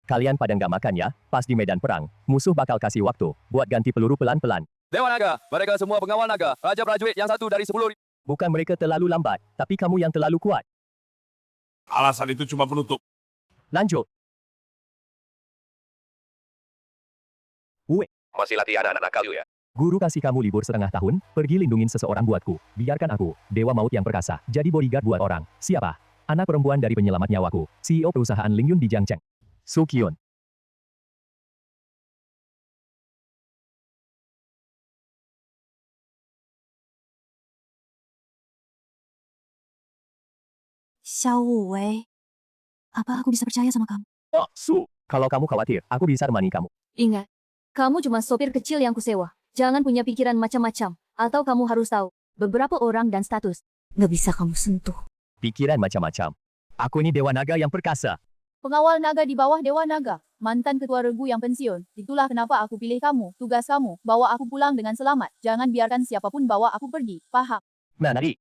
Kalian pada nggak makan ya? Pas di medan perang, musuh bakal kasih waktu buat ganti peluru pelan-pelan. Dewa Naga, mereka semua pengawal naga. Raja prajurit yang satu dari 10.000. Bukan mereka terlalu lambat, tapi kamu yang terlalu kuat. Alasan itu cuma penutup. Lanjut. Masih latihan anak nakal ya? Guru kasih kamu libur setengah tahun, pergi lindungin seseorang buatku. Biarkan aku, Dewa Maut yang perkasa, jadi bodyguard buat orang. Siapa? Anak perempuan dari penyelamat nyawaku, CEO perusahaan Lingyun di Jiangcheng. Sukyun. Xiao Wei, apa aku bisa percaya sama kamu? Oh, Su. Kalau kamu khawatir, aku bisa temani kamu. Ingat, kamu cuma sopir kecil yang kusewa. Jangan punya pikiran macam-macam. Atau kamu harus tahu, beberapa orang dan status. Nggak bisa kamu sentuh. Pikiran macam-macam. Aku ini Dewa Naga yang perkasa. Pengawal naga di bawah Dewa Naga, mantan ketua regu yang pensiun. Itulah kenapa aku pilih kamu. Tugas kamu, bawa aku pulang dengan selamat. Jangan biarkan siapapun bawa aku pergi. Paham? Nari.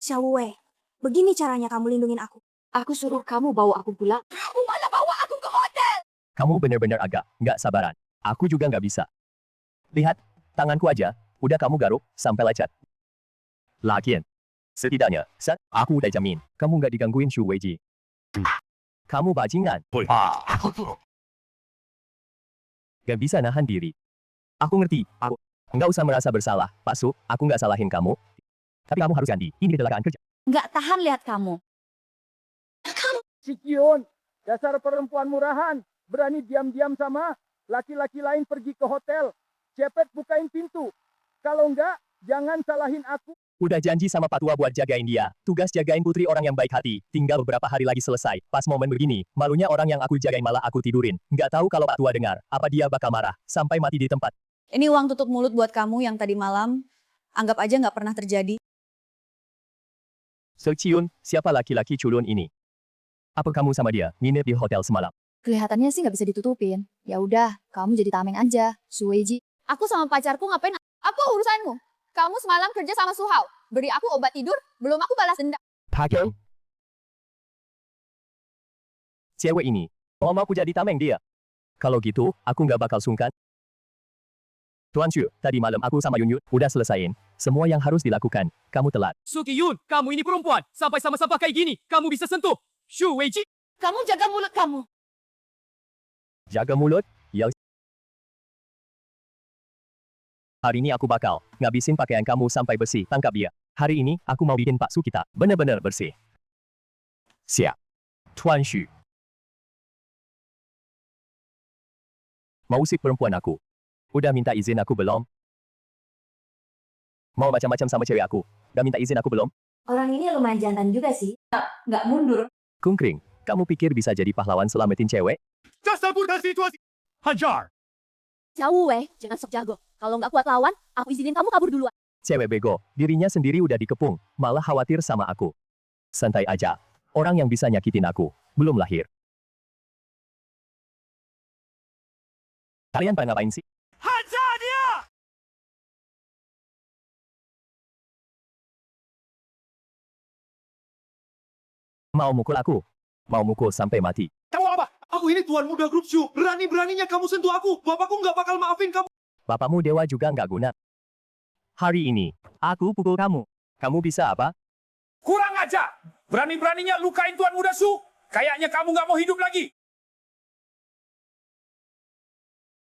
Xiao Wei, begini caranya kamu lindungin aku. Aku suruh kamu bawa aku pulang. Kamu malah bawa aku ke hotel. Kamu bener-bener agak nggak sabaran. Aku juga nggak bisa. Lihat, tanganku aja, udah kamu garuk sampai lecet. Lagian, setidaknya, aku udah jamin, kamu nggak digangguin Shu Weiji. Kamu bajingan. Gak bisa nahan diri. Aku ngerti, aku nggak usah merasa bersalah, Pak Su, aku nggak salahin kamu. Tapi kamu harus ganti, ini kecelakaan kerja. Nggak tahan lihat kamu. Sikion, dasar perempuan murahan, berani diam-diam sama laki-laki lain pergi ke hotel. Cepet bukain pintu. Kalau enggak, jangan salahin aku. Udah janji sama Pak Tua buat jagain dia. Tugas jagain putri orang yang baik hati. Tinggal beberapa hari lagi selesai. Pas momen begini, malunya orang yang aku jagain malah aku tidurin. Nggak tahu kalau Pak Tua dengar, apa dia bakal marah, sampai mati di tempat. Ini uang tutup mulut buat kamu yang tadi malam. Anggap aja nggak pernah terjadi. Sekiun, siapa laki-laki culun ini? Apa kamu sama dia nginep di hotel semalam? Kelihatannya sih nggak bisa ditutupin. Ya udah, kamu jadi tameng aja, Sueji. Aku sama pacarku ngapain? Apa urusanmu? Kamu semalam kerja sama Suhao. Beri aku obat tidur, belum aku balas dendam. Pakai. Cewek ini, mau aku jadi tameng dia? Kalau gitu, aku nggak bakal sungkan. Tuan Shu, tadi malam aku sama Yun Yun udah selesaiin. Semua yang harus dilakukan, kamu telat. Sukyun, kamu ini perempuan. Sampai sama sampah kayak gini, kamu bisa sentuh. Shu Weiji. Kamu jaga mulut kamu. Jaga mulut, ya. Hari ini aku bakal ngabisin pakaian kamu sampai bersih, tangkap dia. Hari ini, aku mau bikin Pak Su kita bener-bener bersih. Siap. Tuan Shu. Mau usik perempuan aku? Udah minta izin aku belum? Mau macam-macam sama cewek aku? Udah minta izin aku belum? Orang ini lumayan jantan juga sih. Nggak mundur. Kungkring, kamu pikir bisa jadi pahlawan selamatin cewek? Campurkan situasi. Hajar. Xiao Wei, jangan sok jago. Kalau nggak kuat lawan, aku izinin kamu kabur duluan. Cewek bego, dirinya sendiri udah dikepung, malah khawatir sama aku. Santai aja, orang yang bisa nyakitin aku, belum lahir. Kalian pada ngapain sih? Hajar dia. Mau mukul aku? Mau mukul sampai mati? Kamu apa? Aku ini tuan muda grup Shu. Berani-beraninya kamu sentuh aku. Bapakku nggak bakal maafin kamu. Bapakmu dewa juga nggak guna. Hari ini, aku pukul kamu. Kamu bisa apa? Kurang aja. Berani-beraninya lukain tuan muda Shu. Kayaknya kamu nggak mau hidup lagi.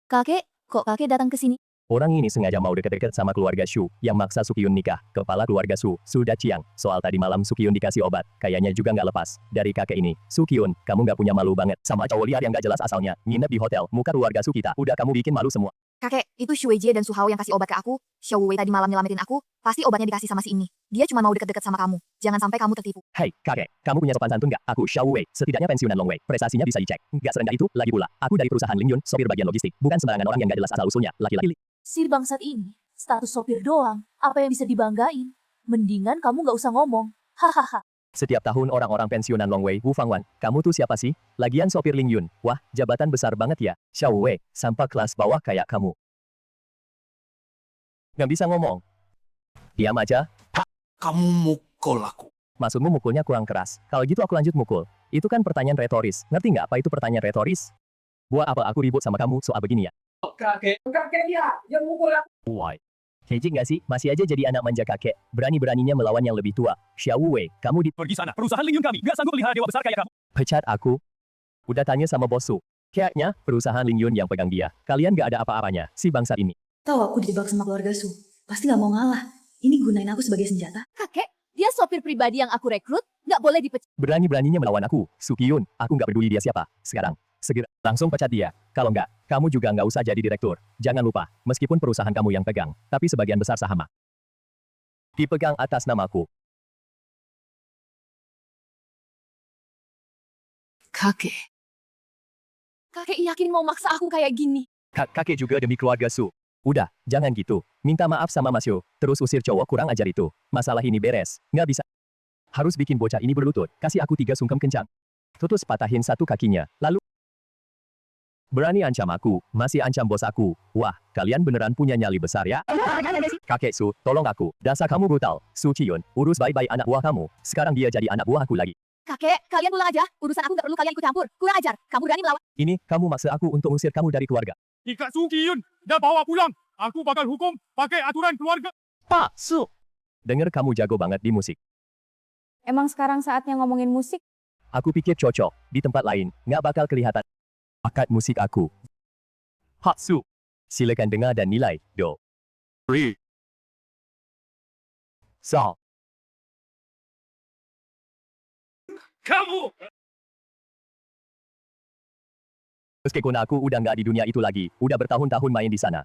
Kakek, kok kakek datang ke sini? Orang ini sengaja mau deket-deket sama keluarga Shu, yang maksa Sukyun nikah. Kepala keluarga Shu, sudah ciang. Soal tadi malam Sukyun dikasih obat, kayaknya juga nggak lepas. Dari kakek ini, Sukyun, kamu nggak punya malu banget. Sama cowok liar yang nggak jelas asalnya, nginep di hotel, muka keluarga Shu kita. Udah kamu bikin malu semua. Kakek, itu Shueji dan Suhao yang kasih obat ke aku. Xiao Wei tadi malam nyelamatin aku. Pasti obatnya dikasih sama si ini. Dia cuma mau deket-deket sama kamu. Jangan sampai kamu tertipu. Hei, kakek, kamu punya sopan santun nggak? Aku Xiao Wei, setidaknya pensiunan Long Wei. Prestasinya bisa dicek. Nggak serendah itu, lagi pula. Aku dari perusahaan Lingyun, sopir bagian logistik. Bukan sembarangan orang yang nggak jelas asal-usulnya, laki-laki. Si bangsat ini, status sopir doang. Apa yang bisa dibanggain? Mendingan kamu nggak usah ngomong. Hahaha. Setiap tahun orang-orang pensiunan Longwei, Wu Fangwan, kamu tuh siapa sih? Lagian sopir Ling Yun, wah, jabatan besar banget ya. Xiao Wei, sampah kelas bawah kayak kamu. Nggak bisa ngomong. Diam aja, Kamu mukul aku. maksudmu mukulnya kurang keras. Kalau gitu aku lanjut mukul. Itu kan pertanyaan retoris. Ngerti nggak apa itu pertanyaan retoris? Buat apa aku ribut sama kamu soal begini ya? Kakek dia yang mukul aku. Why? Hejik nggak sih? Masih aja jadi anak manja kakek. Berani-beraninya melawan yang lebih tua. Xiao Wei, kamu Pergi sana, perusahaan Ling Yun kami. Nggak sanggup pelihara dewa besar kayak kamu. dipecat aku? Udah tanya sama bosku. Kayaknya perusahaan Ling Yun yang pegang dia. Kalian nggak ada apa-apanya, si bangsa ini. Tahu aku dijebak sama keluarga Su. Pasti nggak mau ngalah. Ini gunain aku sebagai senjata. Kakek, dia sopir pribadi yang aku rekrut, nggak boleh dipecat. Berani-beraninya melawan aku, Sukiyun. Aku nggak peduli dia siapa. Sekarang, segera langsung pecat dia. Kalau nggak, kamu juga nggak usah jadi direktur. Jangan lupa, meskipun perusahaan kamu yang pegang, tapi sebagian besar saham dipegang atas namaku. Kakek. Kakek yakin mau maksa aku kayak gini? Kakek juga demi keluarga Su. Udah, jangan gitu. Minta maaf sama Mas Yo, terus usir cowok kurang ajar itu. Masalah ini beres. Nggak bisa. Harus bikin bocah ini berlutut. Kasih aku 3 sungkem kencang. Terus patahin 1 kakinya. Lalu berani ancam aku, masih ancam bos aku. Wah, kalian beneran punya nyali besar ya? Kakek Su, tolong aku. Dasar kamu brutal. Su Chiyun, urus baik-baik anak buah kamu. Sekarang dia jadi anak buah aku lagi. Kakek, kalian pulang aja. Urusan aku nggak perlu kalian ikut campur. Kurang ajar. Kamu berani melawan. Ini, kamu maksa aku untuk usir kamu dari keluarga. Jika Sukiyun dah bawa pulang, aku bakal hukum pakai aturan keluarga. Pak Su! Dengar kamu jago banget di musik. Emang sekarang saatnya ngomongin musik? Aku pikir cocok. Di tempat lain, nggak bakal kelihatan. Bakat musik aku. Hatsu. Silakan dengar dan nilai. Do. Ri. Sol. Kamu! Meskipun aku udah nggak di dunia itu lagi, udah bertahun-tahun main di sana.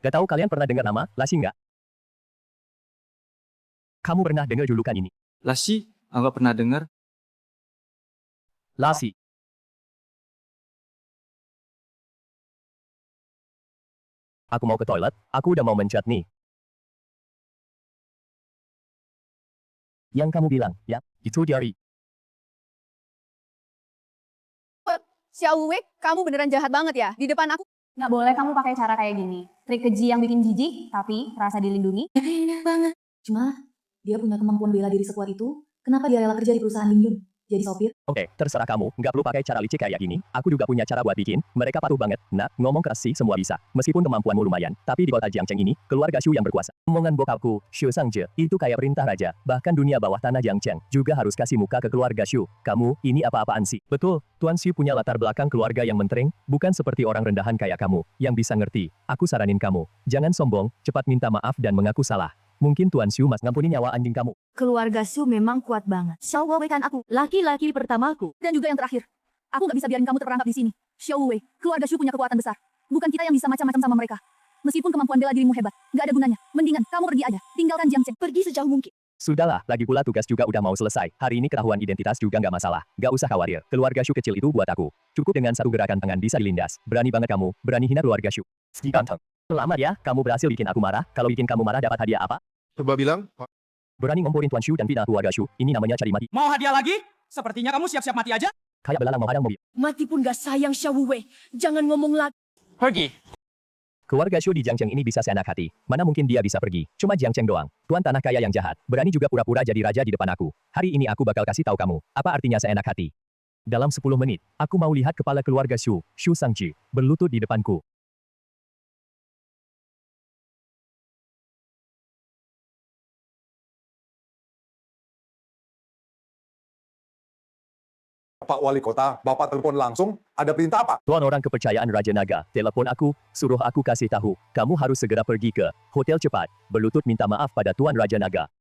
Gak tahu kalian pernah dengar nama Lasi nggak? Kamu pernah dengar julukan ini? Lasi, aku pernah dengar. Lasi. Aku mau ke toilet, aku udah mau mencet nih. Yang kamu bilang, ya, itu dari. Xiao Wei, kamu beneran jahat banget ya di depan aku. Nggak boleh kamu pakai cara kayak gini. Trik keji yang bikin jijik, tapi rasa dilindungi. Cuma, dia punya kemampuan bela diri sekuat itu. Kenapa dia rela kerja di perusahaan Ling Yun? Jadi sopir? Oke, terserah kamu, nggak perlu pakai cara licik kayak gini. Aku juga punya cara buat bikin, mereka patuh banget. Nah, ngomong keras sih semua bisa. Meskipun kemampuanmu lumayan, tapi di kota Jiangcheng ini, keluarga Shu yang berkuasa. Omongan bokapku, Shu Sangje, itu kayak perintah raja. Bahkan dunia bawah tanah Jiangcheng juga harus kasih muka ke keluarga Shu. Kamu, ini apa-apaan sih? Betul, Tuan Shu punya latar belakang keluarga yang mentereng, bukan seperti orang rendahan kayak kamu, yang bisa ngerti. Aku saranin kamu, jangan sombong, cepat minta maaf dan mengaku salah. Mungkin Tuan Shu mas ngampuni nyawa anjing kamu. Keluarga Su memang kuat banget. Xiao Wei kan aku, laki-laki pertamaku. Dan juga yang terakhir. Aku nggak bisa biarin kamu terperangkap di sini. Xiao Wei, keluarga Shu punya kekuatan besar. Bukan kita yang bisa macam-macam sama mereka. Meskipun kemampuan bela dirimu hebat, nggak ada gunanya. Mendingan kamu pergi aja, tinggalkan Jiangcheng. Pergi sejauh mungkin. Sudahlah, lagi pula tugas juga udah mau selesai. Hari ini ketahuan identitas juga nggak masalah. Nggak usah khawatir, keluarga Shu kecil itu buat aku. Cukup dengan 1 gerakan tangan bisa dilindas. Berani banget kamu, berani hina keluarga Shu. Ganteng. Selamat ya, kamu berhasil bikin aku marah. Kalau bikin kamu marah dapat hadiah apa? Coba bilang, Berani ngomporin Tuan Shu dan fitnah keluarga Shu. Ini namanya cari mati. Mau hadiah lagi? Sepertinya kamu siap-siap mati aja. Kayak belalang mau hadang mobil. Mati pun gak sayang Xiao Wei. Jangan ngomong lagi. Pergi. Keluarga Shu di Jiangcheng ini bisa seenak hati. Mana mungkin dia bisa pergi? Cuma Jiangcheng doang. Tuan tanah kaya yang jahat. Berani juga pura-pura jadi raja di depan aku. Hari ini aku bakal kasih tahu kamu, apa artinya seenak hati. Dalam 10 menit, aku mau lihat kepala keluarga Shu, Shu Sangji, berlutut di depanku. Pak Wali Kota, Bapak telepon langsung, ada perintah apa? Tuan orang kepercayaan Raja Naga, telepon aku, suruh aku kasih tahu, kamu harus segera pergi ke hotel cepat, berlutut minta maaf pada Tuan Raja Naga.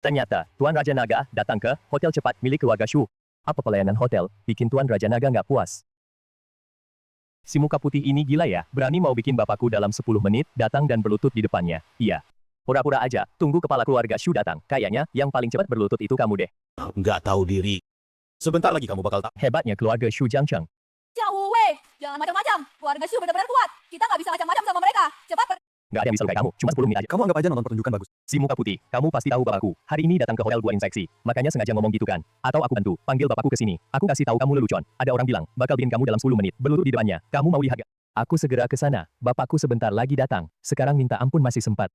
Ternyata, Tuan Raja Naga datang ke hotel cepat milik keluarga Shu. Apa pelayanan hotel, bikin Tuan Raja Naga nggak puas. Si muka putih ini gila ya, berani mau bikin bapakku dalam 10 menit, datang dan berlutut di depannya. Iya. Pura-pura aja, tunggu kepala keluarga Shu datang. Kayaknya, yang paling cepat berlutut itu kamu deh. nggak tahu diri. Sebentar lagi kamu bakal tahu. Hebatnya keluarga Shu Jiangcheng. Xiao Wei, jangan macam-macam. Keluarga Shu benar-benar kuat. Kita nggak bisa macam-macam sama mereka. Cepat pergi. Nggak ada yang bisa lukai kamu, cuma 10 menit aja. Kamu anggap aja nonton pertunjukan bagus. Si muka putih, kamu pasti tahu bapakku. Hari ini datang ke hotel gua infeksi. Makanya sengaja ngomong gitu kan. Atau aku bantu, panggil bapakku ke sini. Aku kasih tahu kamu lelucon. Ada orang bilang, bakal bikin kamu dalam 10 menit. Berlutut di depannya. Kamu mau lihat gak? Aku segera ke sana. Bapakku sebentar lagi datang. Sekarang minta ampun masih sempat.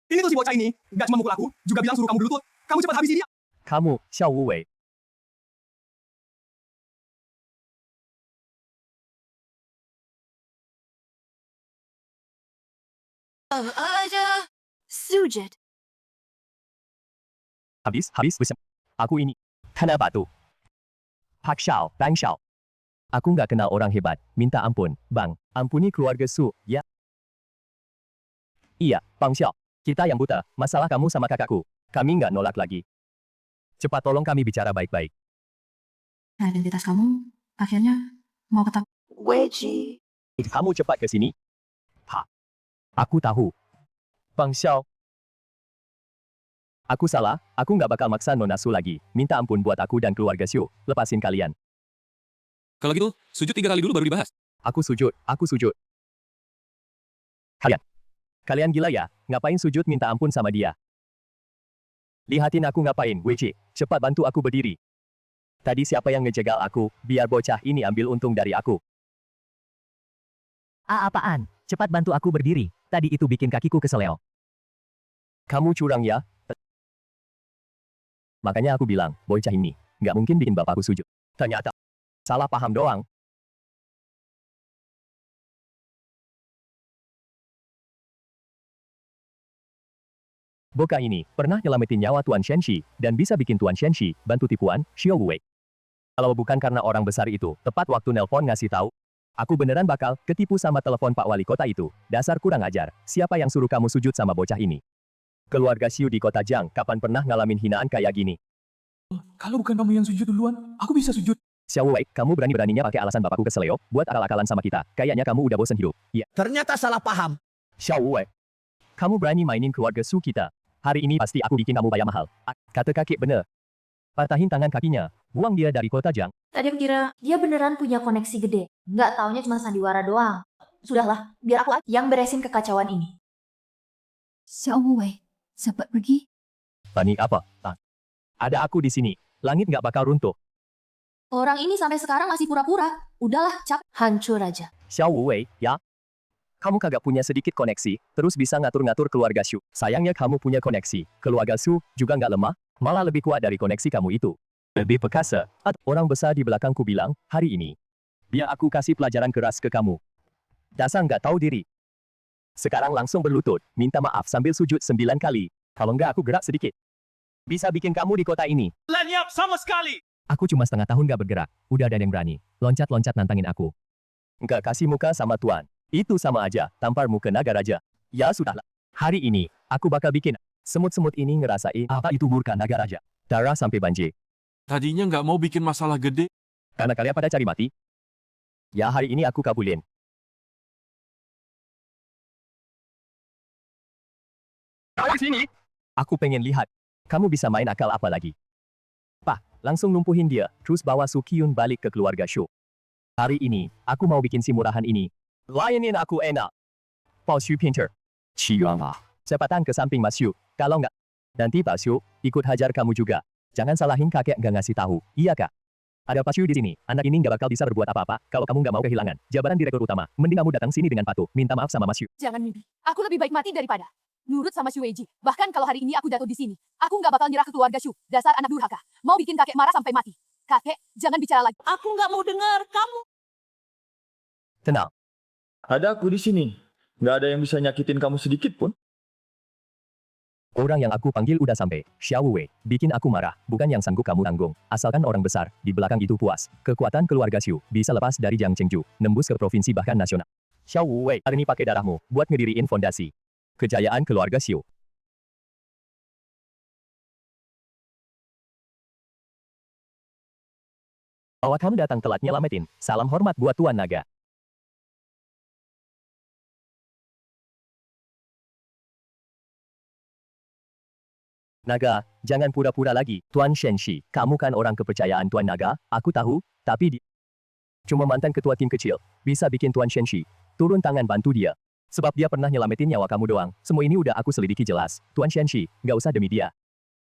Ini tuh si bocah ini, nggak cuma mukul aku, juga bilang suruh kamu berlutut. Kamu cepat habisi dia. Kamu, Xiao Wuwei. Sujud. Habis, besem. Aku ini. Kenapa tuh? Pak Xiao, Bang Xiao. Aku nggak kenal orang hebat. Minta ampun, Bang. Ampuni keluarga Su, ya. Iya, Bang Xiao. Kita yang buta. Masalah kamu sama kakakku. Kami nggak nolak lagi. Cepat tolong kami bicara baik-baik. Identitas kamu akhirnya mau ketahuan. Kamu cepat ke sini. Pak. Aku tahu. Bang Xiao. Aku salah, aku nggak bakal maksa Nona Su lagi. Minta ampun buat aku dan keluarga Xiu. Lepasin kalian. Kalau gitu, sujud 3 kali dulu baru dibahas. Aku sujud. Kalian gila ya? Ngapain sujud minta ampun sama dia? Lihatin aku ngapain, Weichi. Cepat bantu aku berdiri. Tadi siapa yang ngejegal aku, biar bocah ini ambil untung dari aku. Apaan? Cepat bantu aku berdiri. Tadi itu bikin kakiku keseleo. Kamu curang ya? Makanya aku bilang, bocah ini, nggak mungkin bikin bapakku sujud. Ternyata, salah paham doang. Bocah ini pernah nyelamatin nyawa Tuan Shenxi dan bisa bikin Tuan Shenxi bantu tipuan Xiao Wuwei. Kalau bukan karena orang besar itu, tepat waktu nelpon ngasih tahu, aku beneran bakal ketipu sama telepon Pak Wali Kota itu. Dasar kurang ajar. Siapa yang suruh kamu sujud sama bocah ini? Keluarga Xiu di kota Jiang kapan pernah ngalamin hinaan kayak gini? Kalau bukan kamu yang sujud duluan, aku bisa sujud. Xiao Wuwei, kamu berani-beraninya pakai alasan bapakku keseleo buat akal-akalan sama kita. Kayaknya kamu udah bosen hidup. Iya. Ternyata salah paham. Xiao Wuwei, kamu berani mainin keluarga Su kita. Hari ini pasti aku bikin kamu bayar mahal. Kata kakek bener. Patahin tangan kakinya, buang dia dari kota Jiang. Tadi aku kira dia beneran punya koneksi gede. Nggak taunya cuma sandiwara doang. Sudahlah, biar aku yang beresin kekacauan ini. Xiao Wuwei, sempat pergi? Panik apa? Ada aku di sini. Langit nggak bakal runtuh. Orang ini sampai sekarang masih pura-pura. Udahlah, Hancur aja. Xiao Wuwei, ya? Kamu kagak punya sedikit koneksi, terus bisa ngatur-ngatur keluarga Shu. Sayangnya kamu punya koneksi. Keluarga Shu juga nggak lemah, malah lebih kuat dari koneksi kamu itu. Lebih perkasa. Orang besar di belakangku bilang, hari ini, biar aku kasih pelajaran keras ke kamu. Dasar nggak tahu diri. Sekarang langsung berlutut, minta maaf sambil sujud 9 kali. Kalau nggak aku gerak sedikit. Bisa bikin kamu di kota ini. Lenyap sama sekali. Aku cuma setengah tahun nggak bergerak. Udah ada yang berani. Loncat-loncat nantangin aku. Nggak kasih muka sama Tuan. Itu sama aja, tampar muka naga raja. Ya sudahlah. Hari ini, aku bakal bikin semut-semut ini ngerasain apa itu murka naga raja. Darah sampai banjir. Tadinya nggak mau bikin masalah gede. Karena kalian pada cari mati. Ya hari ini aku kabulin. Kalian sini. Aku pengen lihat. Kamu bisa main akal apa lagi? Pak, langsung lumpuhin dia, terus bawa Su Qiun balik ke keluarga Shu. Hari ini, aku mau bikin si murahan ini. Layanin aku enak. Pak Shu pinter. Cium. Cepatan ke samping Mas Shu. Kalau nggak, nanti Pak Shu ikut hajar kamu juga. Jangan salahin kakek nggak ngasih tahu. Iya kak. Ada Pak Shu di sini. Anak ini nggak bakal bisa berbuat apa-apa kalau kamu nggak mau kehilangan jabatan direktur utama. Mending kamu datang sini dengan patuh. Minta maaf sama Mas Shu. Jangan mimpi. Aku lebih baik mati daripada nurut sama Shu Weiji. Bahkan kalau hari ini aku jatuh di sini, aku nggak bakal nyerah ke keluarga Shu. Dasar anak durhaka. Mau bikin kakek marah sampai mati. Kakek, jangan bicara lagi. Aku nggak mau dengar kamu. Tenang. Ada aku di sini. Nggak ada yang bisa nyakitin kamu sedikit pun. Orang yang aku panggil udah sampai. Xiao Wuwei, bikin aku marah. Bukan yang sanggup kamu tanggung. Asalkan orang besar, di belakang itu puas. Kekuatan keluarga Shu bisa lepas dari Jiang Chengju, nembus ke provinsi bahkan nasional. Xiao Wuwei, hari ini pakai darahmu, buat ngediriin fondasi. Kejayaan keluarga Shu. Bahwa kamu datang telat nyelamatin. Salam hormat buat Tuan Naga. Naga, jangan pura-pura lagi. Tuan Shenxi, kamu kan orang kepercayaan Tuan Naga, aku tahu, tapi Cuma mantan ketua tim kecil, bisa bikin Tuan Shenxi turun tangan bantu dia. Sebab dia pernah nyelamatin nyawa kamu doang. Semua ini udah aku selidiki jelas. Tuan Shenxi, nggak usah demi dia.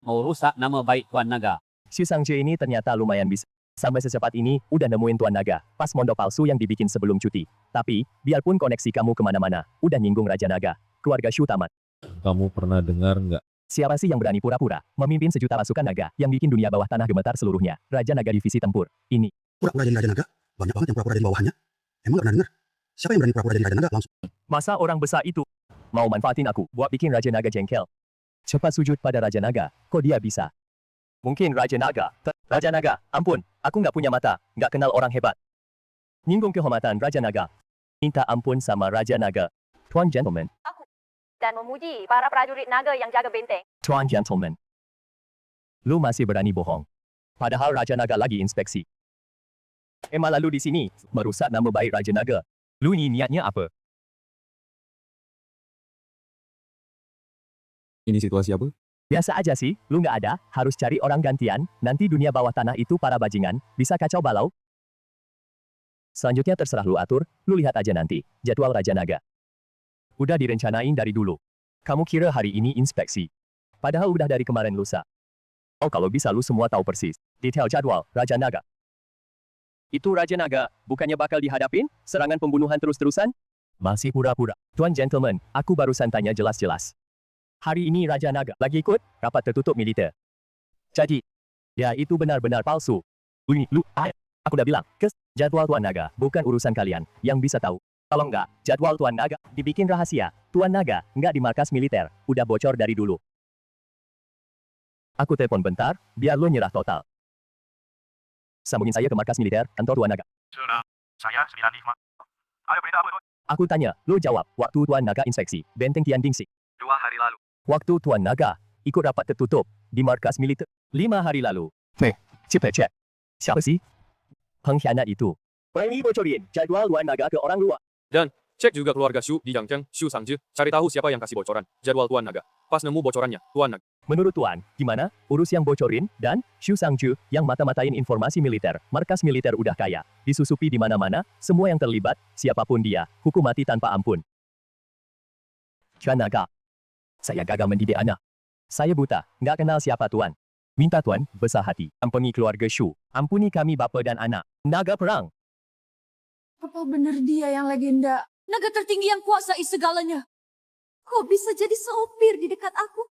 Mau rusak nama baik Tuan Naga. Si Sangje ini ternyata lumayan bisa. Sampai secepat ini, udah nemuin Tuan Naga, pas mondok palsu yang dibikin sebelum cuti. Tapi, biarpun koneksi kamu kemana-mana, udah nyinggung Raja Naga. Keluarga Shu tamat. Kamu pernah dengar nggak? Siapa sih yang berani pura-pura, memimpin sejuta pasukan naga, yang bikin dunia bawah tanah gemetar seluruhnya? Raja Naga Divisi Tempur. Ini. Pura-pura jadi Raja Naga? Banyak banget yang pura-pura jadi bawahannya. Emang gak pernah dengar? Siapa yang berani pura-pura jadi Raja Naga langsung? Masa orang besar itu mau manfaatin aku buat bikin Raja Naga jengkel? Cepat sujud pada Raja Naga, kok dia bisa? Mungkin Raja Naga. Raja Naga, ampun, aku nggak punya mata, nggak kenal orang hebat. Nyinggung kehormatan Raja Naga. Minta ampun sama Raja Naga. Tuan Gentleman, Dan memuji para prajurit naga yang jaga benteng. Tuan Gentleman. Lu masih berani bohong. Padahal Raja Naga lagi inspeksi. Emang lalu di sini, merusak nama baik Raja Naga. Lu ini niatnya apa? Ini situasi apa? Biasa aja sih, lu nggak ada, harus cari orang gantian, nanti dunia bawah tanah itu para bajingan, bisa kacau balau. Selanjutnya terserah lu atur, lu lihat aja nanti, jadwal Raja Naga. Udah direncanain dari dulu. Kamu kira hari ini inspeksi. Padahal udah dari kemarin lusa. Oh kalau bisa lu semua tahu persis, detail jadwal Raja Naga. Itu Raja Naga, bukannya bakal dihadapin, serangan pembunuhan terus-terusan? Masih pura-pura. Tuan Gentleman, aku barusan tanya jelas-jelas. Hari ini Raja Naga lagi ikut rapat tertutup militer. Jadi, ya itu benar-benar palsu. Aku udah bilang, jadwal Tuan Naga bukan urusan kalian, yang bisa tahu. Kalau enggak, jadwal Tuan Naga dibikin rahasia. Tuan Naga enggak di markas militer, udah bocor dari dulu. Aku telepon bentar, biar lo nyerah total. Sambungin saya ke markas militer, kantor Tuan Naga. Sudah, saya 95. Ayo berita apa, Tuan? Aku tanya, lo jawab, waktu Tuan Naga inspeksi, benteng Tianjingxi. 2 hari lalu. Waktu Tuan Naga ikut rapat tertutup di markas militer 5 hari lalu. Cepet cek. Siapa sih pengkhianat itu? Berani bocorin jadwal Tuan Naga ke orang luar. Dan, cek juga keluarga Shu di Yangcheng, Shu Sangje, cari tahu siapa yang kasih bocoran, jadwal Tuan Naga. Pas nemu bocorannya, Tuan Naga. Menurut Tuan, gimana? Urus yang bocorin, dan Shu Sangju yang mata-matain informasi militer. Markas militer udah kaya, disusupi di mana-mana, semua yang terlibat, siapapun dia, hukum mati tanpa ampun. Tuan Naga. Saya gagal mendidik anak. Saya buta, nggak kenal siapa Tuan. Minta Tuan, besar hati, ampuni keluarga Shu. Ampuni kami bapa dan anak. Naga perang. Apa benar dia yang legenda? Naga tertinggi yang kuasai segalanya. Kok bisa jadi sopir di dekat aku?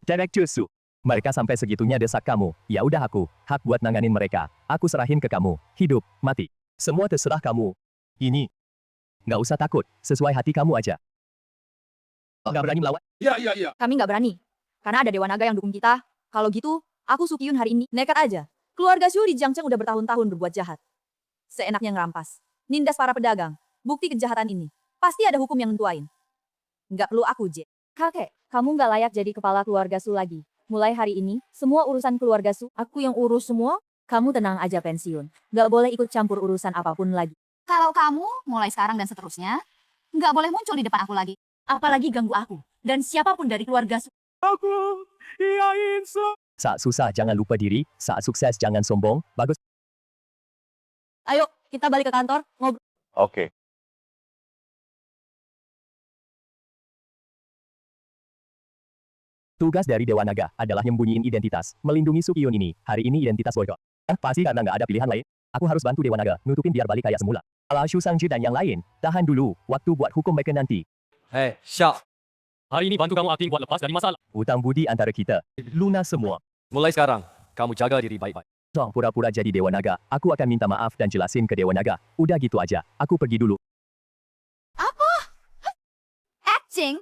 Direktur Su. Mereka sampai segitunya desak kamu. Ya udah aku, hak buat nanganin mereka. Aku serahin ke kamu. Hidup, mati. Semua terserah kamu. Ini. Nggak usah takut, sesuai hati kamu aja. Nggak berani melawan? Iya. Kami nggak berani. Karena ada Dewa Naga yang dukung kita. Kalau gitu, aku Sukyun hari ini nekat aja. Keluarga Shu di Jiangcheng udah bertahun-tahun berbuat jahat. Seenaknya ngerampas. Nindas para pedagang. Bukti kejahatan ini. Pasti ada hukum yang nentuain. Nggak perlu aku, J. Kakek, kamu nggak layak jadi kepala keluarga Su lagi. Mulai hari ini, semua urusan keluarga Su, aku yang urus semua. Kamu tenang aja pensiun. Nggak boleh ikut campur urusan apapun lagi. Kalau kamu, mulai sekarang dan seterusnya, nggak boleh muncul di depan aku lagi. Apalagi ganggu aku. Dan siapapun dari keluarga Su. Aku iain Saat susah jangan lupa diri, saat sukses jangan sombong. Bagus. Ayo, kita balik ke kantor, ngobrol. Oke. Tugas dari Dewa Naga adalah nyembunyiin identitas, melindungi Sukyun ini. Hari ini identitas boykot. Pasti karena nggak ada pilihan lain. Aku harus bantu Dewa Naga, nutupin biar balik kayak semula. Ala Shu Sangji dan yang lain, tahan dulu, waktu buat hukum mereka nanti. Hei, Sha. Hari ini bantu kamu akting buat lepas dari masalah. Utang budi antara kita, lunas semua. Mulai sekarang, kamu jaga diri baik-baik. Song pura-pura jadi Dewa Naga, aku akan minta maaf dan jelasin ke Dewa Naga. Udah gitu aja, aku pergi dulu. Apa? Acting?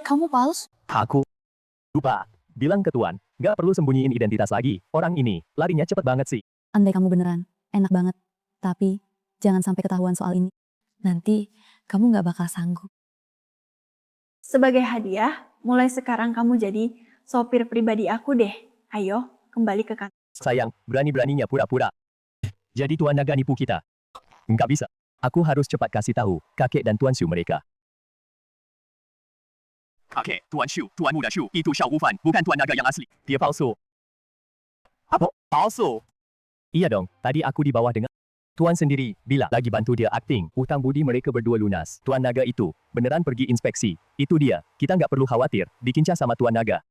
Kamu palsu? Aku lupa. Bilang ke Tuan, nggak perlu sembunyiin identitas lagi. Orang ini, larinya cepet banget sih. Andai kamu beneran, enak banget. Tapi, jangan sampai ketahuan soal ini. Nanti, kamu nggak bakal sanggup. Sebagai hadiah, mulai sekarang kamu jadi sopir pribadi aku deh. Ayo, kembali ke kantor. Sayang, berani-beraninya pura-pura. Jadi Tuan Naga nipu kita. Nggak bisa. Aku harus cepat kasih tahu kakek dan Tuan Shu mereka. Kakek, Tuan Shu, Tuan Muda Shu, itu Xiao Wufan, bukan Tuan Naga yang asli. Dia palsu. Apa? Palsu? Iya dong, tadi aku di bawah dengar. Tuan sendiri, bila lagi bantu dia akting, hutang budi mereka berdua lunas. Tuan Naga itu, beneran pergi inspeksi. Itu dia, kita nggak perlu khawatir, dikincah sama Tuan Naga.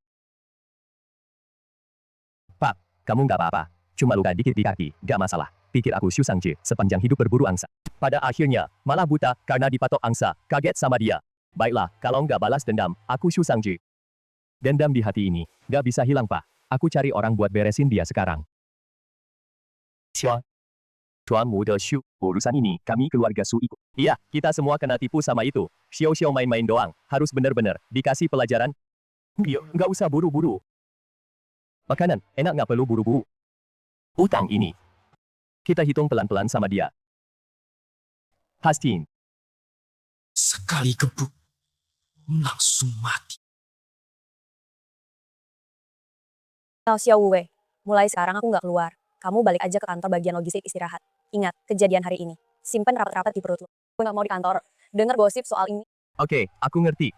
Pak, kamu nggak apa-apa. Cuma luka dikit di kaki, nggak masalah. Pikir aku Xu Sangje, sepanjang hidup berburu angsa. Pada akhirnya, malah buta karena dipatok angsa, kaget sama dia. Baiklah, kalau nggak balas dendam, aku Xu Sangje. Dendam di hati ini, nggak bisa hilang Pak. Aku cari orang buat beresin dia sekarang. Siapa? Tuan Muda Xu, urusan ini, kami keluarga Su ikut. Iya, kita semua kena tipu sama itu. Xiao-xiao main-main doang, harus bener-bener, dikasih pelajaran. Yuk, nggak usah buru-buru. Makanan, enak nggak perlu buru-buru. Utang ini. Kita hitung pelan-pelan sama dia. Pastiin. Sekali gebuk, langsung mati. Tao Xiao Wei, mulai sekarang aku nggak keluar. Kamu balik aja ke kantor bagian logistik istirahat. Ingat, kejadian hari ini. Simpen rapat-rapat di perut lo. Gue nggak mau di kantor. Dengar gosip soal ini. Oke, aku ngerti.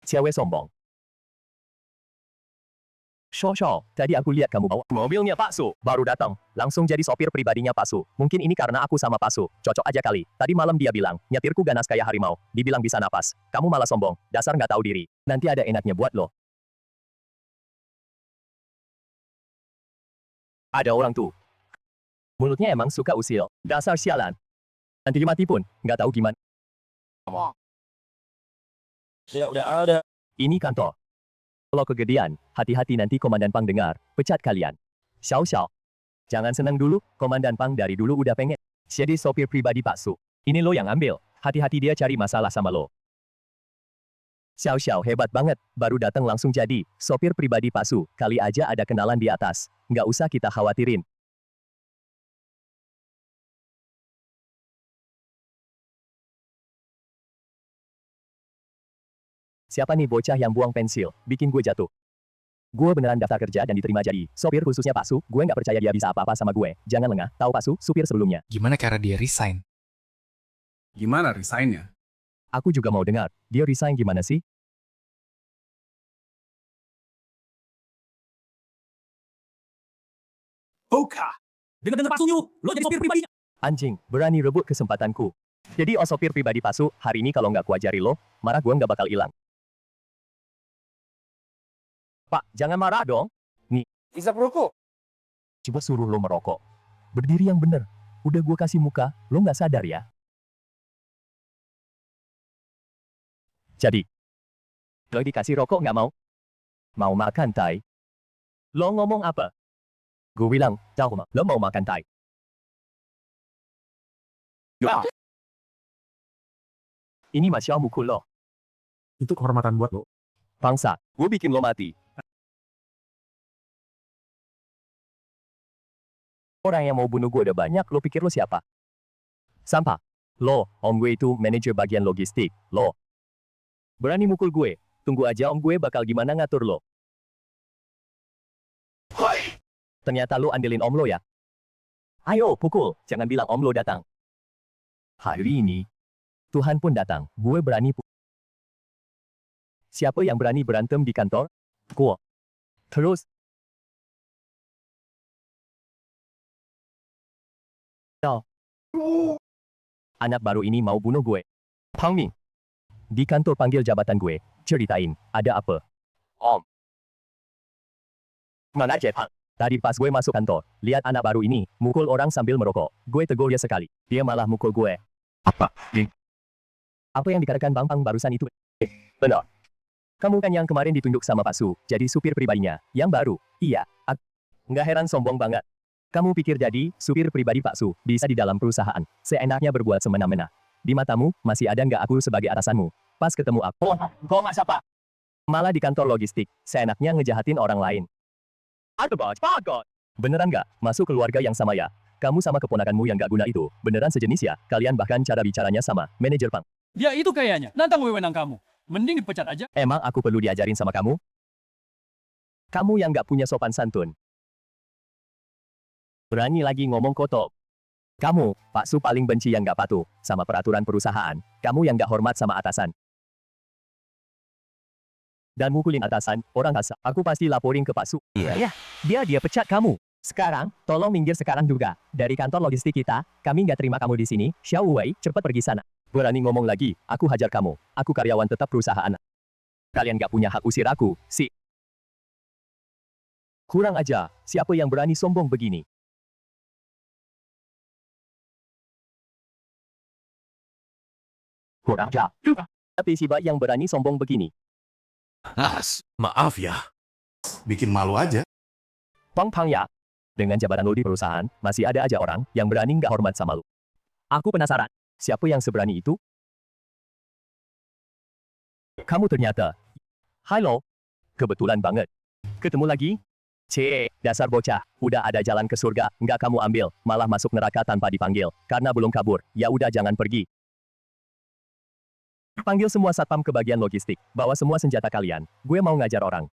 Cewek sombong. Shosho, tadi aku lihat kamu bawa mobilnya Pak Su. Baru datang, langsung jadi sopir pribadinya Pak Su. Mungkin ini karena aku sama Pak Su. Cocok aja kali. Tadi malam dia bilang, nyetirku ganas kayak harimau. Dibilang bisa napas. Kamu malah sombong. Dasar nggak tahu diri. Nanti ada enaknya buat lo. Ada orang tuh. Mulutnya emang suka usil. Dasar sialan. Nanti mati pun, nggak tahu gimana. Ya udah ada. Ini kantor. Kalau kegedean, hati-hati nanti Komandan Pang dengar, pecat kalian. Xiao Xiao. Jangan senang dulu, Komandan Pang dari dulu udah pengen. Jadi sopir pribadi Pak Su. Ini lo yang ambil. Hati-hati dia cari masalah sama lo. Xiao Xiao hebat banget, baru datang langsung jadi sopir pribadi Pak Su. Kali aja ada kenalan di atas. Nggak usah kita khawatirin. Siapa nih bocah yang buang pensil, bikin gue jatuh. Gue beneran daftar kerja dan diterima jadi sopir khususnya Pak Su. Gue nggak percaya dia bisa apa-apa sama gue. Jangan lengah, tahu Pak Su, supir sebelumnya. Gimana cara dia resign? Gimana resign-nya? Aku juga mau dengar, dia resign gimana sih? Buka! Dengar-dengar Pak Su nyuruh, lo jadi sopir pribadinya. Anjing, berani rebut kesempatanku. Jadi sopir pribadi Pak Su, hari ini kalau nggak kuajari lo, marah gue nggak bakal hilang. Pak, jangan marah dong. Nih. Isap rokok. Coba suruh lo merokok. Berdiri yang bener. Udah gue kasih muka, lo nggak sadar ya? Jadi, lo dikasih rokok nggak mau? Mau makan tai? Lo ngomong apa? Gue bilang, tahu mah, lo mau makan tai? Ya. Ini masih mukul lo. Itu kehormatan buat lo. Bangsa, gue bikin lo mati. Orang yang mau bunuh gue udah banyak, lo pikir lo siapa? Sampah. Lo, om gue itu manajer bagian logistik. Lo. Berani mukul gue, tunggu aja om gue bakal gimana ngatur lo. Ternyata lo andelin om lo ya? Ayo, pukul, jangan bilang om lo datang. Hari ini, Tuhan pun datang, gue berani Siapa yang berani berantem di kantor? Gue. Terus, anak baru ini mau bunuh gue. Pang Ming. Di kantor panggil jabatan gue, ceritain, ada apa? Om. Mana Jepang? Tadi pas gue masuk kantor, lihat anak baru ini, mukul orang sambil merokok. Gue tegur dia sekali. Dia malah mukul gue. Apa? Apa yang dikatakan Bang Pang barusan itu? Benar. Kamu kan yang kemarin ditunjuk sama Pak Su, jadi supir pribadinya. Yang baru? Iya. Nggak heran sombong banget. Kamu pikir jadi supir pribadi Pak Su, bisa di dalam perusahaan, seenaknya berbuat semena-mena. Di matamu, masih ada nggak aku sebagai atasanmu? Pas ketemu aku, kok nggak siapa? Malah di kantor logistik, seenaknya ngejahatin orang lain. Beneran nggak? Masuk keluarga yang sama ya? Kamu sama keponakanmu yang nggak guna itu, beneran sejenis ya? Kalian bahkan cara bicaranya sama, manajer Pang. Dia itu kayaknya, nantang wewenang kamu. Mending dipecat aja. Emang aku perlu diajarin sama kamu? Kamu yang nggak punya sopan santun. Berani lagi ngomong kotor. Kamu, Pak Su paling benci yang nggak patuh sama peraturan perusahaan. Kamu yang nggak hormat sama atasan. Dan mukulin atasan, orang kasar. Aku pasti laporin ke Pak Su. Iya, dia pecat kamu. Sekarang, tolong minggir sekarang juga. Dari kantor logistik kita, kami nggak terima kamu di sini. Xiao Wei, cepat pergi sana. Berani ngomong lagi, aku hajar kamu. Aku karyawan tetap perusahaan. Kalian nggak punya hak usir aku, si. Kurang aja, siapa yang berani sombong begini? Kurang aja. Tapi siapa yang berani sombong begini? Maaf ya. Bikin malu aja. Pang ya. Dengan jabatan lu di perusahaan, masih ada aja orang yang berani nggak hormat sama lu. Aku penasaran, siapa yang seberani itu? Kamu ternyata. Halo. Kebetulan banget. Ketemu lagi? Dasar bocah. Udah ada jalan ke surga, nggak kamu ambil, malah masuk neraka tanpa dipanggil. Karena belum kabur, ya udah jangan pergi. Panggil semua satpam ke bagian logistik, bawa semua senjata kalian. Gue mau ngajar orang.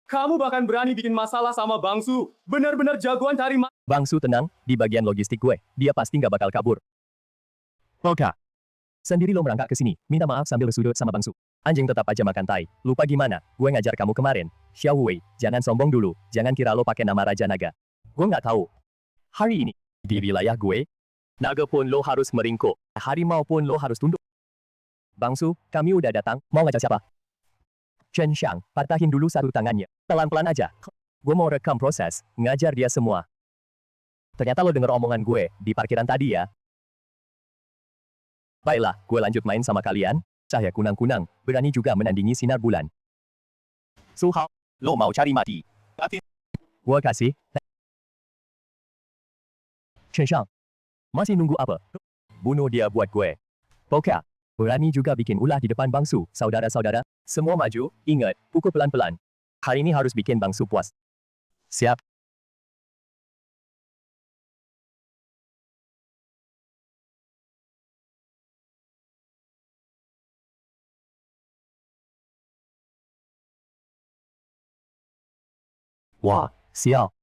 Kamu bahkan berani bikin masalah sama Bangsu. Benar-benar jagoan cari Bangsu tenang, di bagian logistik gue, dia pasti nggak bakal kabur. Oke. Sendiri lo merangkak ke sini, minta maaf sambil sudut sama Bangsu. Anjing tetap aja makan tai. Lupa gimana, gue ngajar kamu kemarin. Xiao Wei, jangan sombong dulu, jangan kira lo pakai nama Raja Naga. Gue nggak tahu. Hari ini, di wilayah gue, naga pun lo harus meringkuk, harimau pun lo harus tunduk. Bangsu, kami udah datang, mau ngajar siapa? Chen Xiang, patahin dulu satu tangannya. Pelan-pelan aja. Gue mau rekam proses, ngajar dia semua. Ternyata lo denger omongan gue, di parkiran tadi ya. Baiklah, gue lanjut main sama kalian. Cahaya kunang-kunang, berani juga menandingi sinar bulan. Su Hao, lo mau cari mati? Gue kasih. Chen Xiang, masih nunggu apa? Bunuh dia buat gue. Pokoknya, berani juga bikin ulah di depan Bangsu, saudara-saudara. Semua maju, ingat, pukul pelan-pelan. Hari ini harus bikin Bangsu puas. Siap. Wah, sial.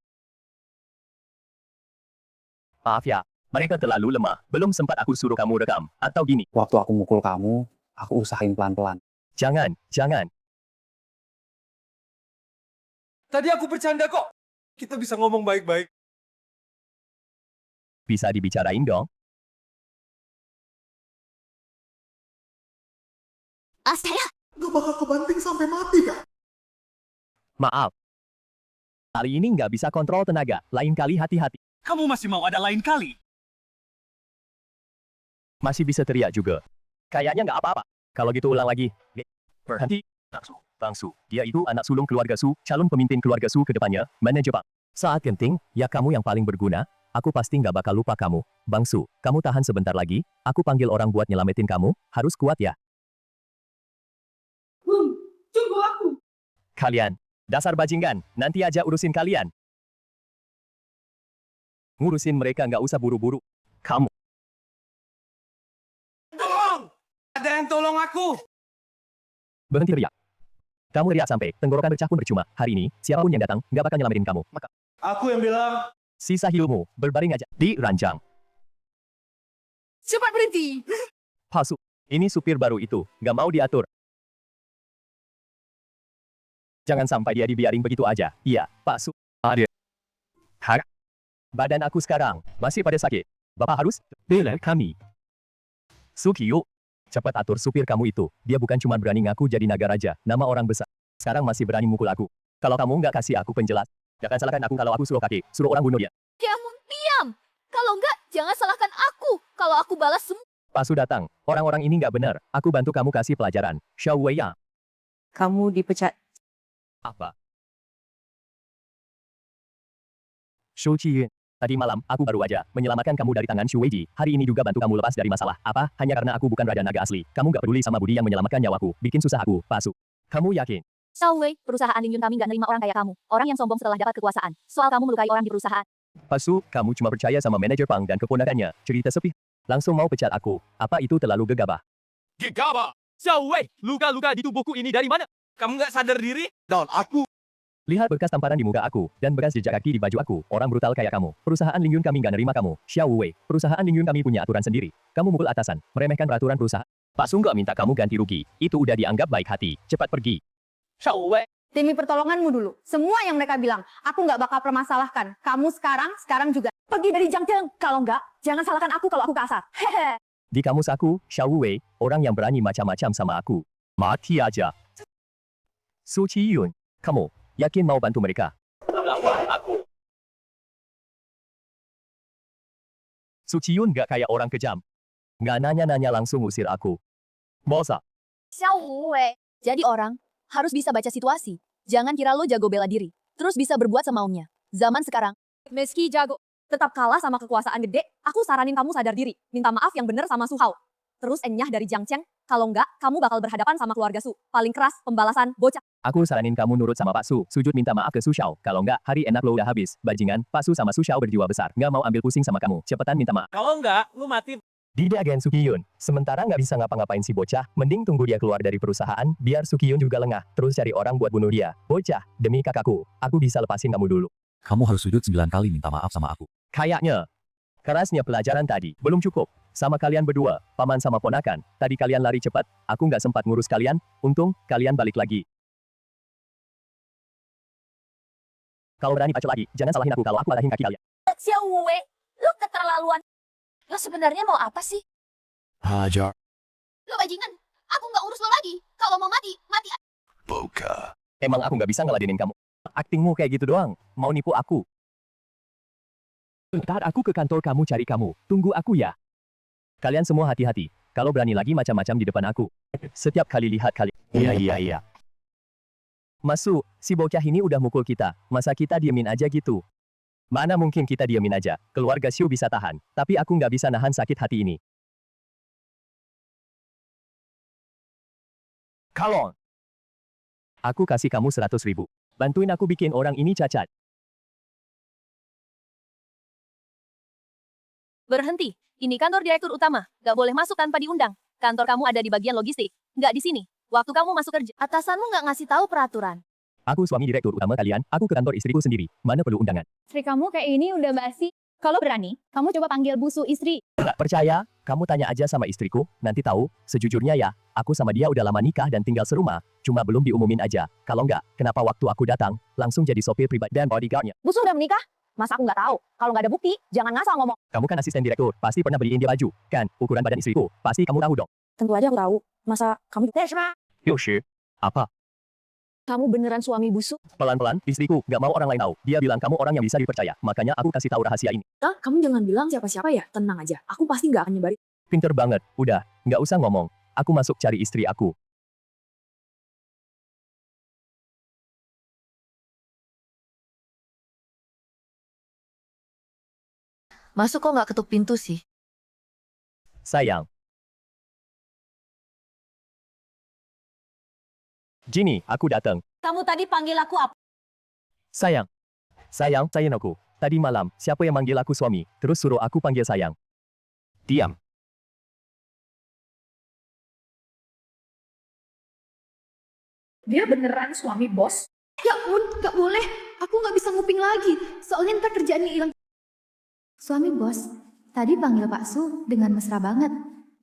Maaf ya, mereka terlalu lemah. Belum sempat aku suruh kamu rekam. Atau gini. Waktu aku mukul kamu, aku usahain pelan-pelan. Jangan. Tadi aku bercanda kok. Kita bisa ngomong baik-baik. Bisa dibicarain dong. Astaga, gak bakal kebanting sampai mati kak. Maaf. Kali ini nggak bisa kontrol tenaga. Lain kali hati-hati. Kamu masih mau ada lain kali? Masih bisa teriak juga. Kayaknya nggak apa-apa. Kalau gitu ulang lagi. Berhenti. Bangsu. Dia itu anak sulung keluarga Su, calon pemimpin keluarga Su ke depannya, manajer Pak. Saat genting, ya kamu yang paling berguna. Aku pasti nggak bakal lupa kamu. Bangsu, kamu tahan sebentar lagi. Aku panggil orang buat nyelamatin kamu. Harus kuat ya. Tunggu aku. Kalian. Dasar bajingan. Nanti aja urusin kalian. Ngurusin mereka nggak usah buru-buru. Kamu. Tolong! Ada yang tolong aku. Berhenti teriak. Kamu teriak sampai tenggorokan pecah pun percuma. Hari ini, siapapun yang datang, nggak bakal nyelamatin kamu. Maka, Aku yang bilang. sisa hidupmu, berbaring aja. Di ranjang. Cepat berhenti. Palsu. Ini supir baru itu, nggak mau diatur. Jangan sampai dia dibiarin begitu aja. Iya, Pak Su. Ada. Harap. Badan aku sekarang, masih pada sakit. Bapak harus bela kami. Sukiyo. Cepat atur supir kamu itu. Dia bukan cuma berani ngaku jadi naga raja, nama orang besar. Sekarang masih berani mukul aku. Kalau kamu nggak kasih aku penjelas, jangan salahkan aku kalau aku suruh kaki, suruh orang bunuh dia. Kamu diam. Kalau enggak, jangan salahkan aku. Kalau aku balas semua. Pak Su datang. Orang-orang ini nggak benar. Aku bantu kamu kasih pelajaran. Xiao Wei ya. Kamu dipecat. Apa? Shu Qiyun. Tadi malam, aku baru aja menyelamatkan kamu dari tangan Shu Weiji. Hari ini juga bantu kamu lepas dari masalah. Apa? Hanya karena aku bukan Raja Naga asli. Kamu nggak peduli sama budi yang menyelamatkan nyawaku. Bikin susah aku, Pak Su. Kamu yakin? Xiao Wei, perusahaan Lingyun kami nggak nerima orang kayak kamu. Orang yang sombong setelah dapat kekuasaan. Soal kamu melukai orang di perusahaan. Pak Su, kamu cuma percaya sama manajer Pang dan keponakannya. Cerita sepi. Langsung mau pecat aku. Apa itu terlalu gegabah? Gegabah. Xiao Wei, luka-luka di tubuhku ini dari mana? Kamu nggak sadar diri? Dan aku. Lihat bekas tamparan di muka aku, dan bekas jejak kaki di baju aku. Orang brutal kayak kamu. Perusahaan Lingyun kami nggak nerima kamu. Xiao Wei, perusahaan Lingyun kami punya aturan sendiri. Kamu mukul atasan, meremehkan peraturan perusahaan. Pak Su nggak minta kamu ganti rugi. Itu udah dianggap baik hati. Cepat pergi. Xiao Wei, Demi pertolonganmu dulu. Semua yang mereka bilang, aku nggak bakal permasalahkan. Kamu sekarang juga. Pergi dari Jiangcheng. Kalau nggak, jangan salahkan aku kalau aku kasar. Hehe. Di kamus aku, Xiao Wei, orang yang berani macam-macam sama aku. Mati aja. Su Qiyun, kamu yakin mau bantu mereka? Lawan aku. Su Qiyun gak kayak orang kejam. Nggak nanya-nanya langsung usir aku. Bosa. Xiao Wei. Jadi orang harus bisa baca situasi. Jangan kira lo jago bela diri, terus bisa berbuat semaunya. Zaman sekarang, meski jago, tetap kalah sama kekuasaan gede. Aku saranin kamu sadar diri, minta maaf yang bener sama Su Hao. Terus enyah dari Jiangcheng. Kalau enggak, kamu bakal berhadapan sama keluarga Su. Paling keras, pembalasan, bocah. Aku saranin kamu nurut sama Pak Su, sujud minta maaf ke Su Xiao. Kalau enggak, hari enak lo udah habis. Bajingan, Pak Su sama Su Xiao berjiwa besar. Nggak mau ambil pusing sama kamu. Cepetan minta maaf. Kalau enggak, lu mati. Dida Gen Su Qiyun, sementara nggak bisa ngapa-ngapain si bocah, mending tunggu dia keluar dari perusahaan, biar Su Qiyun juga lengah, terus cari orang buat bunuh dia. Bocah, demi kakakku, aku bisa lepasin kamu dulu. Kamu harus sujud 9 kali minta maaf sama aku. Kayaknya, kerasnya pelajaran tadi, belum cukup. Sama kalian berdua, paman sama ponakan, tadi kalian lari cepat, aku nggak sempat ngurus kalian, untung, kalian balik lagi. Kalau berani bacot lagi, jangan salahin aku kalau aku patahin kaki kalian. Xiao Wei, lo keterlaluan. Lo sebenarnya mau apa sih? Hajar. Lo bajingan. Aku nggak urus lo lagi. Kalau mau mati, mati. Boka. Emang aku nggak bisa ngeladenin kamu. Aktingmu kayak gitu doang, mau nipu aku. Ntar aku ke kantor kamu cari kamu, tunggu aku ya. Kalian semua hati-hati, kalau berani lagi macam-macam di depan aku. Setiap kali lihat kalian. Iya. Masu, si bocah ini udah mukul kita, masa kita diemin aja gitu? Mana mungkin kita diemin aja, keluarga Xiu bisa tahan, tapi aku nggak bisa nahan sakit hati ini. Kalon. Aku kasih kamu 100.000. Bantuin aku bikin orang ini cacat. Berhenti. Ini kantor direktur utama. Gak boleh masuk tanpa diundang. Kantor kamu ada di bagian logistik. Nggak di sini. Waktu kamu masuk kerja, atasanmu nggak ngasih tahu peraturan. Aku suami direktur utama kalian, aku ke kantor istriku sendiri. Mana perlu undangan? Istri kamu kayak ini udah basi. Kalau berani, kamu coba panggil busu istri. Nggak percaya? Kamu tanya aja sama istriku, nanti tahu. Sejujurnya ya, aku sama dia udah lama nikah dan tinggal serumah, cuma belum diumumin aja. Kalau nggak, kenapa waktu aku datang, langsung jadi sopir pribadi dan bodyguardnya? Busu udah menikah? Masa aku nggak tahu? Kalau nggak ada bukti, jangan ngasal ngomong. Kamu kan asisten direktur, pasti pernah beliin dia baju, kan? Ukuran badan istriku, pasti kamu tahu dong. Tentu aja aku tahu. Masa kamu... Yoshi, apa? Kamu beneran suami busuk? Pelan-pelan, istriku, nggak mau orang lain tahu. Dia bilang kamu orang yang bisa dipercaya, makanya aku kasih tahu rahasia ini. Kamu jangan bilang siapa-siapa ya, tenang aja. Aku pasti nggak akan nyebarin. Pinter banget, udah, nggak usah ngomong. Aku masuk cari istri aku. Masuk kok nggak ketuk pintu sih? Sayang. Ginny, aku datang. Kamu tadi panggil aku apa? Sayang, sayang aku. Tadi malam, siapa yang manggil aku suami, terus suruh aku panggil sayang. Diam. Dia beneran suami bos? Ya ampun, gak boleh. Aku gak bisa nguping lagi. Soalnya ntar kerjaannya hilang. Suami bos, tadi panggil Pak Su dengan mesra banget.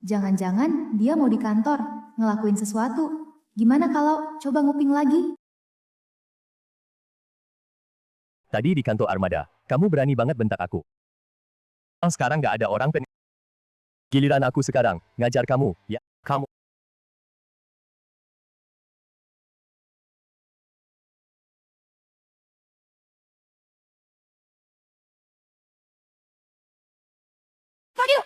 Jangan-jangan dia mau di kantor, ngelakuin sesuatu. Gimana kalau coba nguping lagi? Tadi di kantor Armada, kamu berani banget bentak aku. Sekarang nggak ada orang Giliran aku sekarang, ngajar kamu, ya, kamu. Fadil!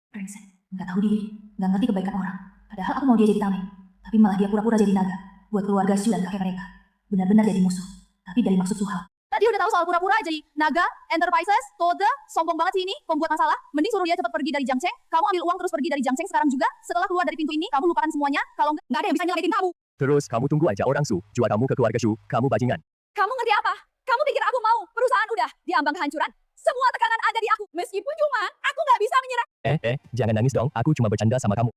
Brengsek, nggak tahu diri, nggak ngerti kebaikan orang. Padahal aku mau dia jadi tameng. Tapi malah dia pura-pura jadi naga, buat keluarga Xiu dan kakek mereka. Benar-benar jadi musuh, tapi dari maksud Su Hao. Tadi udah tahu soal pura-pura jadi naga, enterprises, Tode, sombong banget sih ini, pembuat masalah. Mending suruh dia cepat pergi dari Jiangcheng. Kamu ambil uang terus pergi dari Jiangcheng sekarang juga. Setelah keluar dari pintu ini, kamu lupakan semuanya. Kalau nggak ada yang bisa nyelamatin kamu. Terus kamu tunggu aja orang Su, jual kamu ke keluarga Xiu, kamu bajingan. Kamu ngerti apa? Kamu pikir aku mau? Perusahaan udah diambang kehancuran. Semua tekanan ada di aku. Meskipun cuma, aku nggak bisa menyerah. Jangan nangis dong, aku cuma bercanda sama kamu.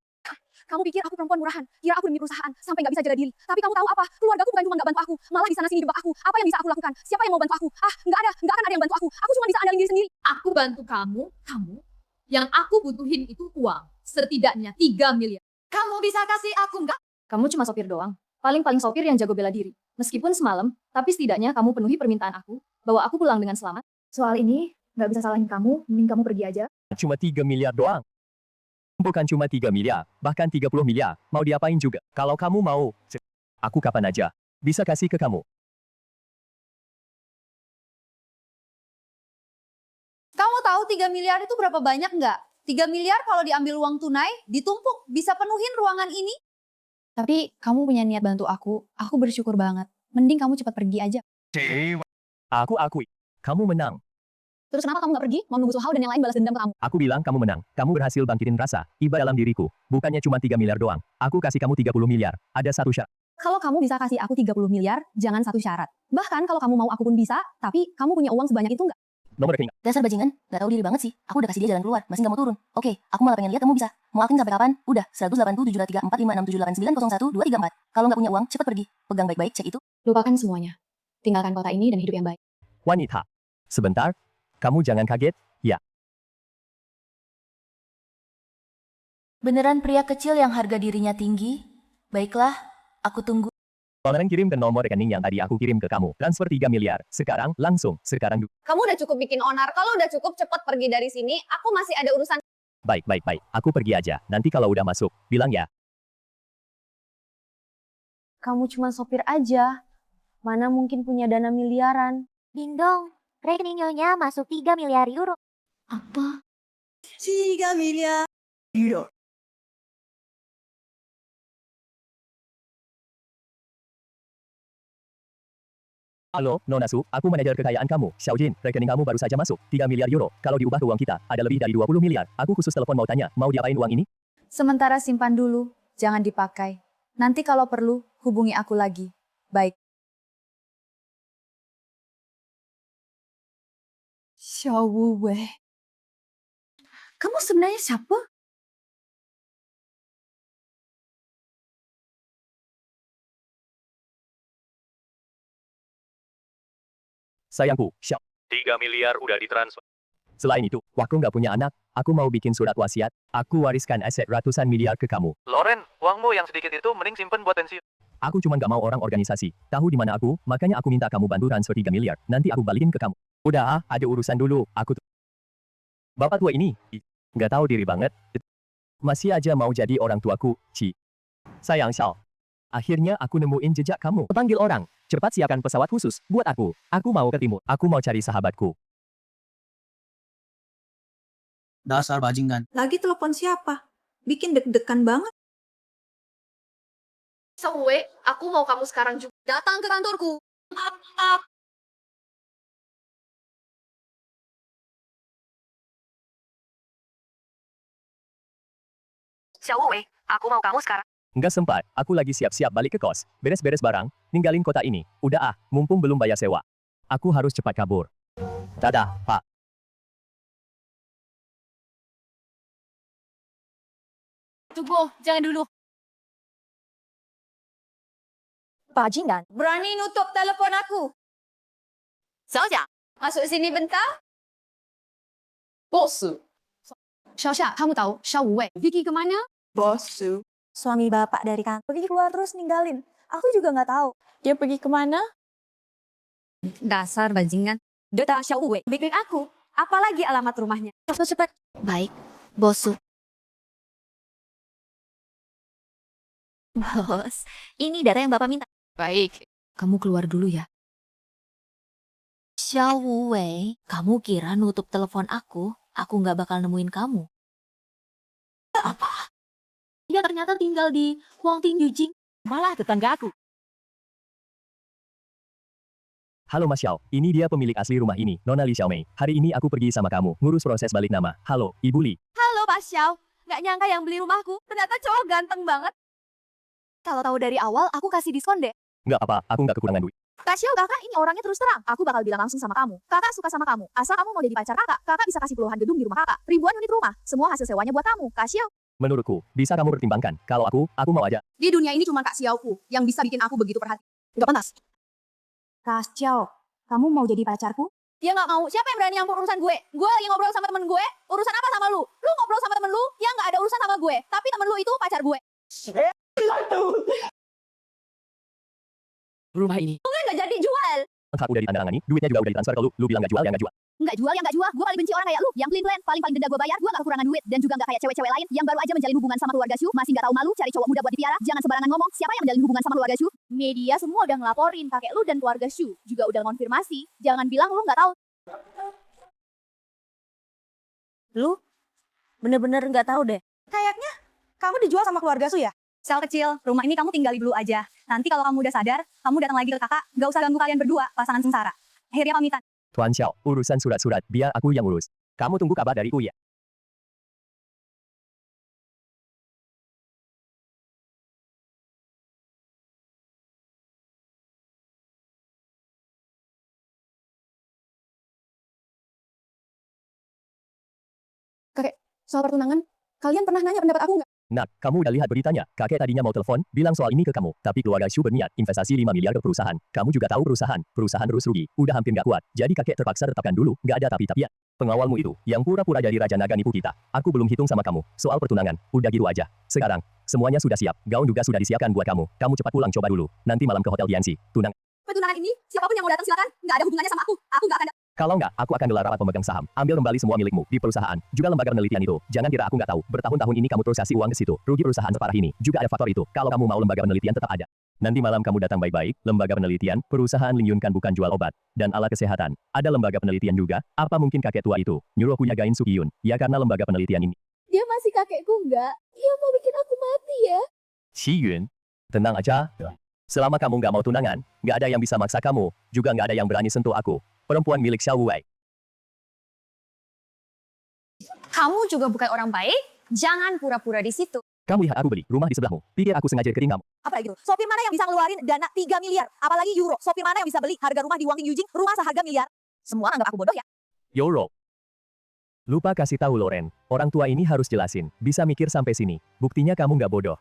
Kamu pikir aku perempuan murahan, kira aku demi perusahaan, sampai nggak bisa jaga diri. Tapi kamu tahu apa? Keluargaku bukan cuma nggak bantu aku, malah di sana sini jebak aku. Apa yang bisa aku lakukan? Siapa yang mau bantu aku? Nggak akan ada yang bantu aku. Aku cuma bisa andalin diri sendiri. Aku bantu kamu. Yang aku butuhin itu uang. Setidaknya 3 miliar. Kamu bisa kasih aku nggak? Kamu cuma sopir doang. Paling sopir yang jago bela diri. Meskipun semalam, tapi setidaknya kamu penuhi permintaan aku, bahwa aku pulang dengan selamat. Soal ini, nggak bisa salahin kamu, mending kamu pergi aja. Cuma 3 miliar doang. Bukan cuma 3 miliar, bahkan 30 miliar. Mau diapain juga. Kalau kamu mau, aku kapan aja bisa kasih ke kamu. Kamu tahu 3 miliar itu berapa banyak nggak? 3 miliar kalau diambil uang tunai, ditumpuk, bisa penuhin ruangan ini. Tapi kamu punya niat bantu aku bersyukur banget. Mending kamu cepat pergi aja. Aku akui, kamu menang. Terus kenapa kamu nggak pergi? Mau nunggu Suhao dan yang lain balas dendam ke kamu? Aku bilang kamu menang. Kamu berhasil bangkitin rasa iba dalam diriku. Bukannya cuma 3 miliar doang. Aku kasih kamu 30 miliar. Ada satu syarat. Kalau kamu bisa kasih aku 30 miliar, jangan satu syarat. Bahkan kalau kamu mau aku pun bisa, tapi kamu punya uang sebanyak itu nggak? Nomor rekening. Dasar bajingan, nggak tahu diri banget sih. Aku udah kasih dia jalan keluar, masih nggak mau turun. Oke, aku malah pengen lihat kamu bisa. Mau acting sampai kapan? Udah, 187.34567890124. Kalau nggak punya uang, cepet pergi. Pegang baik-baik cek itu. Lupakan semuanya. Tinggalkan kota ini dan hidup yang baik. Wanita. Sebentar. Kamu jangan kaget, ya. Beneran pria kecil yang harga dirinya tinggi? Baiklah, aku tunggu. Orang kirim ke nomor rekening yang tadi aku kirim ke kamu. Transfer 3 miliar. Sekarang, langsung. Sekarang. Kamu udah cukup bikin onar. Kalau udah cukup, cepet pergi dari sini. Aku masih ada urusan. Baik. Aku pergi aja. Nanti kalau udah masuk, bilang ya. Kamu cuma sopir aja. Mana mungkin punya dana miliaran. Ding dong, rekening nyonya masuk 3 miliar euro. Apa? 3 miliar euro. Halo, Nona Su, aku manajer kekayaan kamu. Xiaojin, rekening kamu baru saja masuk. 3 miliar euro. Kalau diubah ke uang kita, ada lebih dari 20 miliar. Aku khusus telepon mau tanya, mau diapain uang ini? Sementara simpan dulu, jangan dipakai. Nanti kalau perlu, hubungi aku lagi. Baik. Xiao Wei. Kamu sebenarnya siapa? Sayangku, Xiao. 3 miliar udah ditransfer. Selain itu, waktu nggak punya anak, aku mau bikin surat wasiat. Aku wariskan aset ratusan miliar ke kamu. Loren, uangmu yang sedikit itu mending simpen buat pensiun. Aku cuma nggak mau orang organisasi tahu di mana aku, makanya aku minta kamu bantu transfer 3 miliar. Nanti aku balikin ke kamu. Udah, ada urusan dulu. Aku Bapak tua ini, nggak tahu diri banget. Masih aja mau jadi orang tuaku, Ci. Sayang Xiao. Akhirnya aku nemuin jejak kamu. Panggil orang. Cepat siapkan pesawat khusus buat aku. Aku mau ke timur. Aku mau cari sahabatku. Dasar bajingan. Lagi telepon siapa? Bikin deg-degan banget. Xiao Wei, aku mau kamu sekarang juga. Datang ke kantorku. Xiao Wei, aku mau kamu sekarang. Nggak sempat, aku lagi siap-siap balik ke kos. Beres-beres barang, ninggalin kota ini. Udah mumpung belum bayar sewa. Aku harus cepat kabur. Dadah, Pak. Tunggu, jangan dulu. Bajingan. Berani nutup telepon aku. Xiaojia, masuk sini bentar. Bos. Xiaoxia, kamu tahu Xiao Wei Vicky kemana? Bos. Suami bapak dari kantor pergi keluar terus ninggalin. Aku juga nggak tahu. Dia pergi kemana? Dasar bajingan. Dota Xiao Wei. Bikin aku. Apalagi alamat rumahnya. Cepat. Baik, bosu. Bos, ini data yang Bapak minta. Baik. Kamu keluar dulu ya. Xiao Wei, kamu kira nutup telepon aku nggak bakal nemuin kamu? Apa? Dia ternyata tinggal di Huangting Yujing. Malah tetangga aku. Halo Mas Xiao, ini dia pemilik asli rumah ini, Nona Li Xiaomei. Hari ini aku pergi sama kamu, ngurus proses balik nama. Halo, Ibu Li. Halo Pak Xiao. Nggak nyangka yang beli rumahku. Ternyata cowok ganteng banget. Kalau tahu dari awal, aku kasih diskon deh. Nggak apa, aku nggak kekurangan duit. Kak Xiao, kakak ini orangnya terus terang. Aku bakal bilang langsung sama kamu. Kakak suka sama kamu. Asal kamu mau jadi pacar kakak bisa kasih puluhan gedung di rumah kakak. Ribuan unit rumah. Semua hasil sewanya buat kamu, Kak Xiao. Menurutku, bisa kamu pertimbangkan. Kalau aku mau aja. Di dunia ini cuma Kak Xiaoku yang bisa bikin aku begitu perhatian. Nggak pantas. Kak Xiao, kamu mau jadi pacarku? Dia nggak mau. Siapa yang berani nyampur urusan gue? Gue lagi ngobrol sama temen gue. Urusan apa sama lu? Lu ngobrol sama temen lu yang nggak ada urusan sama gue. Tapi temen lu itu pacar gue. rumah ini. Nggak jadi jual. Hak udah ditandatangani, duitnya juga udah ditransfer ke lu. Lu bilang nggak jual ya nggak jual. Nggak jual, yang nggak jual. Gue paling benci orang kayak lu. Yang pelin-pelin, paling denda gue bayar. Gue nggak kekurangan duit. Dan juga nggak kayak cewek-cewek lain yang baru aja menjalin hubungan sama keluarga Shu. Masih nggak tahu malu cari cowok muda buat dipiara. Jangan sembarangan ngomong. Siapa yang menjalin hubungan sama keluarga Shu? Media semua udah ngelaporin kakek lu dan keluarga Shu. Juga udah konfirmasi. Jangan bilang lu nggak tahu. Lu bener-bener nggak tahu deh. Kayaknya kamu dijual sama keluarga Su ya? Sel kecil, rumah ini kamu tinggali dulu aja. Nanti kalau kamu udah sadar, kamu datang lagi ke kakak, gak usah ganggu kalian berdua, pasangan sengsara. Akhirnya pamitan. Tuan Xiao, urusan surat-surat, biar aku yang urus. Kamu tunggu kabar dariku ya. Kakek, soal pertunangan, kalian pernah nanya pendapat aku nggak? Nak, kamu udah lihat beritanya. Kakek tadinya mau telepon, bilang soal ini ke kamu. Tapi keluarga Shu berniat investasi 5 miliar ke perusahaan. Kamu juga tahu perusahaan terus rugi. Udah hampir nggak kuat. Jadi kakek terpaksa tetapkan dulu, nggak ada tapi-tapian. Pengawalmu itu, yang pura-pura jadi Raja Naga nipu kita. Aku belum hitung sama kamu. Soal pertunangan, udah gitu aja. Sekarang, semuanya sudah siap. Gaun juga sudah disiapkan buat kamu. Kamu cepat pulang coba dulu. Nanti malam ke Hotel Tianxi. Tunang. Pertunangan ini, siapapun yang mau datang silakan. Nggak ada hubungannya sama aku. Aku nggak akan Kalau nggak, aku akan gelar rapat pemegang saham. Ambil kembali semua milikmu di perusahaan. Juga lembaga penelitian itu. Jangan kira aku nggak tahu. Bertahun-tahun ini kamu terus kasih uang ke situ. Rugi perusahaan separah ini. Juga ada faktor itu. Kalau kamu mau lembaga penelitian tetap ada. Nanti malam kamu datang baik-baik. Lembaga penelitian, perusahaan Ling Yun kan bukan jual obat dan alat kesehatan. Ada lembaga penelitian juga. Apa mungkin kakek tua itu nyuruh aku jagain Suki Yun? Ya karena lembaga penelitian ini. Dia masih kakekku nggak? Dia mau bikin aku mati ya? Xi Yun, tenang aja. Selama kamu nggak mau tunangan, nggak ada yang bisa maksa kamu. Juga nggak ada yang berani sentuh aku. Perempuan milik Xiao Wei. Kamu juga bukan orang baik, jangan pura-pura di situ. Kamu lihat aku beli rumah di sebelahmu. Pikir aku sengaja deketin kamu. Apalagi itu? Sopir mana yang bisa ngeluarin dana 3 miliar? Apalagi euro. Sopir mana yang bisa beli harga rumah di Wangting Yujing, rumah seharga miliar? Semua anggap aku bodoh ya. Euro. Lupa kasih tahu Loren. Orang tua ini harus jelasin. Bisa mikir sampai sini. Buktinya kamu nggak bodoh.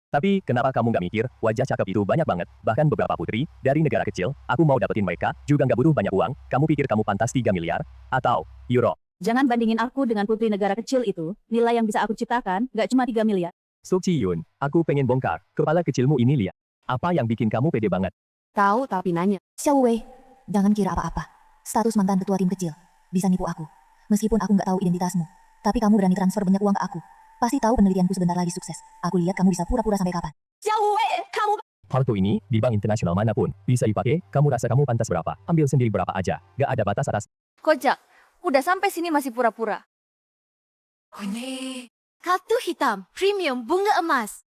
Tapi, kenapa kamu nggak mikir, wajah cakep itu banyak banget, bahkan beberapa putri, dari negara kecil, aku mau dapetin mereka, juga nggak butuh banyak uang, kamu pikir kamu pantas 3 miliar? Atau, euro? Jangan bandingin aku dengan putri negara kecil itu. Nilai yang bisa aku ciptakan nggak cuma 3 miliar. Suki Yun, aku pengen bongkar, kepala kecilmu ini lihat. Apa yang bikin kamu pede banget? Tahu tapi nanya. Xiao Wei, jangan kira apa-apa. Status mantan ketua tim kecil. Bisa nipu aku. Meskipun aku nggak tahu identitasmu. Tapi kamu berani transfer banyak uang ke aku. Pasti tahu penelitianku sebentar lagi sukses. Aku lihat kamu bisa pura-pura sampai kapan. Xiao Wei, kamu... Kartu ini, di bank internasional manapun, bisa dipakai, kamu rasa kamu pantas berapa, ambil sendiri berapa aja. Gak ada batas atas. Kocak, udah sampai sini masih pura-pura. Kartu hitam, premium, bunga emas.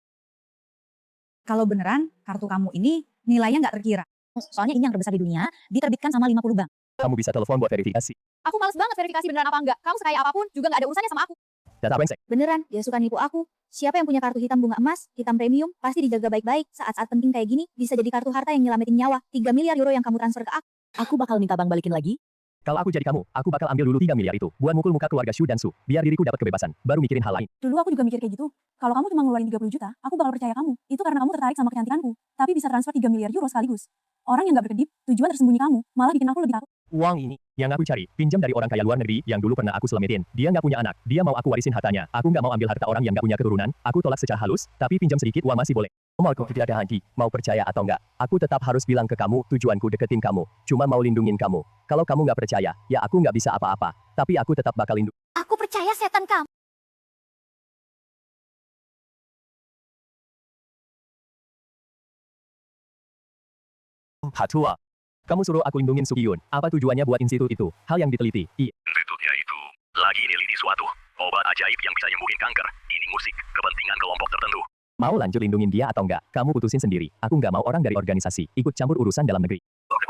Kalau beneran, kartu kamu ini nilainya nggak terkira. Soalnya ini yang terbesar di dunia, diterbitkan sama 50 bank. Kamu bisa telepon buat verifikasi. Aku males banget verifikasi beneran apa enggak. Kamu sekaya apapun, juga nggak ada urusannya sama aku. Data brengsek. Beneran, dia suka nipu aku. Siapa yang punya kartu hitam bunga emas, hitam premium, pasti dijaga baik-baik. Saat-saat penting kayak gini, bisa jadi kartu harta yang nyelamatin nyawa. 3 miliar euro yang kamu transfer ke aku. Aku bakal minta bang balikin lagi. Kalau aku jadi kamu, aku bakal ambil dulu 3 miliar itu, buat mukul muka keluarga Shu dan Su, biar diriku dapat kebebasan, baru mikirin hal lain. Dulu aku juga mikir kayak gitu. Kalau kamu cuma ngeluarin 30 juta, aku bakal percaya kamu. Itu karena kamu tertarik sama kecantikanku. Tapi bisa transfer 3 miliar euro sekaligus. Orang yang gak berkedip, tujuan tersembunyi kamu, malah bikin aku lebih takut. Uang ini, yang aku cari, pinjam dari orang kaya luar negeri, yang dulu pernah aku selamatin. Dia nggak punya anak, dia mau aku warisin hartanya. Aku nggak mau ambil harta orang yang nggak punya keturunan, aku tolak secara halus, tapi pinjam sedikit uang masih boleh. Mau aku tidak ada hati, mau percaya atau nggak, aku tetap harus bilang ke kamu, tujuanku deketin kamu, cuma mau lindungin kamu. Kalau kamu nggak percaya, ya aku nggak bisa apa-apa, tapi aku tetap bakal lindungi. Aku percaya setan kamu. Hatua. Kamu suruh aku lindungin Suki Yun. Apa tujuannya buat institut itu? Hal yang diteliti. Institutnya itu lagi neliti suatu obat ajaib yang bisa nyembuhin kanker. Ini musik kepentingan kelompok tertentu. Mau lanjut lindungin dia atau enggak? Kamu putusin sendiri. Aku nggak mau orang dari organisasi ikut campur urusan dalam negeri. Oke.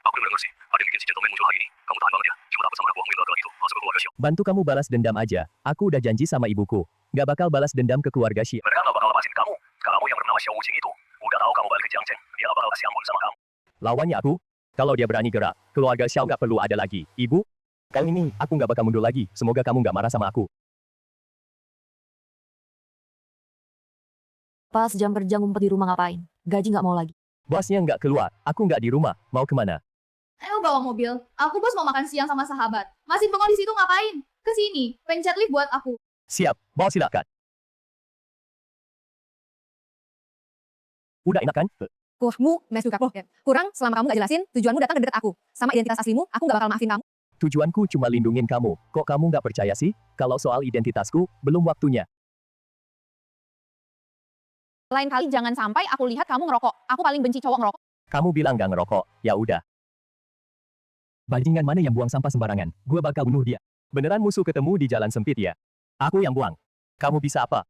Aku bener ngerti. Ada yang bikin si gentleman muncul hari ini. Kamu tahan banget ya. Cuma aku sama anak buahmu yang gagal itu. Masuk ke keluarga Xiao. Bantu kamu balas dendam aja. Aku udah janji sama ibuku. Nggak bakal balas dendam ke keluarga Xiao. Mereka nggak bakal lepasin kamu. Kamu yang bernama Xiao Wuqing itu. Udah tahu kamu balik ke Jiangcheng. Dia nggak bakal kasih ampun sama kamu. Lawannya aku, kalau dia berani gerak, keluarga Xiao nggak perlu ada lagi. Ibu, kali ini aku nggak bakal mundur lagi. Semoga kamu nggak marah sama aku. Pas jam kerja ngumpet di rumah ngapain? Gaji nggak mau lagi. Bosnya nggak keluar, aku nggak di rumah. Mau kemana? Ayo bawa mobil. Aku bos mau makan siang sama sahabat. Masih bengong di situ ngapain? Kesini, pencet lift buat aku. Siap, bos silakan. Udah enak kan? Kurang selama kamu gak jelasin tujuanmu datang ke deket aku. Sama identitas aslimu, aku gak bakal maafin kamu. Tujuanku cuma lindungin kamu. Kok kamu nggak percaya sih? Kalau soal identitasku, belum waktunya. Lain kali jangan sampai aku lihat kamu ngerokok. Aku paling benci cowok ngerokok. Kamu bilang nggak ngerokok, ya udah. Bajingan mana yang buang sampah sembarangan? Gue bakal bunuh dia. Beneran musuh ketemu di jalan sempit ya? Aku yang buang. Kamu bisa apa?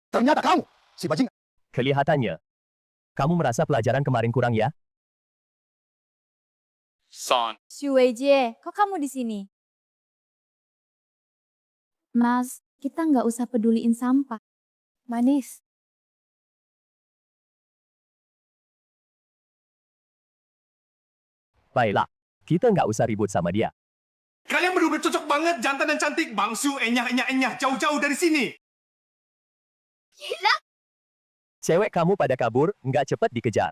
Ternyata kamu, si bajingan. Kelihatannya. Kamu merasa pelajaran kemarin kurang ya? Son. Xuejie, kok kamu di sini? Mas, kita nggak usah peduliin sampah. Manis. Baiklah. Kita nggak usah ribut sama dia. Kalian berdua cocok banget, jantan dan cantik. Bangsu, enyah, jauh-jauh dari sini. Gila. Cewek kamu pada kabur, nggak cepet dikejar.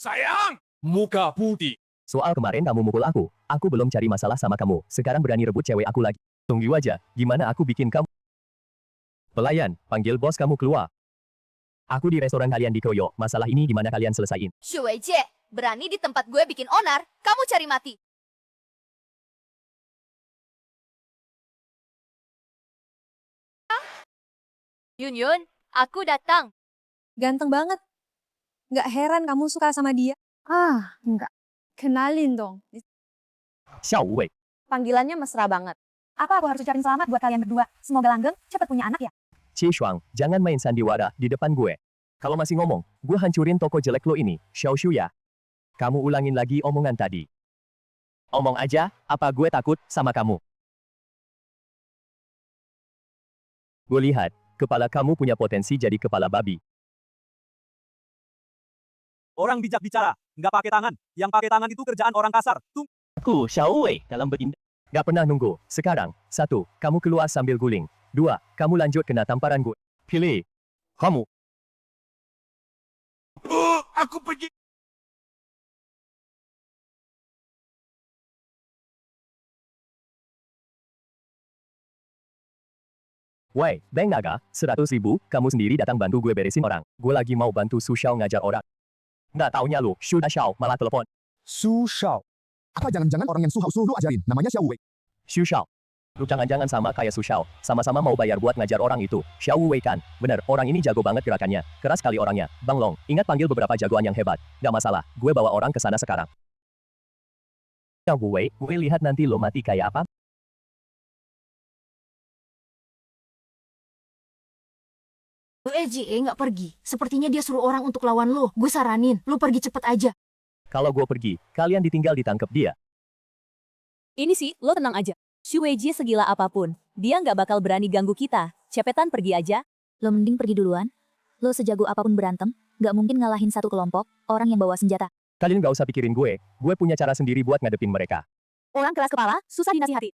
Sayang! Muka putih. Soal kemarin kamu mukul aku belum cari masalah sama kamu. Sekarang berani rebut cewek aku lagi. Tunggu aja, gimana aku bikin kamu? Pelayan, panggil bos kamu keluar. Aku di restoran kalian dikoyok, masalah ini gimana kalian selesaiin? Xuejie, berani di tempat gue bikin onar, kamu cari mati. Yun, aku datang. Ganteng banget. Nggak heran kamu suka sama dia. Enggak. Kenalin dong. Xiao Wei. Panggilannya mesra banget. Apa aku harus ucapin selamat buat kalian berdua? Semoga langgeng, cepet punya anak ya. Qi Shuang, jangan main sandiwara di depan gue. Kalau masih ngomong, gue hancurin toko jelek lo ini, Xiao Shu ya. Kamu ulangin lagi omongan tadi. Omong aja, apa gue takut sama kamu? Gue lihat, kepala kamu punya potensi jadi kepala babi. Orang bijak bicara, nggak pakai tangan. Yang pakai tangan itu kerjaan orang kasar. Aku, Xiao Wei, dalam bertindak. Gak pernah nunggu. Sekarang, 1, kamu keluar sambil guling. 2, kamu lanjut kena tamparan gue. Pilih. Kamu. Aku pergi. Woi, Bang Naga, 100.000, kamu sendiri datang bantu gue beresin orang. Gue lagi mau bantu Su Xiao ngajar orang. Nggak taunya lu, Su Xiao malah telepon. Su Xiao. Apa jangan-jangan orang yang Su Hao suruh lu ajarin, namanya Xiao Wei. Su Xiao. Lu jangan-jangan sama kayak Su Xiao, sama-sama mau bayar buat ngajar orang itu. Xiao Wei kan? Bener, orang ini jago banget gerakannya. Keras kali orangnya. Bang Long, ingat panggil beberapa jagoan yang hebat. Nggak masalah, gue bawa orang ke sana sekarang. Xiao Wei, gue lihat nanti lo mati kayak apa? Xuejie nggak pergi. Sepertinya dia suruh orang untuk lawan lo. Gue saranin, lo pergi cepet aja. Kalau gue pergi, kalian ditinggal ditangkap dia. Ini sih, lo tenang aja. Xuejie segila apapun, dia nggak bakal berani ganggu kita. Cepetan pergi aja. Lo mending pergi duluan. Lo sejago apapun berantem, nggak mungkin ngalahin satu kelompok, orang yang bawa senjata. Kalian nggak usah pikirin gue punya cara sendiri buat ngadepin mereka. Orang keras kepala, susah dinasihati.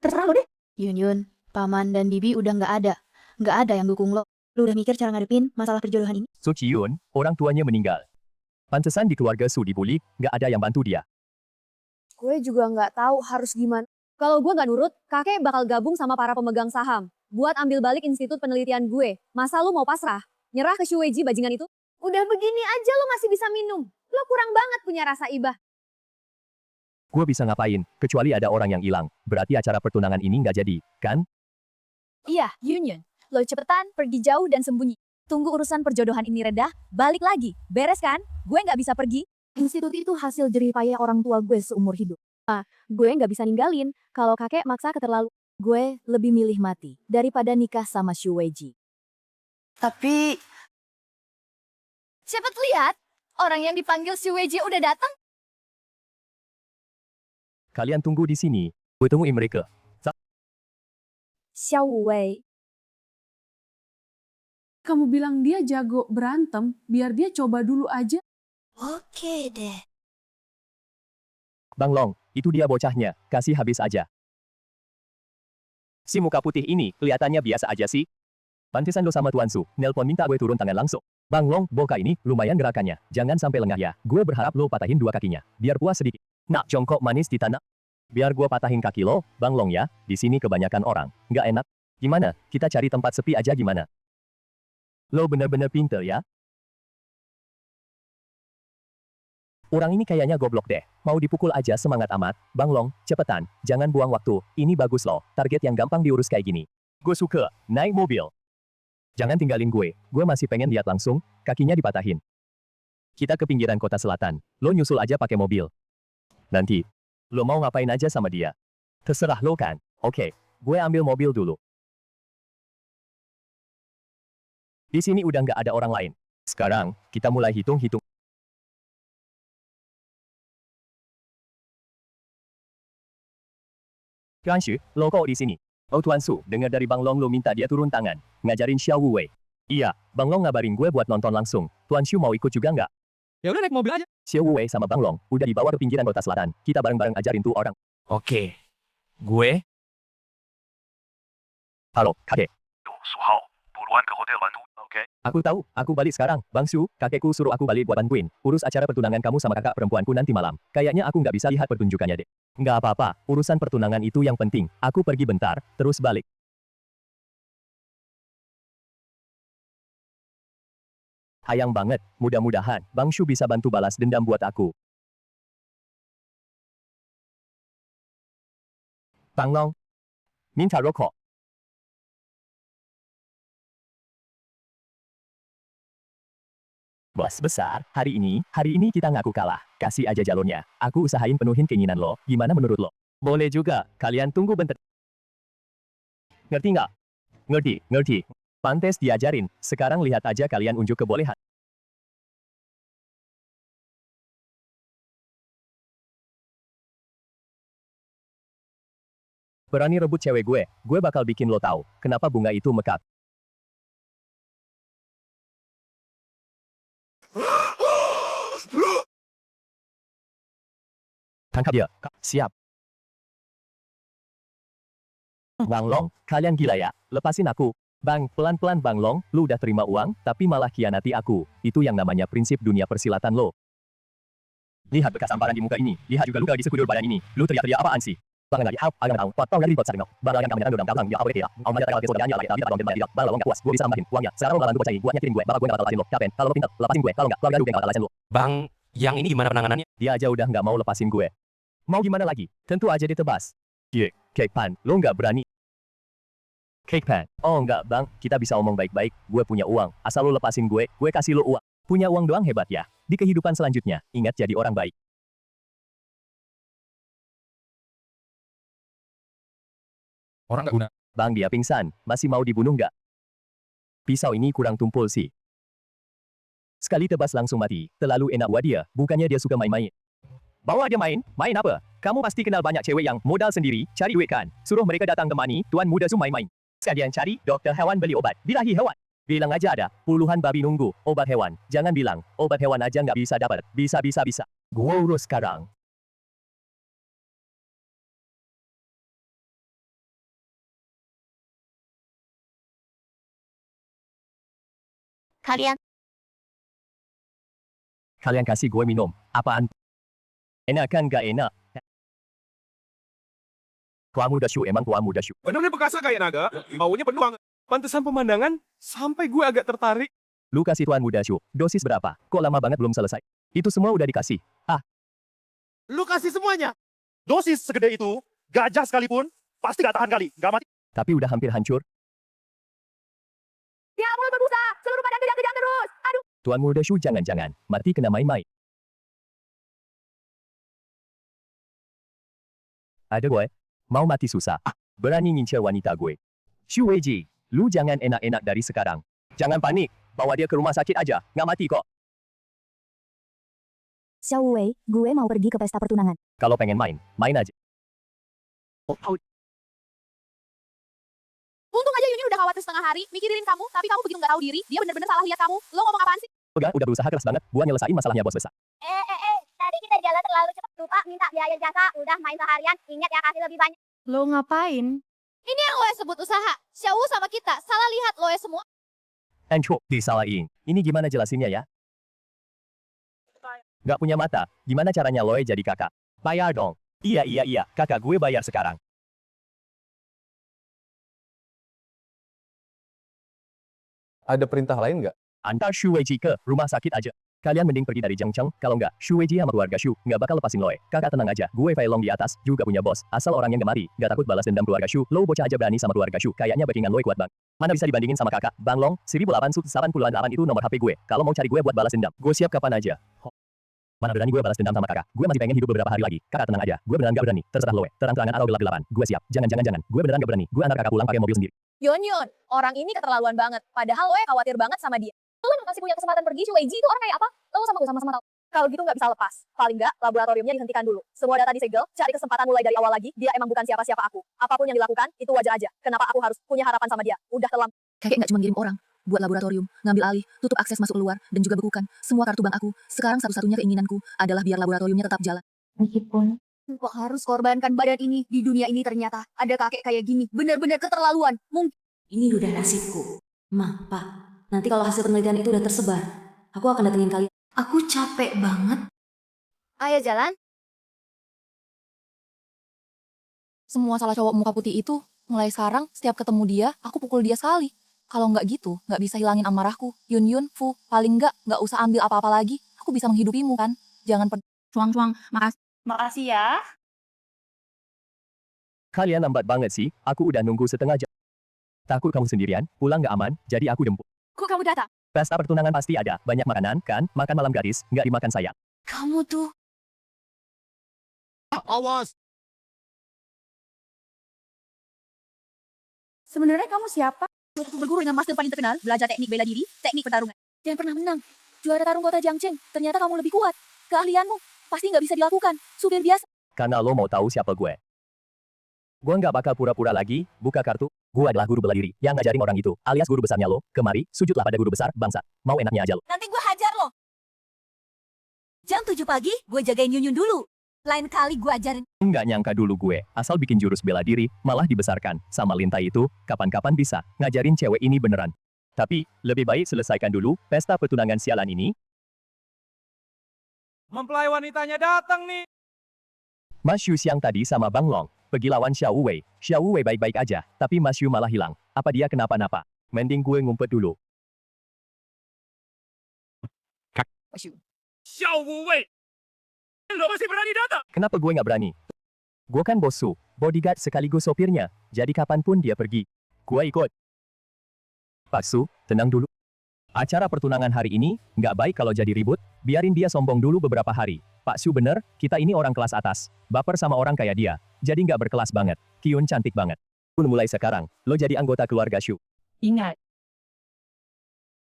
Terserah lo deh. Yun, Paman dan Bibi udah nggak ada. Nggak ada yang dukung lo. Lo udah mikir cara ngadepin masalah perjodohan ini? Su Qiyun, orang tuanya meninggal. Pantesan di keluarga Su dibully, nggak ada yang bantu dia. Gue juga nggak tahu harus gimana. Kalau gue nggak nurut, kakek bakal gabung sama para pemegang saham. Buat ambil balik institut penelitian gue. Masa lu mau pasrah? Nyerah ke Xuejie bajingan itu? Udah begini aja lo masih bisa minum. Lo kurang banget punya rasa ibah. Gue bisa ngapain, kecuali ada orang yang hilang. Berarti acara pertunangan ini nggak jadi, kan? Iya, Yun. Lo cepetan, pergi jauh dan sembunyi. Tunggu urusan perjodohan ini reda, balik lagi. Beres kan? Gue nggak bisa pergi. Institut itu hasil jerih payah orang tua gue seumur hidup. Gue nggak bisa ninggalin kalau kakek maksa keterlaluan. Gue lebih milih mati daripada nikah sama Xuejie. Tapi... Cepet lihat, orang yang dipanggil Xuejie udah datang. Kalian tunggu di sini. Gue tungguin mereka. Xiao Wei. Kamu bilang dia jago berantem, biar dia coba dulu aja. Oke deh. Bang Long, itu dia bocahnya. Kasih habis aja. Si muka putih ini kelihatannya biasa aja sih. Pantesan lo sama Tuan Su, nelpon minta gue turun tangan langsung. Bang Long, boka ini lumayan gerakannya. Jangan sampai lengah ya. Gue berharap lo patahin 2 kakinya. Biar puas sedikit. Nak jongkok manis di tanah. Biar gue patahin kaki lo, Bang Long ya. Di sini kebanyakan orang. Nggak enak. Gimana, kita cari tempat sepi aja gimana? Lo bener-bener pinter ya? Orang ini kayaknya goblok deh. Mau dipukul aja semangat amat. Bang Long, cepetan. Jangan buang waktu. Ini bagus loh. Target yang gampang diurus kayak gini. Gue suka. Naik mobil. Jangan tinggalin gue. Gue masih pengen lihat langsung. Kakinya dipatahin. Kita ke pinggiran kota selatan. Lo nyusul aja pakai mobil. Nanti. Lo mau ngapain aja sama dia? Terserah lo kan. Oke. Gue ambil mobil dulu. Di sini udah nggak ada orang lain. Sekarang, kita mulai hitung-hitung. Tuan Shu, lo kok di sini? Oh Tuan Su, dengar dari Bang Long lo minta dia turun tangan. Ngajarin Xiao Wu Wei. Iya, Bang Long ngabarin gue buat nonton langsung. Tuan Shu mau ikut juga nggak? Ya udah naik mobil aja. Xiao Wu Wei sama Bang Long udah dibawa ke pinggiran kota selatan. Kita bareng-bareng ajarin tuh orang. Oke. Gue? Halo, kakek. Suhao, buruan ke hotel bantu, oke? Aku tahu, aku balik sekarang. Bang Su, kakekku suruh aku balik buat bantuin. Urus acara pertunangan kamu sama kakak perempuanku nanti malam. Kayaknya aku nggak bisa lihat pertunjukannya deh. Nggak apa-apa, urusan pertunangan itu yang penting. Aku pergi bentar, terus balik. Sayang banget, mudah-mudahan Bang Shu bisa bantu balas dendam buat aku. Bang Long, minta rokok. Bos besar, hari ini kita ngaku kalah. Kasih aja jalurnya. Aku usahain penuhin keinginan lo. Gimana menurut lo? Boleh juga. Kalian tunggu bentar. Ngerti nggak? Ngerti. Pantes diajarin. Sekarang lihat aja kalian unjuk kebolehan. Berani rebut cewek gue bakal bikin lo tahu kenapa bunga itu mekar. Tangkap dia. Siap. Bang Long, kalian gila ya? Lepasin aku. Bang, pelan-pelan Bang Long, lu udah terima uang, tapi malah khianati aku. Itu yang namanya prinsip dunia persilatan lo. Lihat bekas amparan di muka ini. Lihat juga luka di sekujur badan ini. Lu teriak-teriak apaan sih? Bang lagi, agak tahu. Potong dari bot saring. Bang yang kamu dalam belakang, ya apa ya? Om ada tegal kesudahannya lagi, tapi belum tidak. Bang nggak puas, gue bisa nambahin uangnya. Sekarang lo bantu bocah buat nyakitin gue. Bapak gue nggak bakal lepasin lo. Kapan? Kalau lo pintar, lepasin gue. Kalau nggak, keluarga gue nggak bakal lepasin lo. Bang, yang ini gimana penanganannya? Dia aja udah nggak mau lepasin gue. Mau gimana lagi? Tentu aja ditebas. Cake Pan, lo nggak berani. Cake Pan, oh nggak bang, kita bisa omong baik-baik. Gue punya uang, asal lo lepasin gue kasih lo uang. Punya uang doang hebat ya. Di kehidupan selanjutnya, ingat jadi orang baik. Orang nggak guna. Bang dia pingsan, masih mau dibunuh nggak? Pisau ini kurang tumpul sih. Sekali tebas langsung mati, terlalu enak buat dia, bukannya dia suka main-main. Bawa dia main apa? Kamu pasti kenal banyak cewek yang modal sendiri, cari duit kan? Suruh mereka datang temani, Tuan Muda Su main-main. Sekalian cari dokter hewan beli obat, birahi hewan. Bilang aja ada, puluhan babi nunggu, obat hewan. Jangan bilang, obat hewan aja nggak bisa dapat. Bisa. Gua urus sekarang. Kalian kasih gue minum, apaan? Enak kan nggak enak? Tuan Muda Shu emang Tuan Muda Shu. Benernya perkasa kayak naga, maunya penuh banget. Pantesan pemandangan, sampai gue agak tertarik. Lu kasih Tuan Muda Shu, dosis berapa? Kok lama banget belum selesai? Itu semua udah dikasih. Lu kasih semuanya. Dosis segede itu, gajah sekalipun, pasti gak tahan kali, gak mati. Tapi udah hampir hancur. Ya mulai berbusa, seluruh badan kejang-kejang terus. Aduh. Tuan Muda Shu jangan-jangan, mati kena main-main. Ada gue, mau mati susah. Berani ngincer wanita gue. Shu Weiji, lu jangan enak-enak dari sekarang. Jangan panik, bawa dia ke rumah sakit aja, nggak mati kok. Xiao Wei, gue mau pergi ke pesta pertunangan. Kalau pengen main aja. Untung aja Yuni udah khawatir setengah hari, mikirin kamu, tapi kamu begitu nggak tahu diri, dia bener-bener salah lihat kamu. Lo ngomong apaan sih? Udah berusaha keras banget buat nyelesain masalahnya bos besar. Tadi kita jalan terlalu cepat, lupa minta biaya jasa, udah main seharian, ingat ya kasih lebih banyak. Lo ngapain? Ini yang lo sebut usaha, Xiao sama kita, salah lihat lo semua. Enco, disalahin. Ini gimana jelasinnya ya? Gak punya mata, gimana caranya Loe jadi kakak? Bayar dong. Iya, kakak gue bayar sekarang. Ada perintah lain nggak? Antar Shu Weiji ke rumah sakit aja. Kalian mending pergi dari Zhengcheng, kalau nggak, Shu Weiji sama keluarga Shu nggak bakal lepasin lo. Kakak tenang aja, gue Fei Long di atas, juga punya bos. Asal orang yang gemari, nggak takut balas dendam keluarga Shu. Lo bocah aja berani sama keluarga Shu, kayaknya backingan lo kuat bang. Mana bisa dibandingin sama kakak, Bang Long, 1898 itu nomor HP gue. Kalau mau cari gue buat balas dendam, gue siap kapan aja. Mana berani gue balas dendam sama kakak, gue masih pengen hidup beberapa hari lagi. Kakak tenang aja, gue beneran gak berani, terserah lo. Terang-terangan atau gelap-gelapan, gue siap. Jangan, gue beneran gak berani. Gue antar kakak pulang pakai mobil sendiri. Yon, orang ini keterlaluan banget. Padahal lo khawatir banget sama dia. Lo masih punya kesempatan pergi, Shu Weiji itu orang kayak apa? Lo sama gue sama-sama tahu. Kalau gitu nggak bisa lepas. Paling nggak, laboratoriumnya dihentikan dulu. Semua data disegel, cari kesempatan mulai dari awal lagi. Dia emang bukan siapa-siapa aku. Apapun yang dilakukan, itu wajar aja. Kenapa aku harus punya harapan sama dia? Udah terlambat. Kakek nggak cuma ngirim orang buat laboratorium, ngambil alih, tutup akses masuk keluar, dan juga bekukan semua kartu bank aku. Sekarang satu-satunya keinginanku adalah biar laboratoriumnya tetap jalan. Meskipun kok harus korbankan badan ini di dunia ini, ternyata ada kakek kayak gini. Benar-benar keterlaluan. Mungkin Ini udah nasibku. Ma, Pak, nanti kalau hasil penelitian itu udah tersebar, aku akan datengin kalian. Aku capek banget. ayo jalan. Semua salah cowok muka putih itu, mulai sekarang setiap ketemu dia, aku pukul dia sekali. Kalau nggak gitu, nggak bisa hilangin amarahku. Yun, Fu, paling nggak usah ambil apa-apa lagi. Aku bisa menghidupimu kan. Jangan Cuang, makasih. Makasih ya. Kalian lambat banget sih, aku udah nunggu setengah jam. Takut kamu sendirian, pulang nggak aman, jadi aku jemput. Kok kamu datang? Pesta pertunangan pasti ada, banyak makanan, kan? Makan malam gadis, nggak dimakan sayang. Kamu tuh. Awas! Sebenarnya kamu siapa? Aku berguru dengan master paling terkenal, belajar teknik bela diri, teknik pertarungan. Dan pernah menang. Juara tarung kota Jiangcheng. Ternyata kamu lebih kuat. Keahlianmu pasti nggak bisa dilakukan. Supir biasa. Karena lo mau tahu siapa gue. Gue nggak bakal pura-pura lagi, buka kartu. Gue adalah guru bela diri, yang ngajarin orang itu, alias guru besarnya lo. Kemari, sujudlah pada guru besar, bangsa. Mau enaknya aja lo. Nanti gue hajar lo. Jam 7 pagi, gue jagain Yun dulu. Lain kali gue ajarin. Nggak nyangka dulu gue, asal bikin jurus bela diri, malah dibesarkan. Sama Lintai itu, kapan-kapan bisa ngajarin cewek ini beneran. Tapi, lebih baik selesaikan dulu pesta pertunangan sialan ini. Mempelai wanitanya datang nih. Mas Yu siang tadi sama Bang Long, pergi lawan Xiao Wei. Xiao Wei baik-baik aja, tapi Mas Yu malah hilang. Apa dia kenapa-napa? Mending gue ngumpet dulu. Xiao Wei. Lo masih berani datang? Kenapa gue nggak berani? Gue kan bos Su, bodyguard sekaligus sopirnya. Jadi kapanpun dia pergi, gue ikut. Pak Su, tenang dulu. Acara pertunangan hari ini, nggak baik kalau jadi ribut, biarin dia sombong dulu beberapa hari. Pak Su bener, kita ini orang kelas atas. Baper sama orang kayak dia, jadi nggak berkelas banget. Kyun cantik banget. Pun mulai sekarang, lo jadi anggota keluarga Shu. Ingat.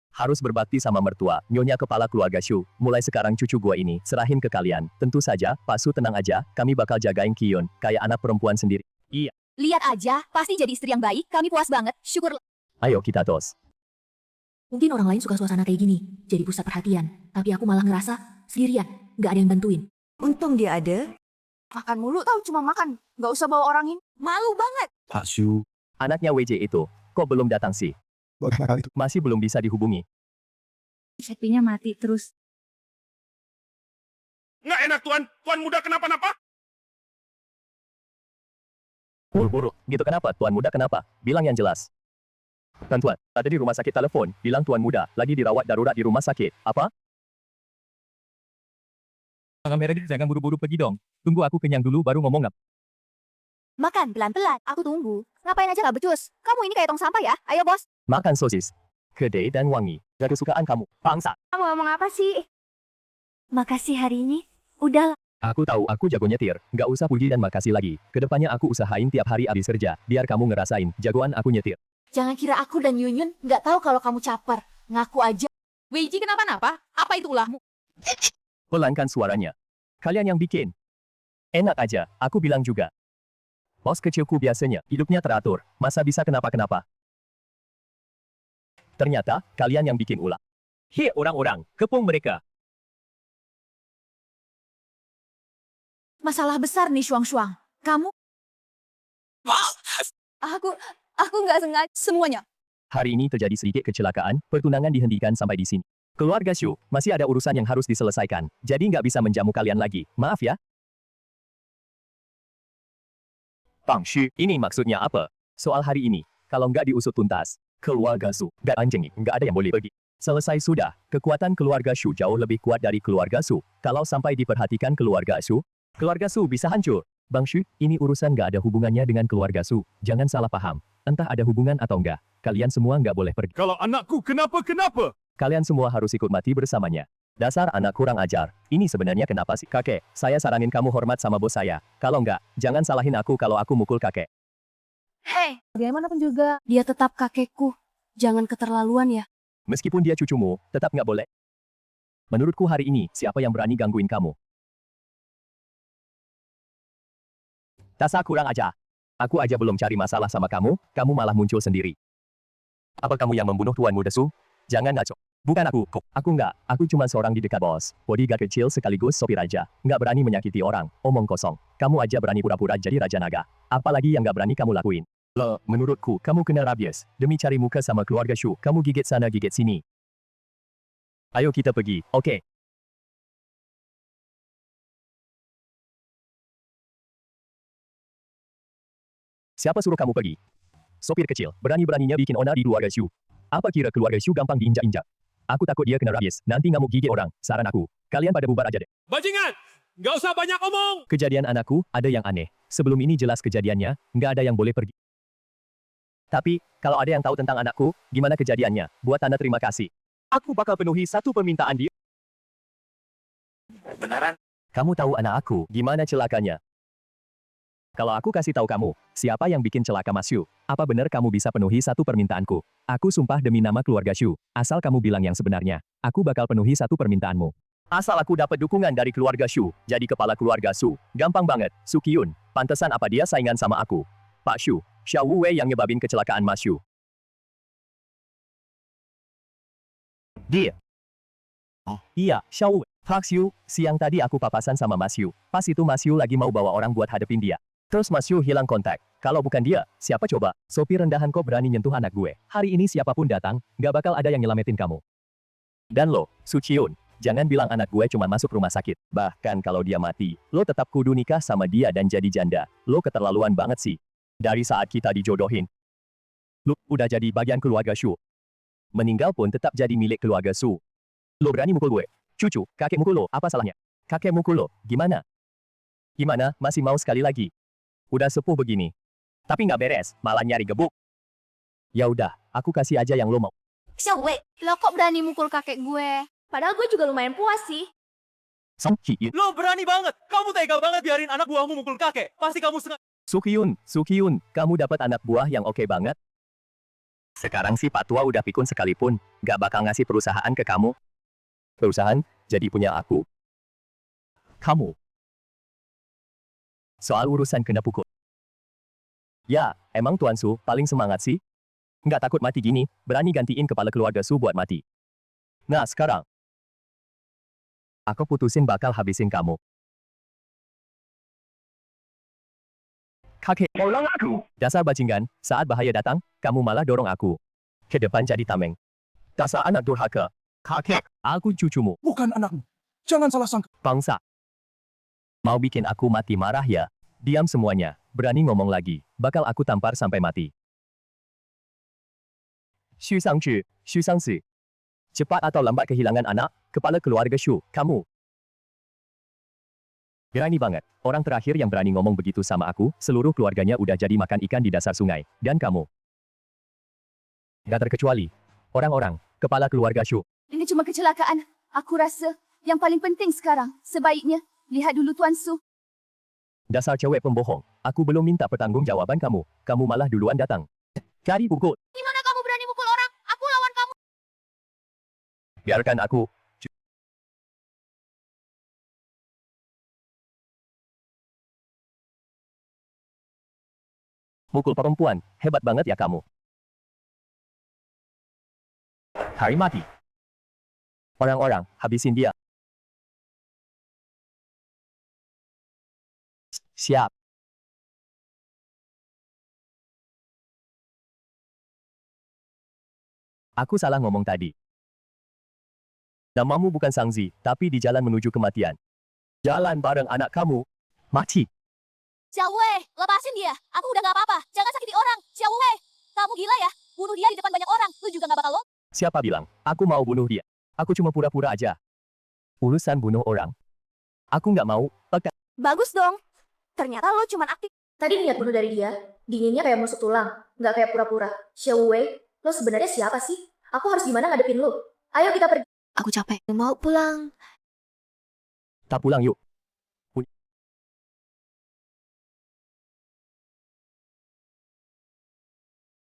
Harus berbakti sama mertua, nyonya kepala keluarga Shu. Mulai sekarang cucu gua ini, serahin ke kalian. Tentu saja, Pak Su tenang aja, kami bakal jagain Kyun, kayak anak perempuan sendiri. Iya. Lihat aja, pasti jadi istri yang baik. Kami puas banget. Syukur. Ayo kita tos. Mungkin orang lain suka suasana kayak gini, jadi pusat perhatian. Tapi aku malah ngerasa sendirian, nggak ada yang bantuin. Untung dia ada. Makan mulu tahu cuma makan. Nggak usah bawa orang ini. Malu banget. Pak Shu. Anaknya WJ itu, kok belum datang sih? Masih belum bisa dihubungi. Chatnya mati terus. Nggak enak Tuan, Tuan muda kenapa-napa? Buru-buru, gitu kenapa? Tuan muda kenapa? Bilang yang jelas. Tuan, ada di rumah sakit telepon, bilang Tuan muda, lagi dirawat darurat di rumah sakit. Apa? Merah, jangan buru-buru pergi dong. Tunggu aku kenyang dulu baru ngomong. Makan pelan-pelan. Aku tunggu. Ngapain aja nggak becus? Kamu ini kayak tong sampah ya? Ayo bos. Makan sosis. Gede dan wangi. Gak kesukaan kamu, bangsa. Kamu ngomong apa sih? Makasih hari ini. Udah. Aku tahu aku jago nyetir. Nggak usah puji dan makasih lagi. Kedepannya aku usahain tiap hari abis kerja. Biar kamu ngerasain jagoan aku nyetir. Jangan kira aku dan Yun nggak tahu kalau kamu caper. Ngaku aja. Weiji kenapa-napa? Apa itu ulahmu? Pelankan suaranya. Kalian yang bikin. Enak aja, aku bilang juga. Bos kecilku biasanya hidupnya teratur. Masa bisa kenapa-kenapa? Ternyata, kalian yang bikin ulah. Hi orang-orang, kepung mereka. Masalah besar nih Shuang-Shuang. Kamu? Aku nggak sengaja semuanya. Hari ini terjadi sedikit kecelakaan, pertunangan dihentikan sampai di sini. Keluarga Shu, masih ada urusan yang harus diselesaikan. Jadi nggak bisa menjamu kalian lagi. Maaf ya. Bang Shu, ini maksudnya apa? Soal hari ini, kalau nggak diusut tuntas, Keluarga Su, gak anjing, gak ada yang boleh pergi. Selesai sudah, kekuatan keluarga Shu jauh lebih kuat dari keluarga Su. Kalau sampai diperhatikan keluarga Su bisa hancur. Bang Shu, ini urusan gak ada hubungannya dengan keluarga Su. Jangan salah paham. Entah ada hubungan atau enggak, kalian semua nggak boleh pergi. Kalau anakku kenapa? Kalian semua harus ikut mati bersamanya. Dasar anak kurang ajar. Ini sebenarnya kenapa sih? Kakek, saya saranin kamu hormat sama bos saya. Kalau enggak, jangan salahin aku kalau aku mukul kakek. Hei, bagaimanapun juga, dia tetap kakekku. Jangan keterlaluan ya. Meskipun dia cucumu, tetap nggak boleh. Menurutku hari ini, siapa yang berani gangguin kamu? Dasar kurang ajar. Aku aja belum cari masalah sama kamu malah muncul sendiri. Apa kamu yang membunuh Tuanmu Desu? Jangan ngaco. Bukan aku, kok. Aku nggak. Aku cuma seorang di dekat bos. Bodyguard kecil sekaligus sopir aja. Nggak berani menyakiti orang. Omong kosong. Kamu aja berani pura-pura jadi Raja Naga. Apalagi yang nggak berani kamu lakuin. Loh, menurutku, kamu kena rabies. Demi cari muka sama keluarga Shu, kamu gigit sana gigit sini. Ayo kita pergi, oke? Siapa suruh kamu pergi? Sopir kecil, berani-beraninya bikin onar di keluarga Shu. Apa kira keluarga Shu gampang diinjak-injak? Aku takut dia kena rabies, nanti ngamuk gigit orang. Saran aku, kalian pada bubar aja deh. Bajingan! Nggak usah banyak omong! Kejadian anakku, ada yang aneh. Sebelum ini jelas kejadiannya, nggak ada yang boleh pergi. Tapi, kalau ada yang tahu tentang anakku, gimana kejadiannya? Buat tanda terima kasih. Aku bakal penuhi satu permintaan dia. Beneran? Kamu tahu anak aku, gimana celakanya? Kalau aku kasih tahu kamu, siapa yang bikin celaka Mas Shu, apa benar kamu bisa penuhi satu permintaanku? Aku sumpah demi nama keluarga Shu, asal kamu bilang yang sebenarnya, aku bakal penuhi satu permintaanmu. Asal aku dapat dukungan dari keluarga Shu, jadi kepala keluarga Shu. Gampang banget, Su Qiyun. Pantesan apa dia saingan sama aku? Pak Shu, Xiao Wu Wei yang nyebabin kecelakaan Mas Shu. Dia. Oh, iya, Xiao Wu. Pak Shu, siang tadi aku papasan sama Mas Shu. Pas itu Mas Shu lagi mau bawa orang buat hadepin dia. Terus Mas Shu hilang kontak. Kalau bukan dia, siapa coba? Sopir rendahan kok berani nyentuh anak gue. Hari ini siapapun datang, gak bakal ada yang nyelamatin kamu. Dan lo, Su Qiyun, jangan bilang anak gue cuma masuk rumah sakit. Bahkan kalau dia mati, lo tetap kudu nikah sama dia dan jadi janda. Lo keterlaluan banget sih. Dari saat kita dijodohin, lo udah jadi bagian keluarga Shu. Meninggal pun tetap jadi milik keluarga Shu. Lo berani mukul gue? Cucu, kakek mukul lo, apa salahnya? Kakek mukul lo, gimana? Gimana, masih mau sekali lagi? Udah sepuh begini. Tapi nggak beres, malah nyari gebuk. Ya udah, aku kasih aja yang lo mau. Xiao Wei, lo kok berani mukul kakek gue? Padahal gue juga lumayan puas sih. Song Qiyun. Lo berani banget. Kamu tega banget biarin anak buahmu mukul kakek. Pasti kamu sengaja. Su Qiyun, kamu dapat anak buah yang oke banget. Sekarang sih Pak Tua udah pikun sekalipun, nggak bakal ngasih perusahaan ke kamu. Perusahaan, jadi punya aku. Kamu. Soal urusan kena pukul. Ya, emang Tuan Su paling semangat sih? Nggak takut mati gini, berani gantiin kepala keluarga Su buat mati. Nah sekarang, aku putusin bakal habisin kamu. Kakek, tolong aku! Dasar bajingan, saat bahaya datang, kamu malah dorong aku. Ke depan jadi tameng. Dasar anak durhaka. Kakek, aku cucumu. Bukan anakmu. Jangan salah sangka. Bangsa. Mau bikin aku mati marah ya? Diam semuanya, berani ngomong lagi, bakal aku tampar sampai mati. Xu Shangzi. Cepat atau lambat kehilangan anak, kepala keluarga Shu, kamu. Berani banget, orang terakhir yang berani ngomong begitu sama aku, seluruh keluarganya udah jadi makan ikan di dasar sungai, dan kamu. Gak terkecuali, orang-orang, kepala keluarga Shu. Ini cuma kecelakaan. Aku rasa yang paling penting sekarang, sebaiknya, lihat dulu Tuan Su. Dasar cewek pembohong, aku belum minta pertanggungjawaban kamu, kamu malah duluan datang. Cari pukul. Gimana kamu berani mukul orang? Aku lawan kamu. Biarkan aku. Mukul perempuan, hebat banget ya kamu. Hari mati. Orang-orang, habisin dia. Siap. Aku salah ngomong tadi. Namamu bukan Sangzi, tapi di jalan menuju kematian. Jalan bareng anak kamu. Mati. Xiao Wei, lepasin dia. Aku udah gak apa-apa. Jangan sakiti orang. Xiao Wei, kamu gila ya? Bunuh dia di depan banyak orang. Lu juga gak bakal lo. Siapa bilang? Aku mau bunuh dia. Aku cuma pura-pura aja. Urusan bunuh orang. Aku nggak mau. Oke. Bagus dong. Ternyata lo cuman aktif. Tadi niat bunuh dari dia, dinginnya kayak musuk tulang, nggak kayak pura-pura. Xiao Wei, lo sebenarnya siapa sih? Aku harus gimana ngadepin lo? Ayo kita pergi. Aku capek. Mau pulang. Tak pulang yuk.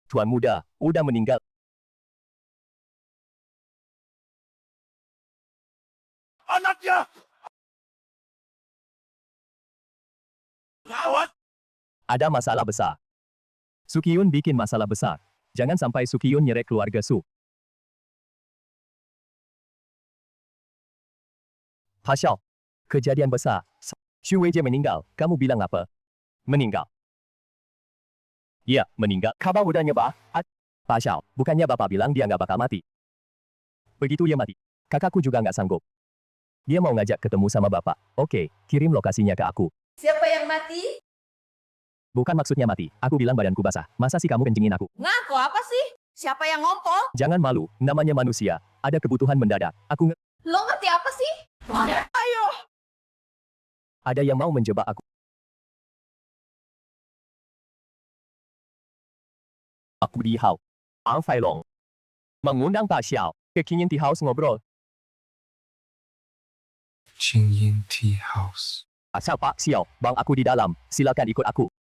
Tuan muda, udah meninggal. Anaknya! Gawat! Ada masalah besar. Sukiyun bikin masalah besar. Jangan sampai Sukiyun nyerek keluarga Su. Pa Xiao, kejadian besar. Xu Weijie meninggal. Kamu bilang apa? Meninggal. Iya, meninggal. Kabar udah nyebar. Pa Xiao, bukannya bapak bilang dia nggak bakal mati. Begitu dia mati, kakakku juga nggak sanggup. Dia mau ngajak ketemu sama bapak. Oke, kirim lokasinya ke aku. Siapa yang mati? Bukan maksudnya mati. Aku bilang badanku basah. Masa sih kamu kencingin aku? Ngaku apa sih? Siapa yang ngompol? Jangan malu. Namanya manusia. Ada kebutuhan mendadak. Lo ngerti apa sih? Ayo. Ada yang mau menjebak aku. Aku di Hao. Ang Fai Long. Mengundang Pa Xiao ke Qingyin Tea House ngobrol. Qingyin Tea House. Asal Pak Xiao, bang aku di dalam. Silakan ikut aku.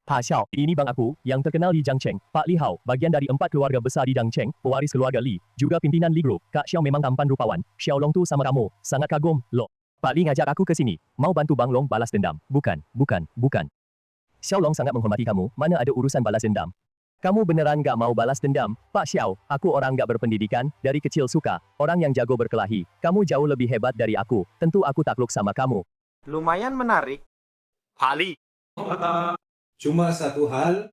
Pa Xiao, ini bang aku, yang terkenal di Jiangcheng. Pak Li Hao, bagian dari 4 keluarga besar di Jiangcheng, pewaris keluarga Li, juga pimpinan Li Group. Kak Xiao memang tampan rupawan. Xiao Long tuh sama kamu, sangat kagum, loh. Pak Li ngajak aku ke sini, mau bantu Bang Long balas dendam. Bukan. Xiao Long sangat menghormati kamu, mana ada urusan balas dendam. Kamu beneran gak mau balas dendam? Pak Xiao, aku orang gak berpendidikan, dari kecil suka, orang yang jago berkelahi. Kamu jauh lebih hebat dari aku, tentu aku takluk sama kamu. Lumayan menarik. Ali. Cuma satu hal.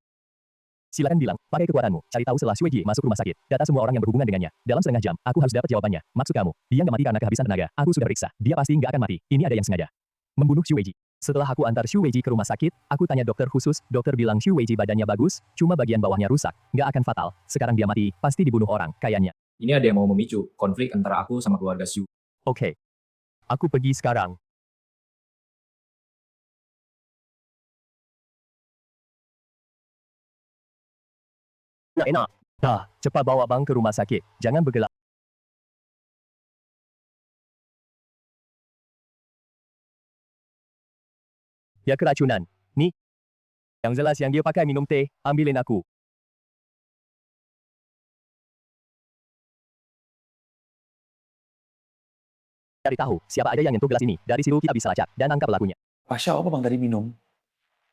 Silakan bilang, pakai kekuatanmu, cari tahu setelah Xu Weijie masuk rumah sakit, data semua orang yang berhubungan dengannya. Dalam setengah jam, aku harus dapat jawabannya. Maksud kamu, dia nggak mati karena kehabisan tenaga. Aku sudah periksa, dia pasti nggak akan mati. Ini ada yang sengaja membunuh Xu Weijie. Setelah aku antar Xu Weijie ke rumah sakit, aku tanya dokter khusus, dokter bilang Xu Weijie badannya bagus, cuma bagian bawahnya rusak, nggak akan fatal. Sekarang dia mati, pasti dibunuh orang, kayaknya. Ini ada yang mau memicu konflik antara aku sama keluarga Xu. Oke. Aku pergi sekarang. Enak. Dah, cepat bawa bang ke rumah sakit. Jangan bergelak. Ya keracunan. Nih. Yang jelas yang dia pakai minum teh, ambilin aku. Cari tahu, siapa aja yang nyentuh gelas ini. Dari situ kita bisa lacak dan angkat pelakunya. Pa Xiao, apa bang tadi minum?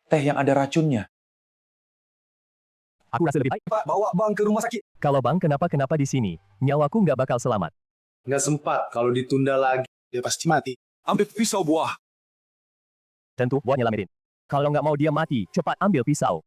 Teh yang ada racunnya. Aku rasa lebih baik. Pak, bawa bang ke rumah sakit. Kalau bang kenapa-kenapa di sini, nyawaku nggak bakal selamat. Nggak sempat. Kalau ditunda lagi, dia pasti mati. Ambil pisau buah. Tentu buat nyelamatin. Kalau nggak mau dia mati, cepat ambil pisau.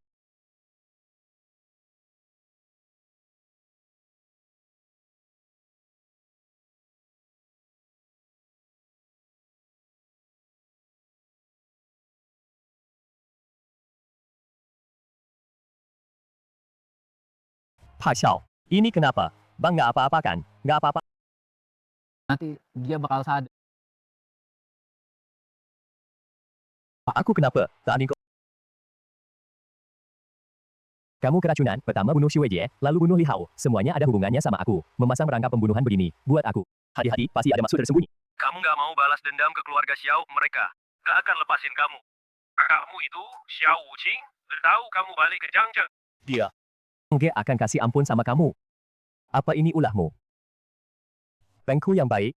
Pa Xiao, ini kenapa? Bang nggak apa-apa kan? Nggak apa-apa. Nanti dia bakal sadar. Aku kenapa? Tadi kok. Kamu keracunan, pertama bunuh Xu Weijie, lalu bunuh Li Hao. Semuanya ada hubungannya sama aku. Memasang perangkap pembunuhan begini, buat aku. Hati-hati, pasti ada maksud tersembunyi. Kamu nggak mau balas dendam ke keluarga Xiao, mereka nggak akan lepasin kamu. Kamu itu, Xiao Wuqing, tahu kamu balik ke Jiangcheng. Dia nggak akan kasih ampun sama kamu. Apa ini ulahmu? Bangku yang baik.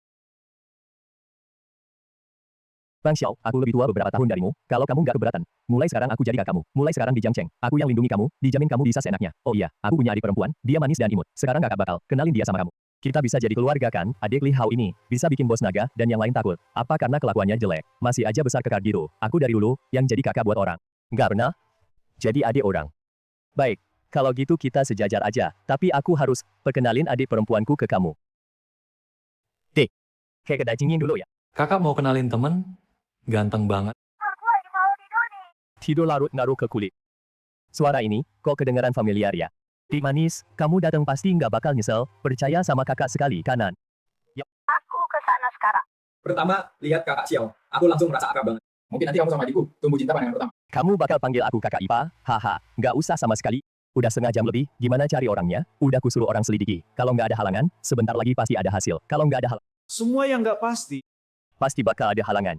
Bang Xiao, aku lebih tua beberapa tahun darimu. Kalau kamu nggak keberatan, mulai sekarang aku jadi kakakmu. Mulai sekarang di Jiangcheng, aku yang lindungi kamu, dijamin kamu bisa seenaknya. Oh iya, aku punya adik perempuan, dia manis dan imut. Sekarang kakak bakal kenalin dia sama kamu. Kita bisa jadi keluarga kan? Adik Li Hao ini bisa bikin bos naga dan yang lain takut. Apa karena kelakuannya jelek? Masih aja besar kekar gitu. Aku dari dulu yang jadi kakak buat orang. Nggak pernah jadi adik orang. Baik, kalau gitu kita sejajar aja. Tapi aku harus perkenalin adik perempuanku ke kamu. Dek, kayak kedai cingin dulu ya. Kakak mau kenalin temen? Ganteng banget. Tidur larut ngaruh ke kulit. Suara ini, kok kedengaran familiar ya? Tik manis, kamu datang pasti nggak bakal nyesel, percaya sama kakak sekali, kanan. Aku ke sana sekarang. Pertama, lihat kakak Xiao. Aku langsung merasa akrab banget. Mungkin nanti kamu sama adikku tumbuh cinta pandangan pertama. Kamu bakal panggil aku kakak IPA, haha, nggak usah sama sekali. Udah setengah jam lebih, gimana cari orangnya? Udah kusuruh orang selidiki. Kalau nggak ada halangan, sebentar lagi pasti ada hasil. Kalau nggak ada halangan, Semua yang nggak pasti. pasti bakal ada halangan.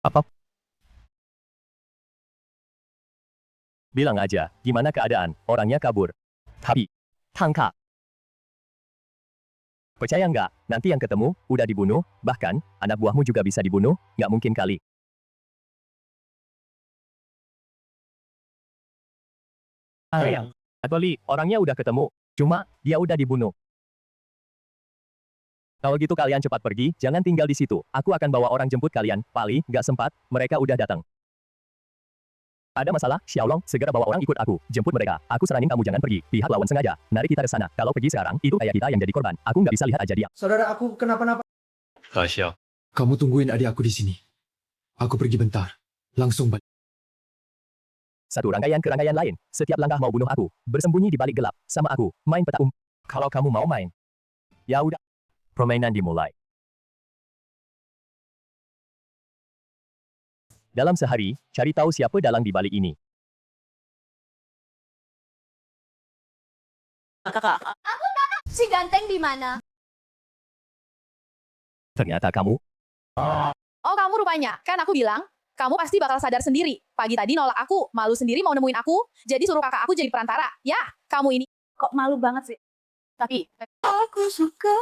Apa? Bilang aja, gimana keadaan? Orangnya kabur. Tapi, tangkap. Percaya nggak? Nanti yang ketemu, udah dibunuh, bahkan, anak buahmu juga bisa dibunuh, nggak mungkin kali. Sayang, Atoli, orangnya udah ketemu, cuma, dia udah dibunuh. Kalau gitu kalian cepat pergi, jangan tinggal di situ. Aku akan bawa orang jemput kalian. Pali, nggak sempat, mereka udah datang. Ada masalah, Xiaolong, segera bawa orang ikut aku. Jemput mereka. Aku saranin kamu jangan pergi. Pihak lawan sengaja. Narik kita ke sana. Kalau pergi sekarang, itu ayah kita yang jadi korban. Aku nggak bisa lihat aja dia. Saudara aku kenapa-napa? Xiao. Kamu tungguin adik aku di sini. Aku pergi bentar. Langsung balik. Satu rangkaian lain. Setiap langkah mau bunuh aku. Bersembunyi di balik gelap. Sama aku. Main peta Kalau kamu mau main. Ya udah. Permainan dimulai. Dalam sehari, cari tahu siapa dalang di balik ini. Kakak. Si ganteng di mana? Ternyata kamu. Oh, kamu rupanya. Kan aku bilang, kamu pasti bakal sadar sendiri. Pagi tadi nolak aku, malu sendiri mau nemuin aku, jadi suruh kakak aku jadi perantara. Ya, kamu ini kok malu banget sih. Tapi, aku suka.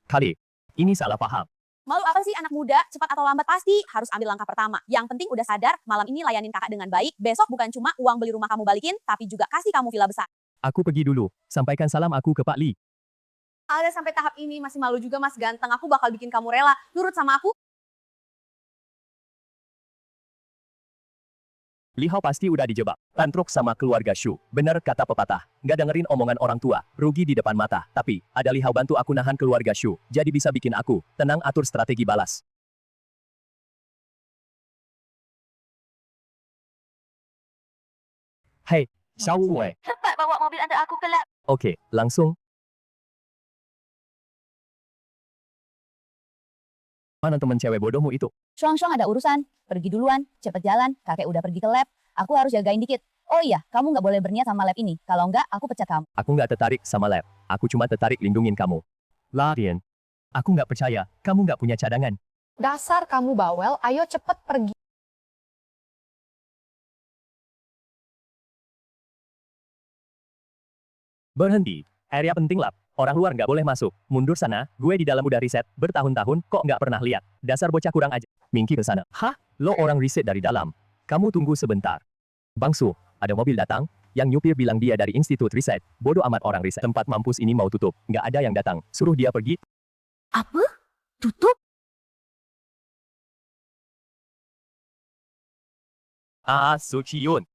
Kali, ini salah paham. Malu apa sih anak muda? Cepat atau lambat pasti harus ambil langkah pertama. Yang penting udah sadar, malam ini layanin kakak dengan baik. Besok bukan cuma uang beli rumah kamu balikin, tapi juga kasih kamu villa besar. Aku pergi dulu. Sampaikan salam aku ke Pak Li. Ada sampai tahap ini masih malu juga mas ganteng. Aku bakal bikin kamu rela. Nurut sama aku. Li Hao pasti udah dijebak. Antruk sama keluarga Shu. Bener kata pepatah. Nggak dengerin omongan orang tua. Rugi di depan mata. Tapi, ada Li Hao bantu aku nahan keluarga Shu. Jadi bisa bikin aku tenang atur strategi balas. Hei, Xiao Wei. Cepat bawa mobil Anda aku ke lab. Oke, langsung. Mana temen cewek bodohmu itu? Shuang ada urusan. Pergi duluan. Cepet jalan. Kakek udah pergi ke lab. Aku harus jagain dikit. Oh iya, kamu nggak boleh berniat sama lab ini. Kalau nggak, aku pecat kamu. Aku nggak tertarik sama lab. Aku cuma tertarik lindungin kamu. Larian. Aku nggak percaya. Kamu nggak punya cadangan. Dasar kamu bawel, ayo cepet pergi. Berhenti. Area penting lab. Orang luar nggak boleh masuk. Mundur sana. Gue di dalam udah riset. Bertahun-tahun kok nggak pernah lihat. Dasar bocah kurang aja. Mingki ke sana. Hah? Lo orang riset dari dalam. Kamu tunggu sebentar. Bangsu, ada mobil datang. Yang nyupir bilang dia dari institut riset. Bodoh amat orang riset. Tempat mampus ini mau tutup. Nggak ada yang datang. Suruh dia pergi. Apa? Tutup? Suciun.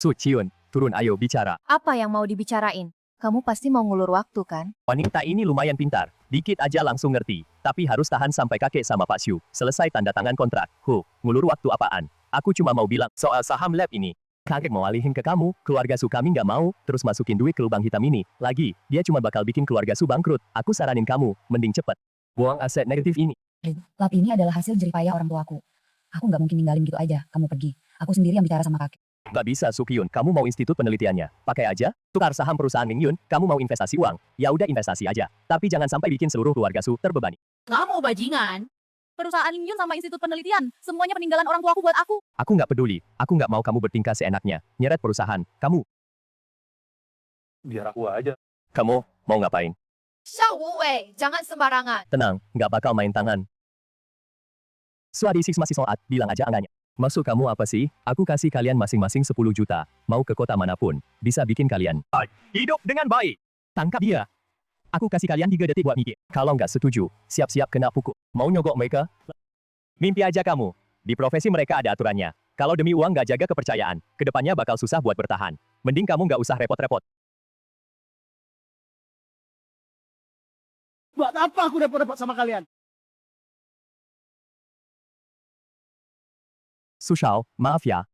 Suciun, turun ayo bicara. Apa yang mau dibicarain? Kamu pasti mau ngulur waktu kan? Wanita ini lumayan pintar. Dikit aja langsung ngerti. Tapi harus tahan sampai kakek sama Pak Shu selesai tanda tangan kontrak. Ngulur waktu apaan? Aku cuma mau bilang soal saham lab ini. Kakek mau alihin ke kamu, keluarga Su kami nggak mau, terus masukin duit ke lubang hitam ini. Lagi, dia cuma bakal bikin keluarga Su bangkrut. Aku saranin kamu, mending cepet. Buang aset negatif ini. Lab ini adalah hasil jeripayah orang tuaku. Aku nggak mungkin ninggalin gitu aja, kamu pergi. Aku sendiri yang bicara sama kakek. Nggak bisa, Sukyun. Kamu mau institut penelitiannya. Pakai aja. Tukar saham perusahaan Mingyun. Kamu mau investasi uang. Ya udah investasi aja. Tapi jangan sampai bikin seluruh keluarga Su terbebani. Kamu bajingan. Perusahaan Lingyun sama institut penelitian. Semuanya peninggalan orang tuaku buat aku. Aku nggak peduli. Aku nggak mau kamu bertingkah seenaknya. Nyeret perusahaan. Kamu. Biar aku aja. Kamu mau ngapain? Xiao Wei, jangan sembarangan. Tenang, nggak bakal main tangan. Suadi Six masih soat, bilang aja angkanya. Maksud kamu apa sih? Aku kasih kalian masing-masing 10 juta. Mau ke kota manapun. Bisa bikin kalian hidup dengan baik. Tangkap dia. Aku kasih kalian 3 detik buat mikir. Kalau nggak setuju, siap-siap kena pukul. Mau nyogok mereka? Mimpi aja kamu. Di profesi mereka ada aturannya. Kalau demi uang nggak jaga kepercayaan, kedepannya bakal susah buat bertahan. Mending kamu nggak usah repot-repot. Buat apa aku repot-repot sama kalian? Su Shao, maaf ya.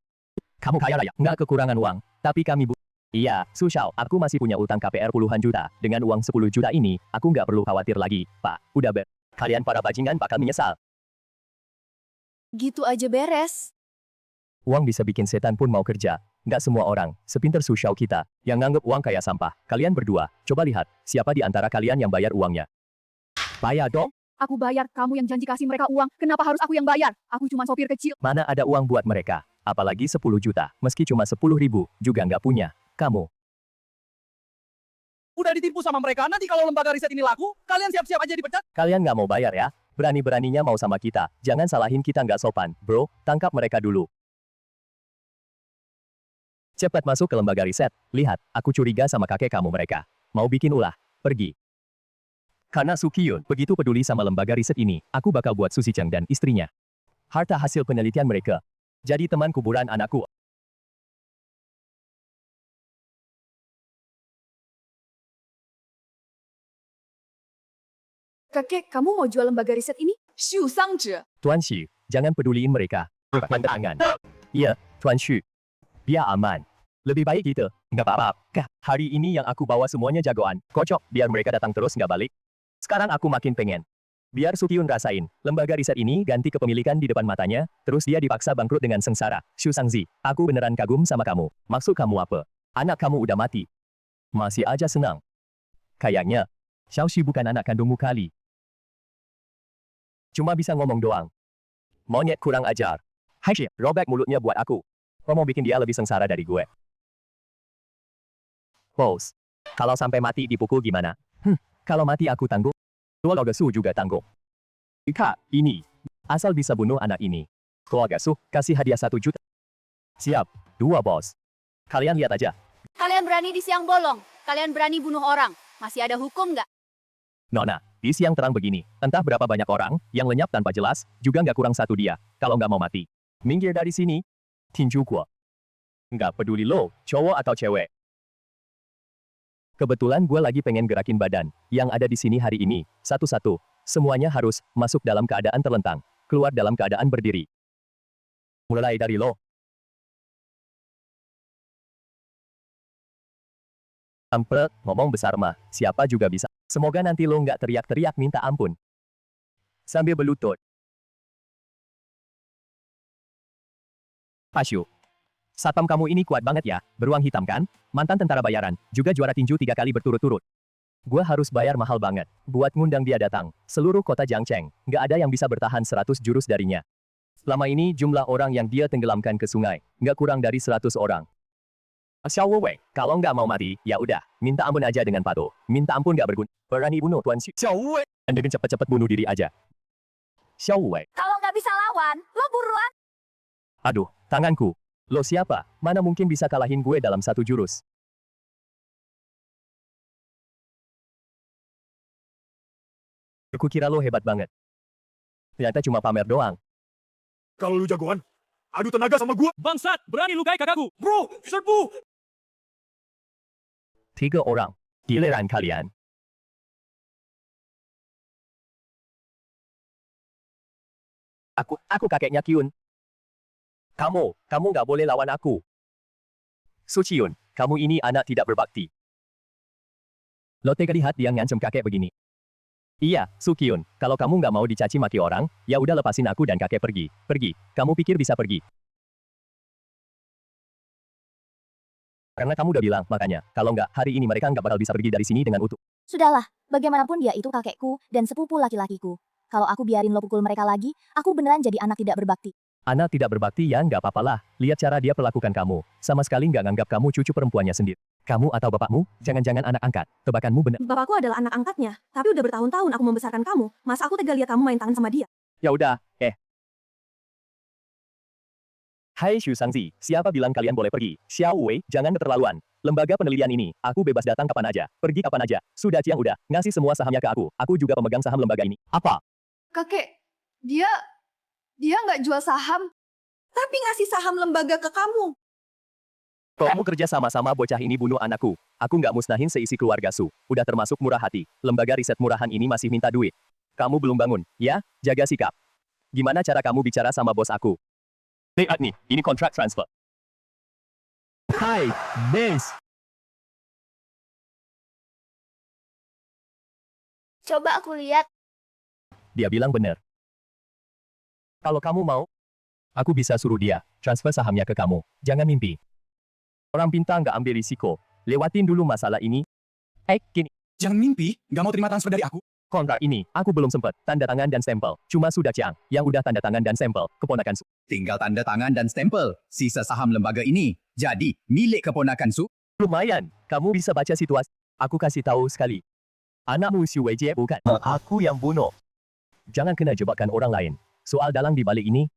Kamu kaya raya, nggak kekurangan uang, tapi kami Iya, Su Shao, aku masih punya utang KPR puluhan juta. Dengan uang 10 juta ini, aku nggak perlu khawatir lagi, Pak. Udah Kalian para bajingan bakal menyesal. Gitu aja beres. Uang bisa bikin setan pun mau kerja. Nggak semua orang, sepinter Su Shao kita, yang nganggep uang kayak sampah. Kalian berdua, coba lihat, siapa di antara kalian yang bayar uangnya? Bayar dong? Aku bayar, kamu yang janji kasih mereka uang. Kenapa harus aku yang bayar? Aku cuma sopir kecil. Mana ada uang buat mereka? Apalagi 10 juta, meski cuma 10.000, juga nggak punya. Kamu. Udah ditipu sama mereka, nanti kalau lembaga riset ini laku, kalian siap-siap aja dipecat. Kalian nggak mau bayar ya? Berani-beraninya mau sama kita. Jangan salahin kita nggak sopan. Bro, tangkap mereka dulu. Cepat masuk ke lembaga riset. Lihat, aku curiga sama kakek kamu mereka. Mau bikin ulah. Pergi. Karena Sukyun begitu peduli sama lembaga riset ini, aku bakal buat Susi Cheng dan istrinya. Harta hasil penelitian mereka. Jadi teman kuburan anakku. Kakek, kamu mau jual lembaga riset ini? Xu Sangzhe. Tuan Xu, jangan peduliin mereka. Pandangan. Iya, Tuan Xu. Biar aman. Lebih baik gitu. Nggak apa-apa. Kah, hari ini yang aku bawa semuanya jagoan. Kocok, biar mereka datang terus nggak balik. Sekarang aku makin pengen. Biar Sukyun rasain, lembaga riset ini ganti kepemilikan di depan matanya, terus dia dipaksa bangkrut dengan sengsara. Xu Sangzi, aku beneran kagum sama kamu. Maksud kamu apa? Anak kamu udah mati. Masih aja senang. Kayaknya, Xiao Xu bukan anak kandungmu kali. Cuma bisa ngomong doang. Monyet kurang ajar. Hai Shi, robek mulutnya buat aku. Kau mau bikin dia lebih sengsara dari gue. Bos, kalau sampai mati dipukul gimana? Kalau mati aku tanggung. Keluarga Su juga tanggung. Kak, ini. Asal bisa bunuh anak ini. Keluarga Su, kasih hadiah 1 juta. Siap, 2 bos. Kalian lihat aja. Kalian berani di siang bolong? Kalian berani bunuh orang? Masih ada hukum nggak? Nona, di siang terang begini, entah berapa banyak orang yang lenyap tanpa jelas, juga nggak kurang 1 dia, kalau nggak mau mati. Minggir dari sini. Tinju gua. Nggak peduli lo, cowok atau cewek. Kebetulan gue lagi pengen gerakin badan, yang ada di sini hari ini, satu-satu. Semuanya harus masuk dalam keadaan terlentang, keluar dalam keadaan berdiri. Mulai dari lo. Ampel, ngomong besar mah, siapa juga bisa. Semoga nanti lo nggak teriak-teriak minta ampun. Sambil berlutut. Pasyu. Satpam kamu ini kuat banget ya, beruang hitam kan? Mantan tentara bayaran, juga juara tinju 3 kali berturut-turut. Gua harus bayar mahal banget, buat ngundang dia datang. Seluruh kota Jiangcheng, nggak ada yang bisa bertahan 100 jurus darinya. Selama ini jumlah orang yang dia tenggelamkan ke sungai, nggak kurang dari 100 orang. Xiao Wei, kalau nggak mau mati, ya udah, minta ampun aja dengan patuh. Minta ampun nggak berguna. Berani bunuh Tuan Xiao Wei. Anda cepet-cepet bunuh diri aja. Xiao Wei. Kalau nggak bisa lawan, lo buruan. Aduh, tanganku. Lo siapa? Mana mungkin bisa kalahin gue dalam 1 jurus? Aku kira lo hebat banget. Ternyata cuma pamer doang. Kalau lu jagoan, adu tenaga sama gua. Bangsat, berani lukai kakakku. Bro, serbu. 3 orang. Giliran kalian. Aku kakeknya Kyun. Kamu nggak boleh lawan aku. Sukyun, kamu ini anak tidak berbakti. Lo tega lihat dia ngancem kakek begini. Iya, Sukyun, kalau kamu nggak mau dicaci maki orang, ya udah lepasin aku dan kakek pergi. Pergi, kamu pikir bisa pergi? Karena kamu udah bilang, makanya, kalau nggak, hari ini mereka nggak bakal bisa pergi dari sini dengan utuh. Sudahlah, bagaimanapun dia itu kakekku dan sepupu laki-lakiku. Kalau aku biarin lo pukul mereka lagi, aku beneran jadi anak tidak berbakti. Anak tidak berbakti ya nggak apa-apalah. Lihat cara dia perlakukan kamu. Sama sekali nggak nganggap kamu cucu perempuannya sendiri. Kamu atau bapakmu, jangan-jangan anak angkat. Tebakanmu benar. Bapakku adalah anak angkatnya, tapi udah bertahun-tahun aku membesarkan kamu. Masa aku tega lihat kamu main tangan sama dia? Ya udah, Hai Xu Sangzi, siapa bilang kalian boleh pergi? Xiao Wei, jangan keterlaluan. Lembaga penelitian ini, aku bebas datang kapan aja, pergi kapan aja. Sudah Ciang udah, ngasih semua sahamnya ke aku. Aku juga pemegang saham lembaga ini. Apa? Kakek, dia nggak jual saham, tapi ngasih saham lembaga ke kamu. Kamu kerja sama-sama bocah ini bunuh anakku. Aku nggak musnahin seisi keluarga Su. Udah termasuk murah hati. Lembaga riset murahan ini masih minta duit. Kamu belum bangun, ya? Jaga sikap. Gimana cara kamu bicara sama bos aku? Lihat nih, ini kontrak transfer. Hai, Des. Coba aku lihat. Dia bilang benar. Kalau kamu mau, aku bisa suruh dia transfer sahamnya ke kamu. Jangan mimpi. Orang pintar nggak ambil risiko. Lewatin dulu masalah ini. Gini. Jangan mimpi, nggak mau terima transfer dari aku. Kontrak ini, aku belum sempat tanda tangan dan stempel. Cuma sudah Chiang yang udah tanda tangan dan stempel, keponakan Su. Tinggal tanda tangan dan stempel. Sisa saham lembaga ini jadi milik keponakan Su. Lumayan, kamu bisa baca situasi. Aku kasih tahu sekali. Anakmu Xu Weijie bukan aku yang bunuh. Jangan kena jebakan orang lain. Soal dalang di balik ini,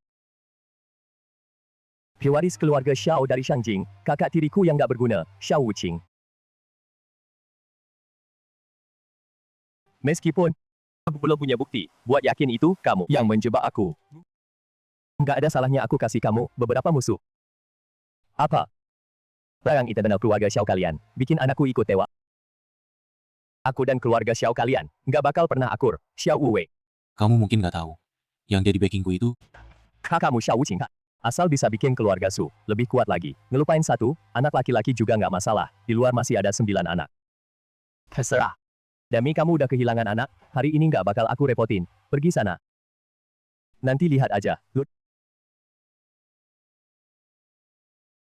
pewaris keluarga Xiao dari Shangjing, kakak tiriku yang gak berguna, Xiao Wuqing. Meskipun aku belum punya bukti, buat yakin itu kamu yang menjebak aku. Nggak ada salahnya aku kasih kamu beberapa musuh. Apa? Barang internal keluarga Xiao kalian, bikin anakku ikut tewa. Aku dan keluarga Xiao kalian, nggak bakal pernah akur, Xiao Wuwei. Kamu mungkin nggak tahu. Yang jadi backingku itu, Kakakmu Xiao Wuqing. Asal bisa bikin keluarga Su lebih kuat lagi. Ngelupain satu, anak laki-laki juga nggak masalah. Di luar masih ada 9 anak. Terserah. Demi kamu udah kehilangan anak, hari ini nggak bakal aku repotin. Pergi sana. Nanti lihat aja.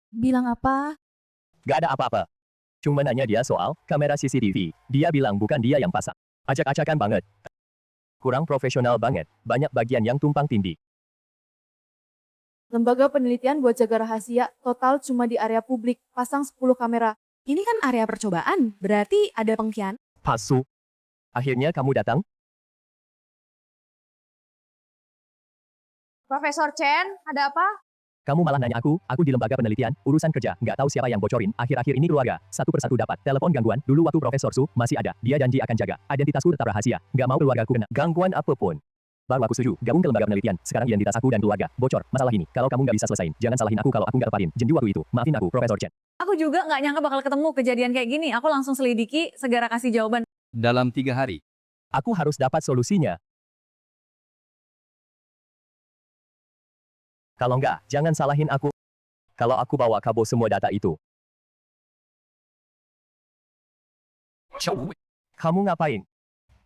Bilang apa? Gak ada apa-apa. Cuma nanya dia soal kamera CCTV. Dia bilang bukan dia yang pasang. Acak-acakan banget. Kurang profesional banget. Banyak bagian yang tumpang tindih. Lembaga penelitian buat jaga rahasia, total cuma di area publik, pasang 10 kamera. Ini kan area percobaan, berarti ada pengkhianat. Palsu. Akhirnya kamu datang? Profesor Chen, ada apa? Kamu malah nanya aku di lembaga penelitian, urusan kerja, nggak tahu siapa yang bocorin. Akhir-akhir ini keluarga, satu persatu dapat telepon gangguan. Dulu waktu Profesor Su masih ada, dia janji akan jaga. Identitasku tetap rahasia, nggak mau keluargaku kena gangguan apapun. Baru aku setuju, gabung ke lembaga penelitian. Sekarang identitas aku dan keluarga bocor. Masalah ini, kalau kamu nggak bisa selesain, jangan salahin aku kalau aku nggak leparin. Jendi waktu itu, maafin aku, Profesor Chen. Aku juga nggak nyangka bakal ketemu kejadian kayak gini. Aku langsung selidiki, segera kasih jawaban. Dalam 3 hari. Aku harus dapat solusinya. Kalau nggak, jangan salahin aku. Kalau aku bawa kabur semua data itu. Kamu ngapain?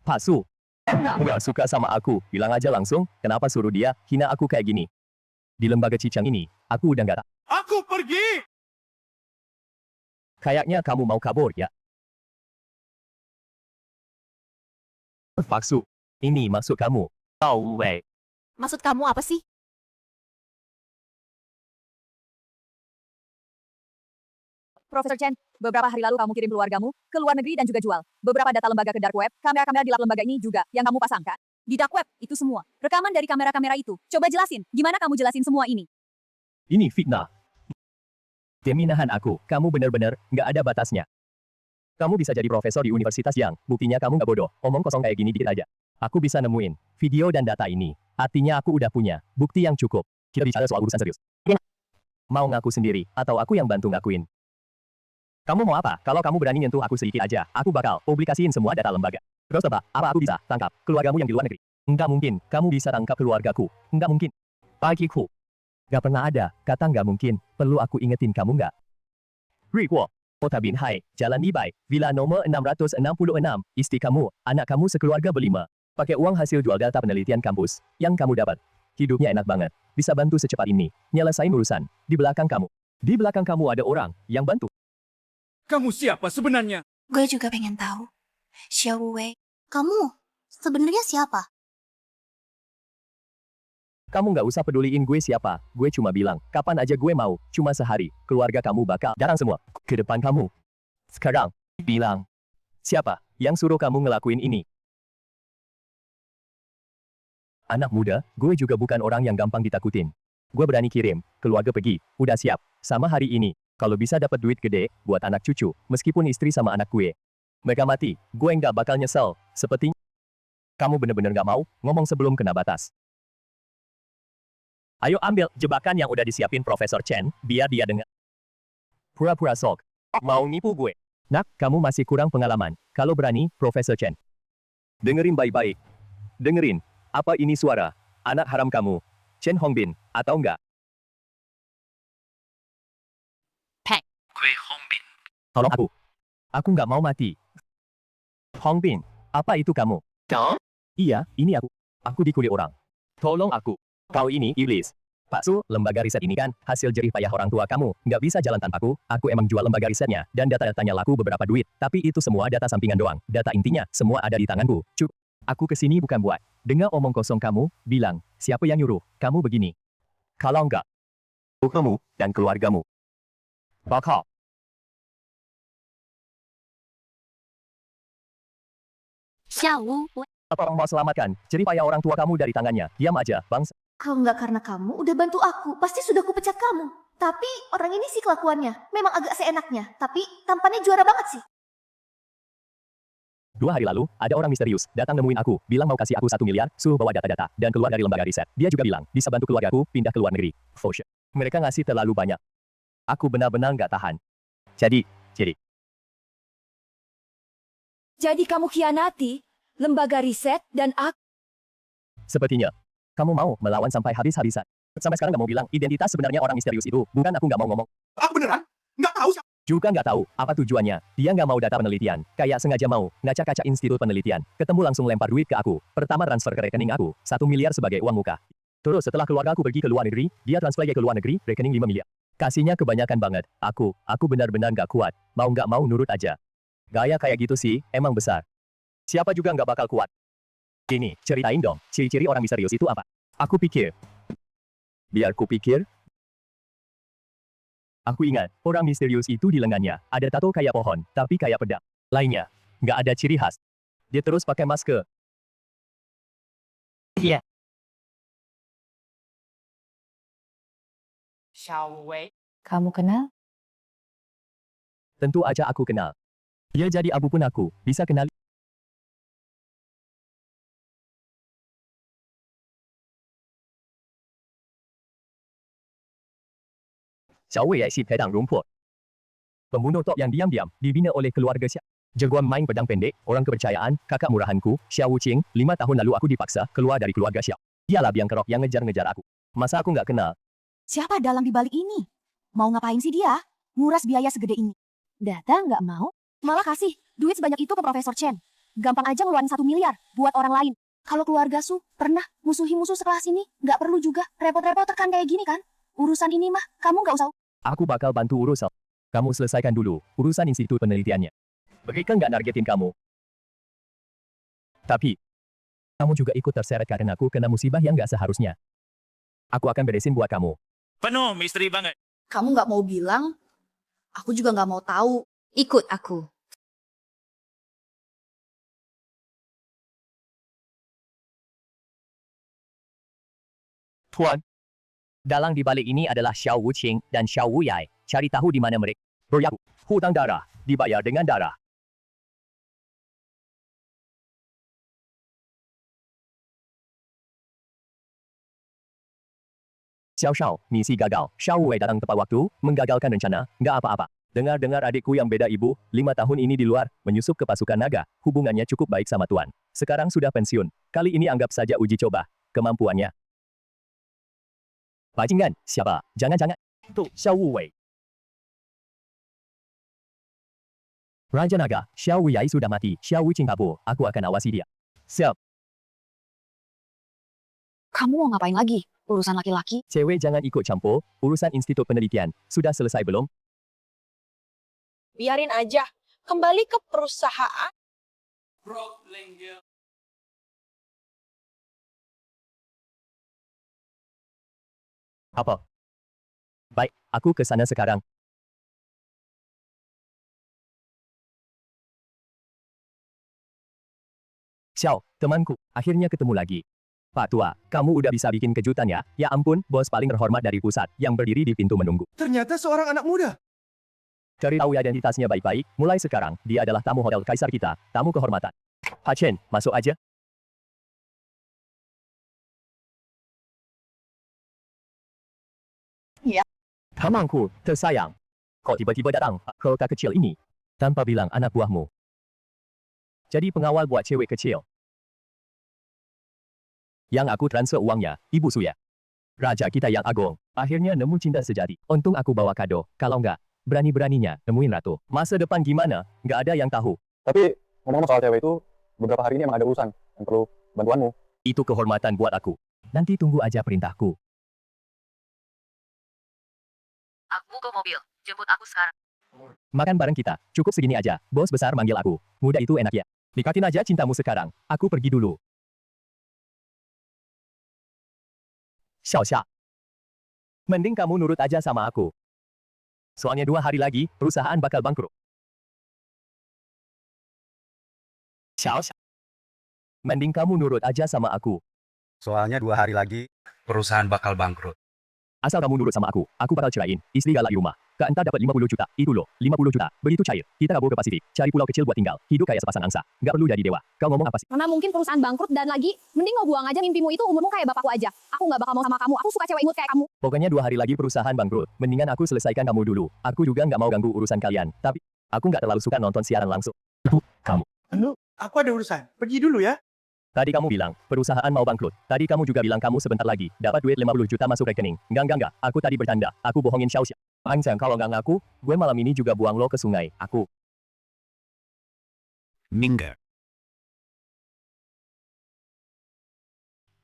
Palsu. Nggak suka sama aku, bilang aja langsung, kenapa suruh dia hina aku kayak gini. Di lembaga Cicang ini, aku udah nggak. Aku pergi! Kayaknya kamu mau kabur ya. Palsu. Ini maksud kamu. Tahu, weh. Maksud kamu apa sih? Profesor Chen, beberapa hari lalu kamu kirim keluargamu ke luar negeri dan juga jual beberapa data lembaga ke dark web, kamera-kamera di lab lembaga ini juga yang kamu pasangkan. Di dark web, itu semua. Rekaman dari kamera-kamera itu. Coba jelasin, gimana kamu jelasin semua ini? Ini fitnah. Demi nahan aku, kamu benar-benar nggak ada batasnya. Kamu bisa jadi profesor di Universitas Yang, buktinya kamu nggak bodoh, omong kosong kayak gini dikit aja. Aku bisa nemuin video dan data ini. Artinya aku udah punya bukti yang cukup. Kita bicara soal urusan serius. Mau ngaku sendiri, atau aku yang bantu ngakuin? Kamu mau apa? Kalau kamu berani nyentuh aku sedikit aja, aku bakal publikasiin semua data lembaga. Terus apa aku bisa tangkap keluargamu yang di luar negeri? Enggak mungkin, kamu bisa tangkap keluargaku. Enggak mungkin. Bagiku. Gak pernah ada, kata nggak mungkin. Perlu aku ingetin kamu nggak? Rikuo. Kota Binhai, Jalan Ibai, Villa nomor 666, istri kamu, anak kamu sekeluarga berlima. Pakai uang hasil jual data penelitian kampus, yang kamu dapat. Hidupnya enak banget, bisa bantu secepat ini, nyelesain urusan. Di belakang kamu ada orang yang bantu. Kamu siapa sebenarnya? Gue juga pengen tahu. Xiao Wei, kamu sebenarnya siapa? Kamu nggak usah peduliin gue siapa, gue cuma bilang, kapan aja gue mau, cuma sehari, keluarga kamu bakal datang semua, ke depan kamu. Sekarang, bilang, siapa yang suruh kamu ngelakuin ini? Anak muda, gue juga bukan orang yang gampang ditakutin. Gue berani kirim, keluarga pergi, udah siap, sama hari ini, kalau bisa dapat duit gede, buat anak cucu, meskipun istri sama anak gue. Mereka mati, gue nggak bakal nyesel, sepertinya. Kamu bener-bener nggak mau, ngomong sebelum kena batas. Ayo ambil jebakan yang udah disiapin Profesor Chen, biar dia dengar. Pura-pura sok. Mau nipu gue? Nak, kamu masih kurang pengalaman. Kalau berani, Profesor Chen. Dengerin baik-baik. Dengerin. Apa ini suara? Anak haram kamu. Chen Hongbin, atau enggak? Tolong aku. Aku nggak mau mati. Hong Bin, apa itu kamu? Iya, ini aku. Aku dikulik orang. Tolong aku. Kau ini iblis. Pak Su, lembaga riset ini kan hasil jerih payah orang tua kamu. Nggak bisa jalan tanpaku. Aku emang jual lembaga risetnya dan data-datanya laku beberapa duit. Tapi itu semua data sampingan doang. Data intinya semua ada di tanganku. Cuk. Aku kesini bukan buat dengar omong kosong kamu. Bilang, siapa yang nyuruh kamu begini? Kalau enggak, kamu dan keluargamu bakal. Tolong mau selamatkan jerih payah orang tua kamu dari tangannya. Diam aja, bangsa. Kalau nggak karena kamu udah bantu aku, pasti sudah kupecat kamu. Tapi orang ini sih kelakuannya memang agak seenaknya, tapi tampannya juara banget sih. 2 hari lalu, ada orang misterius datang nemuin aku, bilang mau kasih aku 1 miliar, suruh bawa data-data, dan keluar dari lembaga riset. Dia juga bilang, bisa bantu keluargaku pindah ke luar negeri. For sure. Mereka ngasih terlalu banyak. Aku benar-benar nggak tahan. Jadi. Jadi kamu khianati lembaga riset dan aku. Sepertinya, kamu mau melawan sampai habis-habisan. Sampai sekarang nggak mau bilang identitas sebenarnya orang misterius itu. Bukan aku nggak mau ngomong. Aku beneran? Nggak tahu siapa. Juga nggak tahu apa tujuannya. Dia nggak mau data penelitian. Kayak sengaja mau ngacak-ngacak institut penelitian. Ketemu langsung lempar duit ke aku. Pertama transfer ke rekening aku. 1 miliar sebagai uang muka. Terus setelah keluarga aku pergi ke luar negeri, dia transfer lagi ke luar negeri, rekening 5 miliar. Kasihnya kebanyakan banget. Aku benar-benar nggak kuat. Mau nggak mau nurut aja. Gaya kayak gitu sih, emang besar. Siapa juga nggak bakal kuat. Gini, ceritain dong, ciri-ciri orang misterius itu apa? Aku pikir. Biar ku pikir. Aku ingat, orang misterius itu di lengannya ada tato kayak pohon, tapi kayak pedang. Lainnya, nggak ada ciri khas. Dia terus pakai masker. Iya. Kamu kenal? Tentu aja aku kenal. Dia jadi abu pun aku bisa kenal. Xiao Wei si pedang rumput. Pembunuh top yang diam-diam dibina oleh keluarga Xiao. Jagoan main pedang pendek, orang kepercayaan, kakak murahanku, Xiao Wuqing. 5 tahun lalu aku dipaksa keluar dari keluarga Xiao. Dialah biang kerok yang ngejar-ngejar aku. Masa aku nggak kenal? Siapa dalang di balik ini? Mau ngapain sih dia? Nguras biaya segede ini. Data nggak mau? Malah kasih duit sebanyak itu ke Profesor Chen. Gampang aja ngeluarin 1 miliar buat orang lain. Kalau keluarga Su pernah musuhi musuh sekelas ini, nggak perlu juga repot-repot tekan kayak gini kan? Urusan ini mah kamu nggak usah. Aku bakal bantu urusan. Kamu selesaikan dulu urusan institut penelitiannya. Mereka nggak nargetin kamu. Tapi, kamu juga ikut terseret karena aku kena musibah yang nggak seharusnya. Aku akan beresin buat kamu. Penuh misteri banget. Kamu nggak mau bilang, aku juga nggak mau tahu. Ikut aku. Tuan, dalang di balik ini adalah Xiao Wuqing dan Xiao Wuyai. Cari tahu di mana mereka beraku. Hutang darah, dibayar dengan darah. Xiao Shao, misi gagal. Xiao Wei datang tepat waktu, menggagalkan rencana, nggak apa-apa. Dengar-dengar adikku yang beda ibu, 5 tahun ini di luar, menyusup ke pasukan naga, hubungannya cukup baik sama Tuan. Sekarang sudah pensiun. Kali ini anggap saja uji coba kemampuannya. Bajingan, siapa? Jangan-jangan. Tuh, Xiao Wei. Raja Naga, Xiao Wuyai sudah mati. Xiao Wuqing kabur. Aku akan awasi dia. Siap. Kamu mau ngapain lagi? Urusan laki-laki? Cewek jangan ikut campur. Urusan institut penelitian. Sudah selesai belum? Biarin aja. Kembali ke perusahaan. Apa? Baik, aku ke sana sekarang. Xiao, temanku, akhirnya ketemu lagi. Pak Tua, kamu udah bisa bikin kejutan ya? Ya ampun, bos paling terhormat dari pusat, yang berdiri di pintu menunggu. Ternyata seorang anak muda. Cari tahu identitasnya baik-baik, mulai sekarang, dia adalah tamu hotel kaisar kita, tamu kehormatan. Pak Chen, masuk aja. Ya. Temanku, tersayang. Kok tiba-tiba datang ke kota kecil ini? Tanpa bilang anak buahmu. Jadi pengawal buat cewek kecil. Yang aku transfer uangnya, Ibu Suya. Raja kita yang agung, akhirnya nemu cinta sejati. Untung aku bawa kado, kalau enggak, Berani-beraninya nemuin Ratu. Masa depan gimana? Nggak ada yang tahu. Tapi ngomong soal cewek itu, beberapa hari ini emang ada urusan yang perlu bantuanmu. Itu kehormatan buat aku. Nanti tunggu aja perintahku. Aku ke mobil. Jemput aku sekarang. Makan bareng kita. Cukup segini aja. Bos besar manggil aku. Muda itu enak ya. Nikatin aja cintamu sekarang. Aku pergi dulu. Xiaoxia. Mending kamu nurut aja sama aku. Soalnya 2 hari lagi, perusahaan bakal bangkrut. Xiaoxia. Mending kamu nurut aja sama aku. Soalnya 2 hari lagi, perusahaan bakal bangkrut. Asal kamu nurut sama aku bakal ceraiin. Istri galak di rumah. Kak entar dapat 50 juta. Itu loh, 50 juta. Begitu cair. Kita kabur ke Pasifik. Cari pulau kecil buat tinggal. Hidup kayak sepasang angsa. Nggak perlu jadi dewa. Kau ngomong apa sih? Karena mungkin perusahaan bangkrut dan lagi, mending lo buang aja mimpimu itu, umurmu kayak bapakku aja. Aku nggak bakal mau sama kamu, aku suka cewek imut kayak kamu. Pokoknya 2 hari lagi perusahaan bangkrut. Mendingan aku selesaikan kamu dulu. Aku juga nggak mau ganggu urusan kalian. Tapi, aku nggak terlalu suka nonton siaran langsung. Kamu. Aku ada urusan. Pergi dulu ya. Tadi kamu bilang, perusahaan mau bangkrut. Tadi kamu juga bilang kamu sebentar lagi dapat duit 50 juta masuk rekening. Enggak. Aku tadi bercanda. Aku bohongin Xiaoxia. Anjang, kalau nggak ngaku, gue malam ini juga buang lo ke sungai. Aku. Mingga.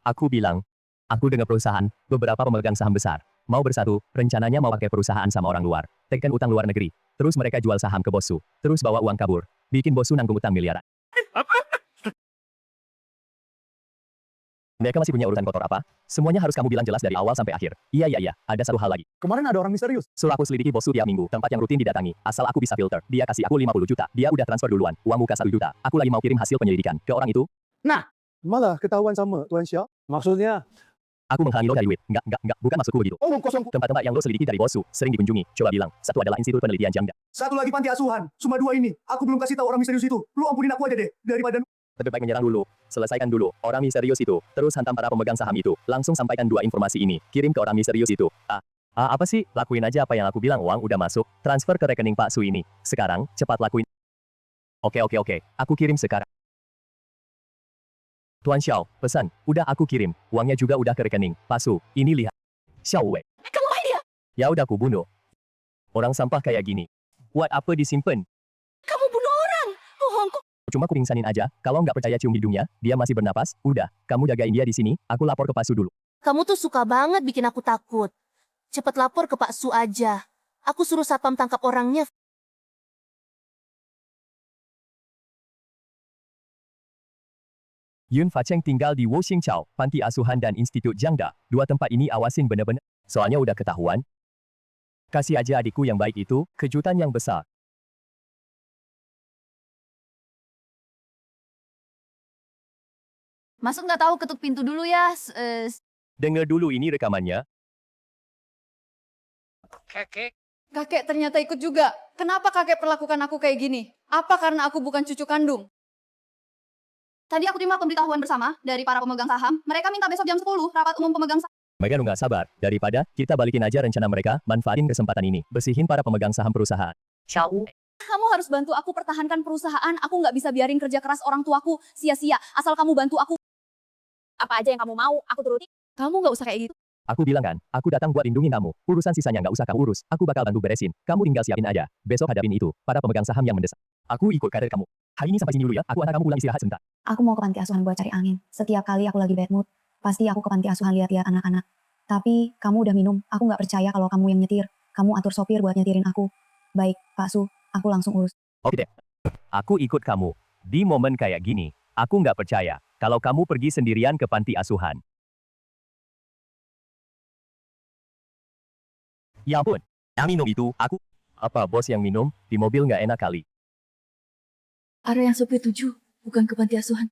Aku bilang, aku dengar perusahaan, beberapa pemegang saham besar. Mau bersatu, rencananya mau pakai perusahaan sama orang luar. Tekan utang luar negeri. Terus mereka jual saham ke bossu. Terus bawa uang kabur. Bikin bossu nanggung utang miliaran. Mereka masih punya urusan kotor apa? Semuanya harus kamu bilang jelas dari awal sampai akhir. Iya. Ada satu hal lagi. Kemarin ada orang misterius. Suruh aku selidiki bossu tiap minggu, tempat yang rutin didatangi. Asal aku bisa filter. Dia kasih aku 50 juta. Dia udah transfer duluan. Uang muka 1 juta. Aku lagi mau kirim hasil penyelidikan ke orang itu. Nah, malah ketahuan sama Tuan Xiao. Maksudnya? Aku menghalangi lo dari duit. Enggak. Bukan maksudku begitu. Omong kosong. Tempat-tempat yang lo selidiki dari bossu, sering dikunjungi. Coba bilang, satu adalah institut penelitian Jiangda. Satu lagi panti asuhan. Cuma 2 ini. Aku belum kasih tahu orang misterius itu. Lu ampunin aku aja deh. Daripada Lebih baik menyerang dulu. Selesaikan dulu orang misterius itu. Terus hantam para pemegang saham itu. Langsung sampaikan 2 informasi ini. Kirim ke orang misterius itu. Apa sih? Lakuin aja apa yang aku bilang. Uang udah masuk. Transfer ke rekening Pak Su ini. Sekarang, cepat lakuin. Oke. Aku kirim sekarang. Tuan Xiao, pesan. Udah aku kirim. Uangnya juga udah ke rekening. Pak Su, ini lihat. Xiao Wei. Kamu main dia? Ya udah aku bunuh. Orang sampah kayak gini. Buat apa disimpan? Kamu bunuh orang. Bohongku. Cuma ku pingsanin aja. Kalau nggak percaya cium hidungnya, dia masih bernapas. Udah, kamu jagain dia di sini. Aku lapor ke Pak Su dulu. Kamu tuh suka banget bikin aku takut. Cepet lapor ke Pak Su aja. Aku suruh satpam tangkap orangnya. Yun Facheng tinggal di Woxingchao, Panti Asuhan dan Institut Jiangda. 2 tempat ini awasin bener-bener. Soalnya udah ketahuan. Kasih aja adikku yang baik itu, kejutan yang besar. Masuk nggak tahu, ketuk pintu dulu ya. Dengar dulu ini rekamannya. Kakek ternyata ikut juga. Kenapa kakek perlakukan aku kayak gini? Apa karena aku bukan cucu kandung? Tadi aku terima pemberitahuan bersama dari para pemegang saham. Mereka minta besok jam 10 rapat umum pemegang saham. Mereka nggak sabar. Daripada, kita balikin aja rencana mereka, manfaatin kesempatan ini. Bersihin para pemegang saham perusahaan. Ciao. Kamu harus bantu aku pertahankan perusahaan. Aku nggak bisa biarin kerja keras orang tuaku sia-sia. Asal kamu bantu aku. Apa aja yang kamu mau, aku turuti. Kamu nggak usah kayak gitu. Aku bilang kan, aku datang buat lindungin kamu. Urusan sisanya nggak usah kamu urus. Aku bakal bantu beresin. Kamu tinggal siapin aja. Besok hadapin itu, para pemegang saham yang mendesak. Aku ikut karir kamu. Hari ini sampai sini dulu ya. Aku antar kamu pulang istirahat sebentar. Aku mau ke panti asuhan buat cari angin. Setiap kali aku lagi bad mood, pasti aku ke panti asuhan lihat-lihat anak-anak. Tapi kamu udah minum. Aku nggak percaya kalau kamu yang nyetir. Kamu atur sopir buat nyetirin aku. Baik, Pak Su. Aku langsung urus. Oke deh. Aku ikut kamu. Di momen kayak gini, aku nggak percaya kalau kamu pergi sendirian ke panti asuhan. Ya ampun, yang minum itu aku. Apa bos yang minum? Di mobil nggak enak kali. Ada yang sopir 7, bukan ke panti asuhan.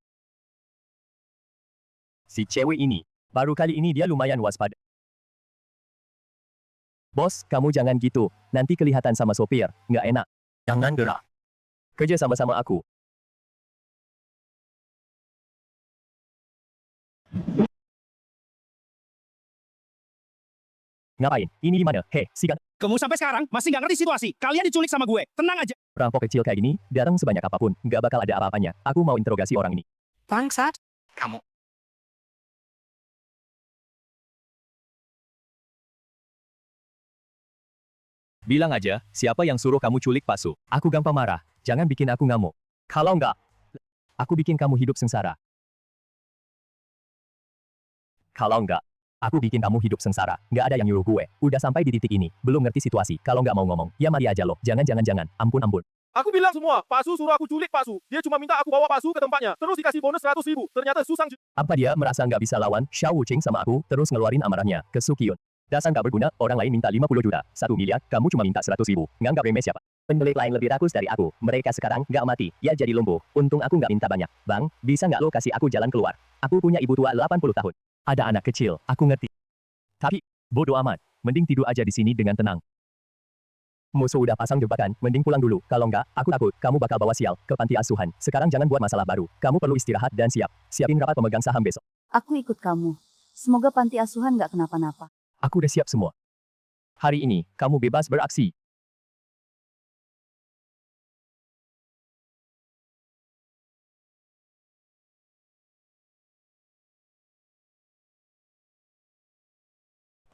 Si cewek ini, baru kali ini dia lumayan waspada. Bos, kamu jangan gitu. Nanti kelihatan sama sopir, nggak enak. Jangan gerak. Kerja sama-sama aku. Ngapain? Ini di mana? Hei, si Kamu sampai sekarang masih nggak ngerti situasi. Kalian diculik sama gue. Tenang aja. perampok kecil kayak gini, datang sebanyak apapun, nggak bakal ada apa-apanya. Aku mau interogasi orang ini. Bangsat. Kamu. Bilang aja, siapa yang suruh kamu culik Pak Su? Aku gampang marah, jangan bikin aku ngamuk. Kalau enggak, aku bikin kamu hidup sengsara. Kalau enggak, aku bikin kamu hidup sengsara. Nggak ada yang nyuruh gue. Udah sampai di titik ini, belum ngerti situasi. Kalau nggak mau ngomong, ya mari aja loh. Jangan. Ampun. Aku bilang semua, Pak Su suruh aku culik Pak Su. Dia cuma minta aku bawa Pak Su ke tempatnya. Terus dikasih bonus 100.000. Ternyata Su sang Apa dia merasa nggak bisa lawan Xiao Wuqing sama aku, terus ngeluarin amarahnya ke Su Qiyun? Dasar nggak berguna, orang lain minta 50 juta, 1 miliar, kamu cuma minta 100.000. Nganggap remeh siapa? Pendelik lain lebih rakus dari aku. Mereka sekarang nggak mati, ya jadi lumpuh. Untung aku nggak minta banyak. Bang, bisa nggak lo kasih aku jalan keluar? Aku punya ibu tua 80 tahun. Ada anak kecil, aku ngerti. Tapi, bodoh amat. Mending tidur aja di sini dengan tenang. Musuh udah pasang jebakan, mending pulang dulu. Kalau nggak, aku takut kamu bakal bawa sial ke panti asuhan. Sekarang jangan buat masalah baru. Kamu perlu istirahat dan siapin rapat pemegang saham besok. Aku ikut kamu. Semoga panti asuhan nggak kenapa-napa. Aku udah siap semua. Hari ini, kamu bebas beraksi.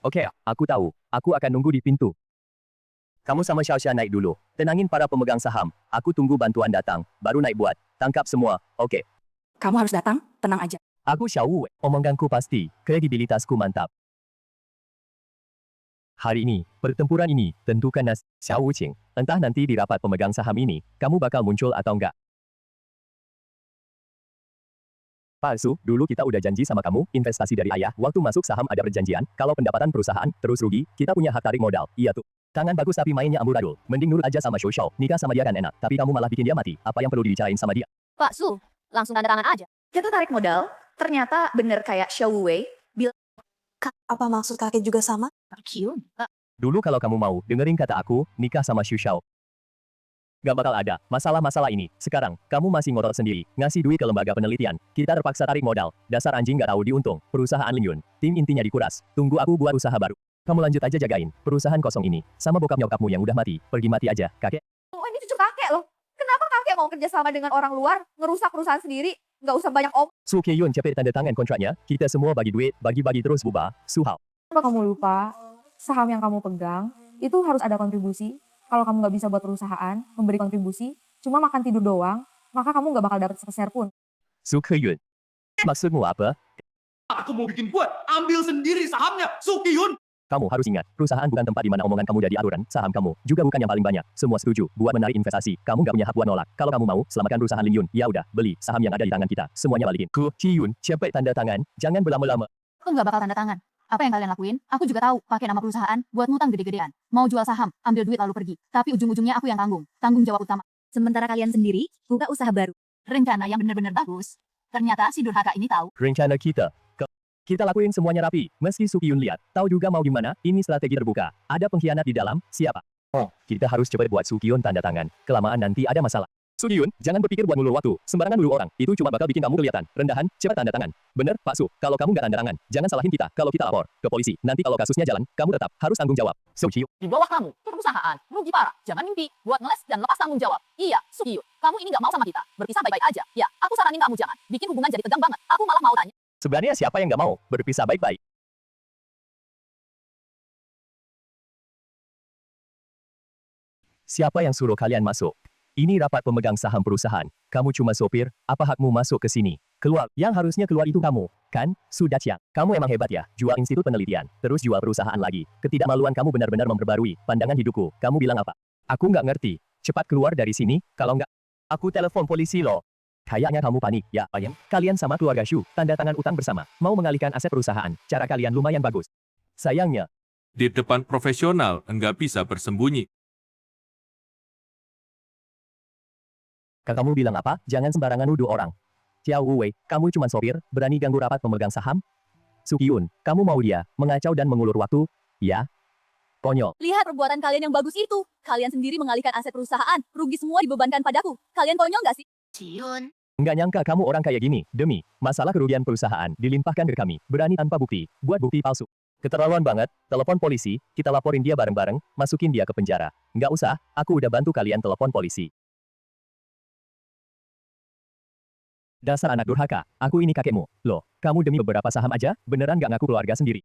Oke, aku tahu. Aku akan nunggu di pintu. Kamu sama Xiaoxia naik dulu. Tenangin para pemegang saham. Aku tunggu bantuan datang. Baru naik buat. Tangkap semua. Oke. Kamu harus datang, tenang aja. Aku Xiao Wu. Omonganku pasti. Kredibilitasku mantap. Hari ini, pertempuran ini, tentukan nas Xiao Wuqing. Entah nanti di rapat pemegang saham ini, kamu bakal muncul atau enggak. Pak Su, dulu kita udah janji sama kamu, investasi dari ayah, waktu masuk saham ada perjanjian, kalau pendapatan perusahaan terus rugi, kita punya hak tarik modal. Iya tuh. Tangan bagus tapi mainnya amburadul. Mending nurut aja sama Shou Shou, nikah sama dia kan enak, tapi kamu malah bikin dia mati. Apa yang perlu dibicarain sama dia? Pak Su, langsung tanda tangan aja. Kita tarik modal, ternyata bener kayak Xiao Wei. Apa maksud kakek juga sama? Kyun. Dulu kalau kamu mau, dengerin kata aku, nikah sama Xu Xiao. Gak bakal ada masalah-masalah ini. Sekarang, kamu masih ngotot sendiri, ngasih duit ke lembaga penelitian. Kita terpaksa tarik modal. Dasar anjing gak tahu diuntung. Perusahaan Lin Yun. Tim intinya dikuras. Tunggu aku buat usaha baru. Kamu lanjut aja jagain perusahaan kosong ini. Sama bokap nyokapmu yang udah mati. Pergi mati aja, kakek. Oh, ini cucu kakek loh. Kenapa kakek mau kerja sama dengan orang luar, ngerusak perusahaan sendiri? Nggak usah banyak om. Su Keyun cepet tanda tangan kontraknya. Kita semua bagi duit, bagi-bagi terus bubar. Su Hao. Apa kamu lupa, saham yang kamu pegang, itu harus ada kontribusi. Kalau kamu nggak bisa buat perusahaan, memberi kontribusi, cuma makan tidur doang, maka kamu nggak bakal dapat sepeser pun. Su Keyun. Maksudmu apa? Aku mau bikin buat, ambil sendiri sahamnya, Sukiyun. Kamu harus ingat, perusahaan bukan tempat di mana omongan kamu jadi aturan, saham kamu juga bukan yang paling banyak. Semua setuju buat menarik investasi. Kamu nggak punya hak buat nolak. Kalau kamu mau selamatkan perusahaan Lin Yun, ya udah, beli saham yang ada di tangan kita. Semuanya balikin. Ku Ciyun, cepet tanda tangan, jangan berlama-lama. Aku nggak bakal tanda tangan. Apa yang kalian lakuin? Aku juga tahu, pakai nama perusahaan, buat ngutang gede-gedean. Mau jual saham, ambil duit lalu pergi. Tapi ujung-ujungnya aku yang tanggung. Tanggung jawab utama. Sementara kalian sendiri, buka usaha baru. Rencana yang benar-benar bagus. Ternyata si durhaka ini tahu. Rencana kita lakuin semuanya rapi. Meski Sukiyun lihat, tahu juga mau gimana, ini strategi terbuka. Ada pengkhianat di dalam, siapa? Kita harus cepat buat Sukiyun tanda tangan. Kelamaan nanti ada masalah. Sukiyun, jangan berpikir buat ngulur waktu. Sembarangan ngulur orang. Itu cuma bakal bikin kamu kelihatan rendahan. Cepat tanda tangan. Bener, Pak Su. Kalau kamu nggak tanda tangan, jangan salahin kita. Kalau kita lapor ke polisi, nanti kalau kasusnya jalan, kamu tetap harus tanggung jawab. Sukiyun. Di bawah kamu, perusahaan, rugi parah. Jangan mimpi, buat ngeles dan lepas tanggung jawab. Iya, Sukiyun, kamu ini nggak mau sama kita. Berpisah baik-baik aja. Ya, aku saranin kamu jangan. Bikin hubungan jadi tegang banget. Aku malah mau tanya. Sebenarnya siapa yang nggak mau berpisah baik-baik? Siapa yang suruh kalian masuk? Ini rapat pemegang saham perusahaan. Kamu cuma sopir, apa hakmu masuk ke sini? Keluar. Yang harusnya keluar itu kamu, kan? Sudah Chiang. Kamu emang hebat ya, jual institut penelitian, terus jual perusahaan lagi. Ketidakmaluan kamu benar-benar memperbarui pandangan hidupku. Kamu bilang apa? Aku nggak ngerti. Cepat keluar dari sini, kalau nggak, aku telepon polisi loh. Kayaknya kamu panik, ya ayam. Kalian sama keluarga Shu, tanda tangan utang bersama. Mau mengalihkan aset perusahaan. Cara kalian lumayan bagus. Sayangnya, di depan profesional enggak bisa bersembunyi. Kamu bilang apa? Jangan sembarangan nuduh orang. Xiao Wei, kamu cuma sopir, berani ganggu rapat pemegang saham? Sukiyun, kamu mau dia mengacau dan mengulur waktu? Ya? Konyol. Lihat perbuatan kalian yang bagus itu. Kalian sendiri mengalihkan aset perusahaan. Rugi semua dibebankan padaku. Kalian konyol nggak sih? Ciun. Nggak nyangka kamu orang kayak gini. Demi masalah kerugian perusahaan dilimpahkan ke kami. Berani tanpa bukti. Buat bukti palsu. Keterlaluan banget. Telepon polisi. Kita laporin dia bareng-bareng. Masukin dia ke penjara. Nggak usah. Aku udah bantu kalian telepon polisi. Dasar anak durhaka. Aku ini kakekmu. Loh, kamu demi beberapa saham aja, beneran nggak ngaku keluarga sendiri.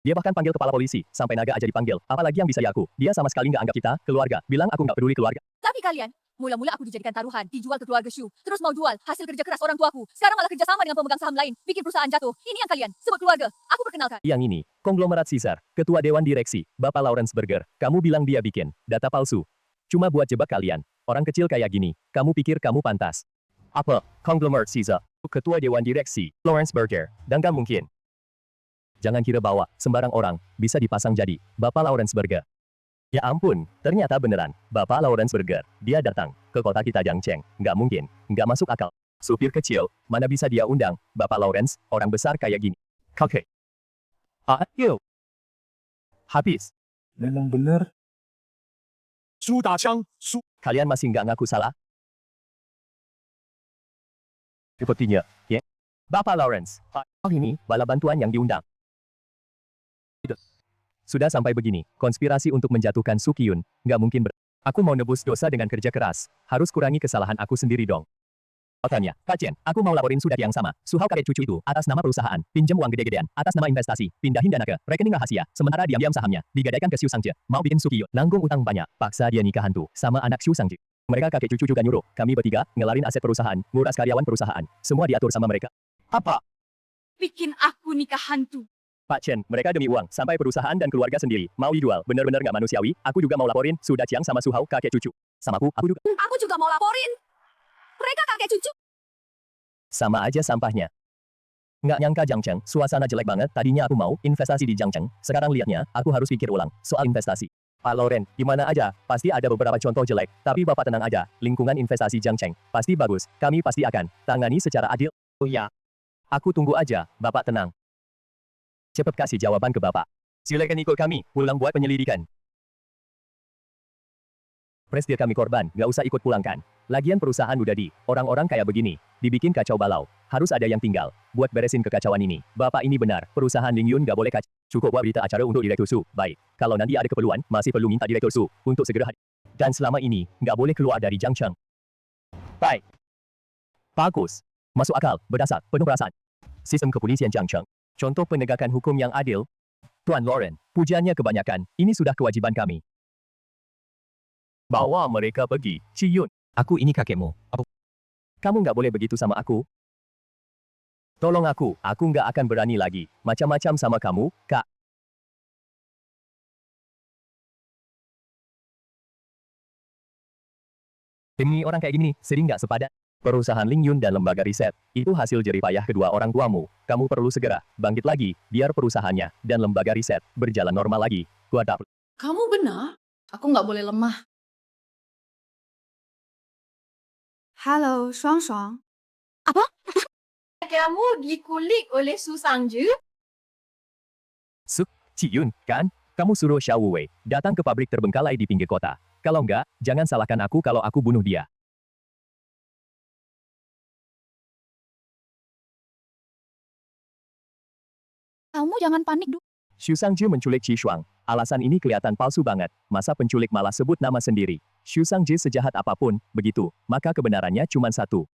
Dia bahkan panggil kepala polisi, sampai naga aja dipanggil. Apalagi yang bisa ya aku? Dia sama sekali nggak anggap kita, keluarga. Bilang aku nggak peduli keluarga. Tapi kalian, mula-mula aku dijadikan taruhan, dijual ke keluarga Shu, terus mau jual hasil kerja keras orang tuaku. Sekarang malah kerja sama dengan pemegang saham lain, bikin perusahaan jatuh. Ini yang kalian sebut keluarga. Aku perkenalkan. Yang ini, konglomerat Caesar, ketua dewan direksi, Bapak Lawrence Berger. Kamu bilang dia bikin data palsu. Cuma buat jebak kalian. Orang kecil kayak gini, kamu pikir kamu pantas? Apa? Konglomerat Caesar, ketua dewan direksi, Lawrence Berger, dan gak mungkin. Jangan kira bahwa sembarang orang bisa dipasang jadi Bapak Lawrence Berger. Ya ampun, ternyata beneran. Bapak Lawrence Berger, dia datang ke kota kita Jiangcheng. Nggak mungkin, nggak masuk akal. Supir kecil, mana bisa dia undang Bapak Lawrence, orang besar kayak gini. Kakek. Ayo. Habis. Memang bener. Su Dachang, Su. Kalian masih nggak ngaku salah? Sepertinya, ya. Bapak Lawrence, ini bala bantuan yang diundang. Sudah sampai begini, konspirasi untuk menjatuhkan Sukiyun, nggak mungkin Aku mau nebus dosa dengan kerja keras, harus kurangi kesalahan aku sendiri dong. Tanya, Kak Chen, aku mau laporin surat yang sama, Suhao kakek cucu itu, atas nama perusahaan, pinjam uang gede-gedean, atas nama investasi, pindahin dana ke rekening rahasia, sementara diam-diam sahamnya, digadaikan ke Xu Sangje, mau bikin Sukiyun, nanggung utang banyak, paksa dia nikah hantu, sama anak Xu Sangje. Mereka kakek cucu juga nyuruh, kami bertiga, ngelarin aset perusahaan, nguras karyawan perusahaan, semua diatur sama mereka. Apa? Bikin aku nikah hantu. Pak Chen, mereka demi uang, sampai perusahaan dan keluarga sendiri, mau dijual, bener-bener nggak manusiawi, aku juga mau laporin, sudah Chiang sama Suhao kakek cucu. Sama aku juga. Aku juga mau laporin. Mereka kakek cucu. Sama aja sampahnya. Nggak nyangka Jiangcheng, suasana jelek banget, tadinya aku mau investasi di Jiangcheng, sekarang liatnya, aku harus pikir ulang, soal investasi. Pak Loren, gimana aja, pasti ada beberapa contoh jelek, tapi Bapak tenang aja, lingkungan investasi Jiangcheng, pasti bagus, kami pasti akan tangani secara adil. Oh ya. Aku tunggu aja, Bapak tenang. Cepat kasih jawaban ke Bapak. Silakan ikut kami, pulang buat penyelidikan. Prestir kami korban, nggak usah ikut pulangkan. Lagian perusahaan udah orang-orang kayak begini, dibikin kacau balau. Harus ada yang tinggal, buat beresin kekacauan ini. Bapak ini benar, perusahaan Ling Yun nggak boleh kacau. Cukup buat berita acara untuk Direktur Su, baik. Kalau nanti ada keperluan, masih perlu minta Direktur Su, untuk segera hadir. Dan selama ini, nggak boleh keluar dari Jiangcheng. Baik. Bagus. Masuk akal, berdasar, penuh perasaan. Sistem kepolisian Jiangcheng. Contoh penegakan hukum yang adil. Tuan Lauren, pujiannya kebanyakan, ini sudah kewajiban kami. Bawa mereka pergi, Ciyun. Aku ini kakekmu. Kamu nggak boleh begitu sama aku. Tolong aku nggak akan berani lagi, macam-macam sama kamu, Kak. Demi orang kayak gini, sering nggak sepadan. Perusahaan Ling Yun dan lembaga riset, itu hasil jerih payah kedua orang tuamu. Kamu perlu segera bangkit lagi, biar perusahaannya dan lembaga riset berjalan normal lagi. Gua tak. Kamu benar? Aku nggak boleh lemah. Halo, Shuang Shuang. Apa? Kamu dikulik oleh Su Sangje? Ciyun, kan? Kamu suruh Xiao Wei datang ke pabrik terbengkalai di pinggir kota. Kalau enggak, jangan salahkan aku kalau aku bunuh dia. Kamu jangan panik dulu. Xu Sangje menculik Qi Shuang. Alasan ini kelihatan palsu banget. Masa penculik malah sebut nama sendiri. Xu Sangje sejahat apapun, begitu, maka kebenarannya cuma satu.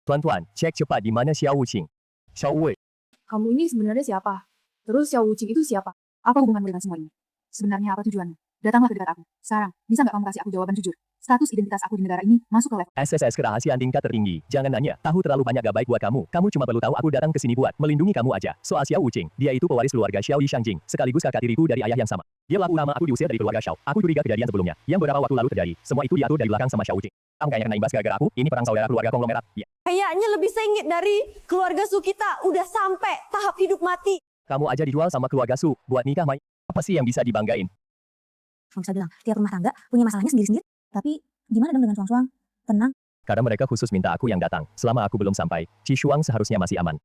Tuan-tuan, cek cepat di mana Xiao Wuqing. Xiao Wei. Kamu ini sebenarnya siapa? Terus Xiao Wuqing itu siapa? Apa hubunganmu dengan semua ini? Sebenarnya apa tujuanmu? Datanglah ke dekat aku. Sekarang, bisa nggak kamu kasih aku jawaban jujur? Status identitas aku di negara ini masuk ke level SSS kerahasiaan tingkat tertinggi. Jangan nanya, tahu terlalu banyak gak baik buat kamu. Kamu cuma perlu tahu aku datang ke sini buat melindungi kamu aja. Soal Xiao Wuqing, dia itu pewaris keluarga Xiao Yishangjing, sekaligus kakak tiriku dari ayah yang sama. Dia laku nama aku diusir dari keluarga Xiao. Aku curiga kejadian sebelumnya, yang beberapa waktu lalu terjadi. Semua itu diatur dari belakang sama Xiao Wuqing. Kamu kayaknya kena imbas gara-gara aku, ini perang saudara keluarga konglomerat. Ya. Kayaknya lebih sengit dari keluarga Su kita. Udah sampai tahap hidup mati. Kamu aja dijual sama keluarga Su, buat nikah Mai. Apa sih yang bisa dibanggain? Suang bisa bilang, tiap rumah tangga punya masalahnya sendiri-sendiri. Tapi, gimana dong dengan Suang-Suang? Tenang. Karena mereka khusus minta aku yang datang. Selama aku belum sampai, Qi Shuang seharusnya masih aman.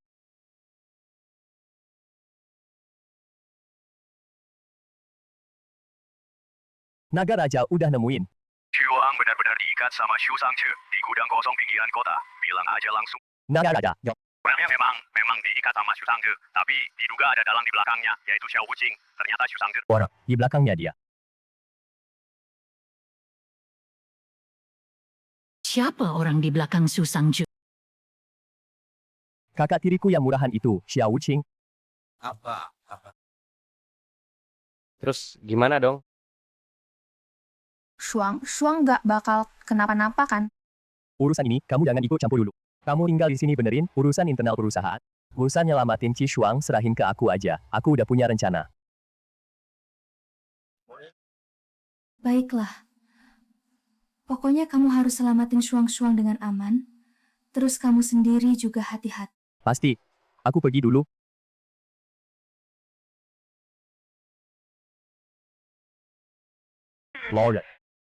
Naga Raja udah nemuin. Shuang benar-benar diikat sama Xu Sangje di gudang kosong pinggiran kota. Bilang aja langsung. Naga Raja, Memang diikat sama Xu Sangje, tapi diduga ada dalang di belakangnya, yaitu Xiao Wuqing. Ternyata Xu Sangje. Orang, di belakangnya dia. Siapa orang di belakang Su Sangje? Kakak tiriku yang murahan itu, Xiao Wuqing. Apa? Terus gimana dong? Shuang nggak bakal kenapa-napa kan? Urusan ini, kamu jangan ikut campur dulu. Kamu tinggal di sini benerin urusan internal perusahaan. Urusan nyelamatin Ci Shuang serahin ke aku aja. Aku udah punya rencana. Baiklah. Pokoknya kamu harus selamatin Shuang dengan aman. Terus kamu sendiri juga hati-hati. Pasti. Aku pergi dulu. Lord.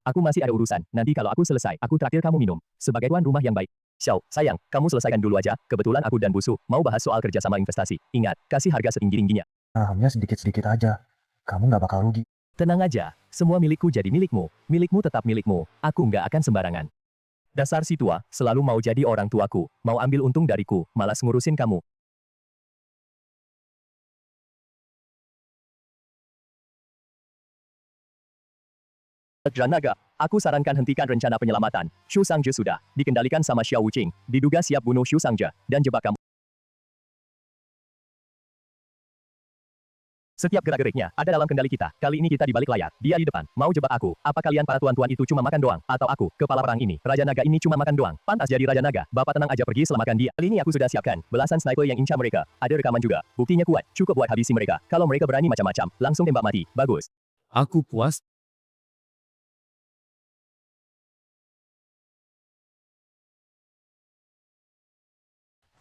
Aku masih ada urusan. Nanti kalau aku selesai, aku traktir kamu minum. Sebagai tuan rumah yang baik. Xiao, sayang, kamu selesaikan dulu aja. Kebetulan aku dan Busu mau bahas soal kerjasama investasi. Ingat, kasih harga setinggi-tingginya. Sahamnya sedikit-sedikit aja. Kamu nggak bakal rugi. Tenang aja, semua milikku jadi milikmu. Milikmu tetap milikmu. Aku nggak akan sembarangan. Dasar si tua, selalu mau jadi orang tuaku. Mau ambil untung dariku, malas ngurusin kamu. Naga, aku sarankan hentikan rencana penyelamatan. Xu Sangje sudah dikendalikan sama Xiao Wuqing. Diduga siap bunuh Xu Sangje dan jebak kamu. Setiap gerak-geriknya ada dalam kendali kita. Kali ini kita di balik layar. Dia di depan. Mau jebak aku. Apa kalian para tuan-tuan itu cuma makan doang? Atau aku, kepala perang ini, Raja Naga ini cuma makan doang? Pantas jadi Raja Naga. Bapak tenang aja pergi selamatkan dia. Kali ini aku sudah siapkan belasan sniper yang incar mereka. Ada rekaman juga. Buktinya kuat. Cukup buat habisi mereka. Kalau mereka berani macam-macam, langsung tembak mati. Bagus. Aku puas.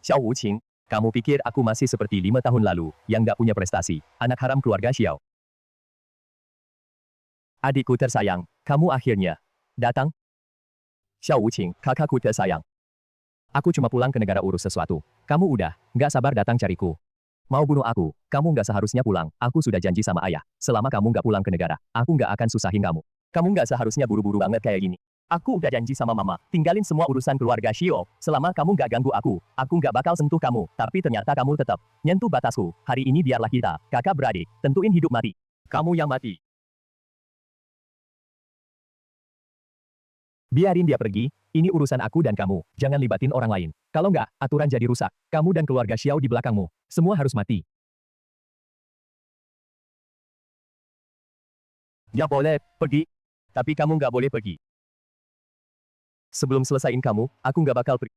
Xiao Wuqing, kamu pikir aku masih seperti 5 tahun lalu, yang nggak punya prestasi, anak haram keluarga Xiao. Adikku tersayang, kamu akhirnya datang. Xiao Wuqing, kakakku tersayang. Aku cuma pulang ke negara urus sesuatu. Kamu udah nggak sabar datang cariku. Mau bunuh aku, kamu nggak seharusnya pulang. Aku sudah janji sama ayah, selama kamu nggak pulang ke negara, aku nggak akan susahin kamu. Kamu nggak seharusnya buru-buru banget kayak gini. Aku udah janji sama mama, tinggalin semua urusan keluarga Xiao. Selama kamu nggak ganggu aku nggak bakal sentuh kamu. Tapi ternyata kamu tetap nyentuh batasku. Hari ini biarlah kita, kakak beradik, tentuin hidup mati. Kamu yang mati. Biarin dia pergi, ini urusan aku dan kamu. Jangan libatin orang lain. Kalau nggak, aturan jadi rusak. Kamu dan keluarga Xiao di belakangmu. Semua harus mati. Dia boleh pergi, tapi kamu nggak boleh pergi. Sebelum selesaiin kamu, aku nggak bakal pergi.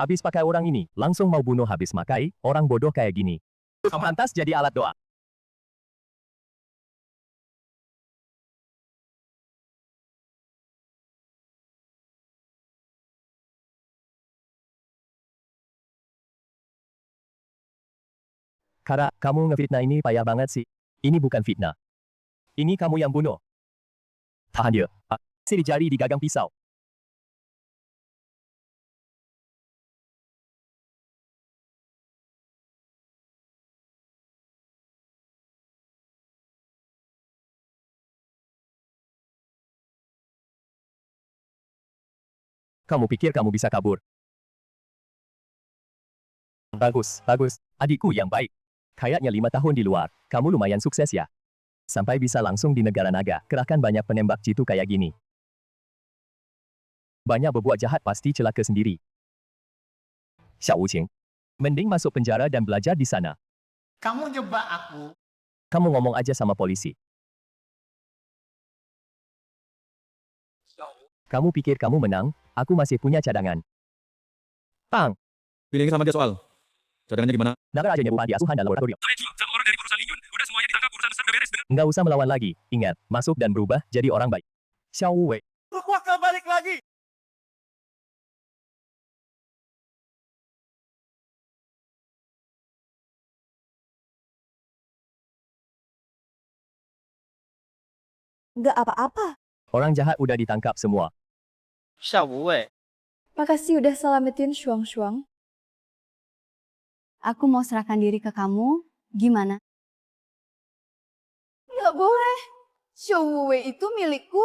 Habis pakai orang ini, langsung mau bunuh habis makai, orang bodoh kayak gini. Pantas jadi alat doa. Kara, kamu ngefitnah ini payah banget sih. Ini bukan fitnah. Ini kamu yang bunuh. Tahan dia. Sini jari di gagang pisau. Kamu pikir kamu bisa kabur? Bagus, bagus. Adikku yang baik. Kayaknya 5 tahun di luar. Kamu lumayan sukses ya. Sampai bisa langsung di negara naga. Kerahkan banyak penembak jitu kayak gini. Banyak berbuat jahat pasti celaka sendiri. Xiao Wuqing, mending masuk penjara dan belajar di sana. Kamu jebak aku. Kamu ngomong aja sama polisi. Kamu pikir kamu menang? Aku masih punya cadangan. Pang! Pilih sama dia soal. Cadangannya gimana? Naga aja nyebuah di asuhan dan laboratorium. Orang dari perusahaan Linyun, udah semuanya ditangkap, urusan besar udah beres. Nggak usah melawan lagi. Ingat, masuk dan berubah jadi orang baik. Xiao Wei. Aku akan balik lagi. Nggak apa-apa. Orang jahat udah ditangkap semua. Xiao Wei. Makasih udah selamatin Shuang. Aku mau serahkan diri ke kamu. Gimana? Nggak boleh. Xiao Wei itu milikku.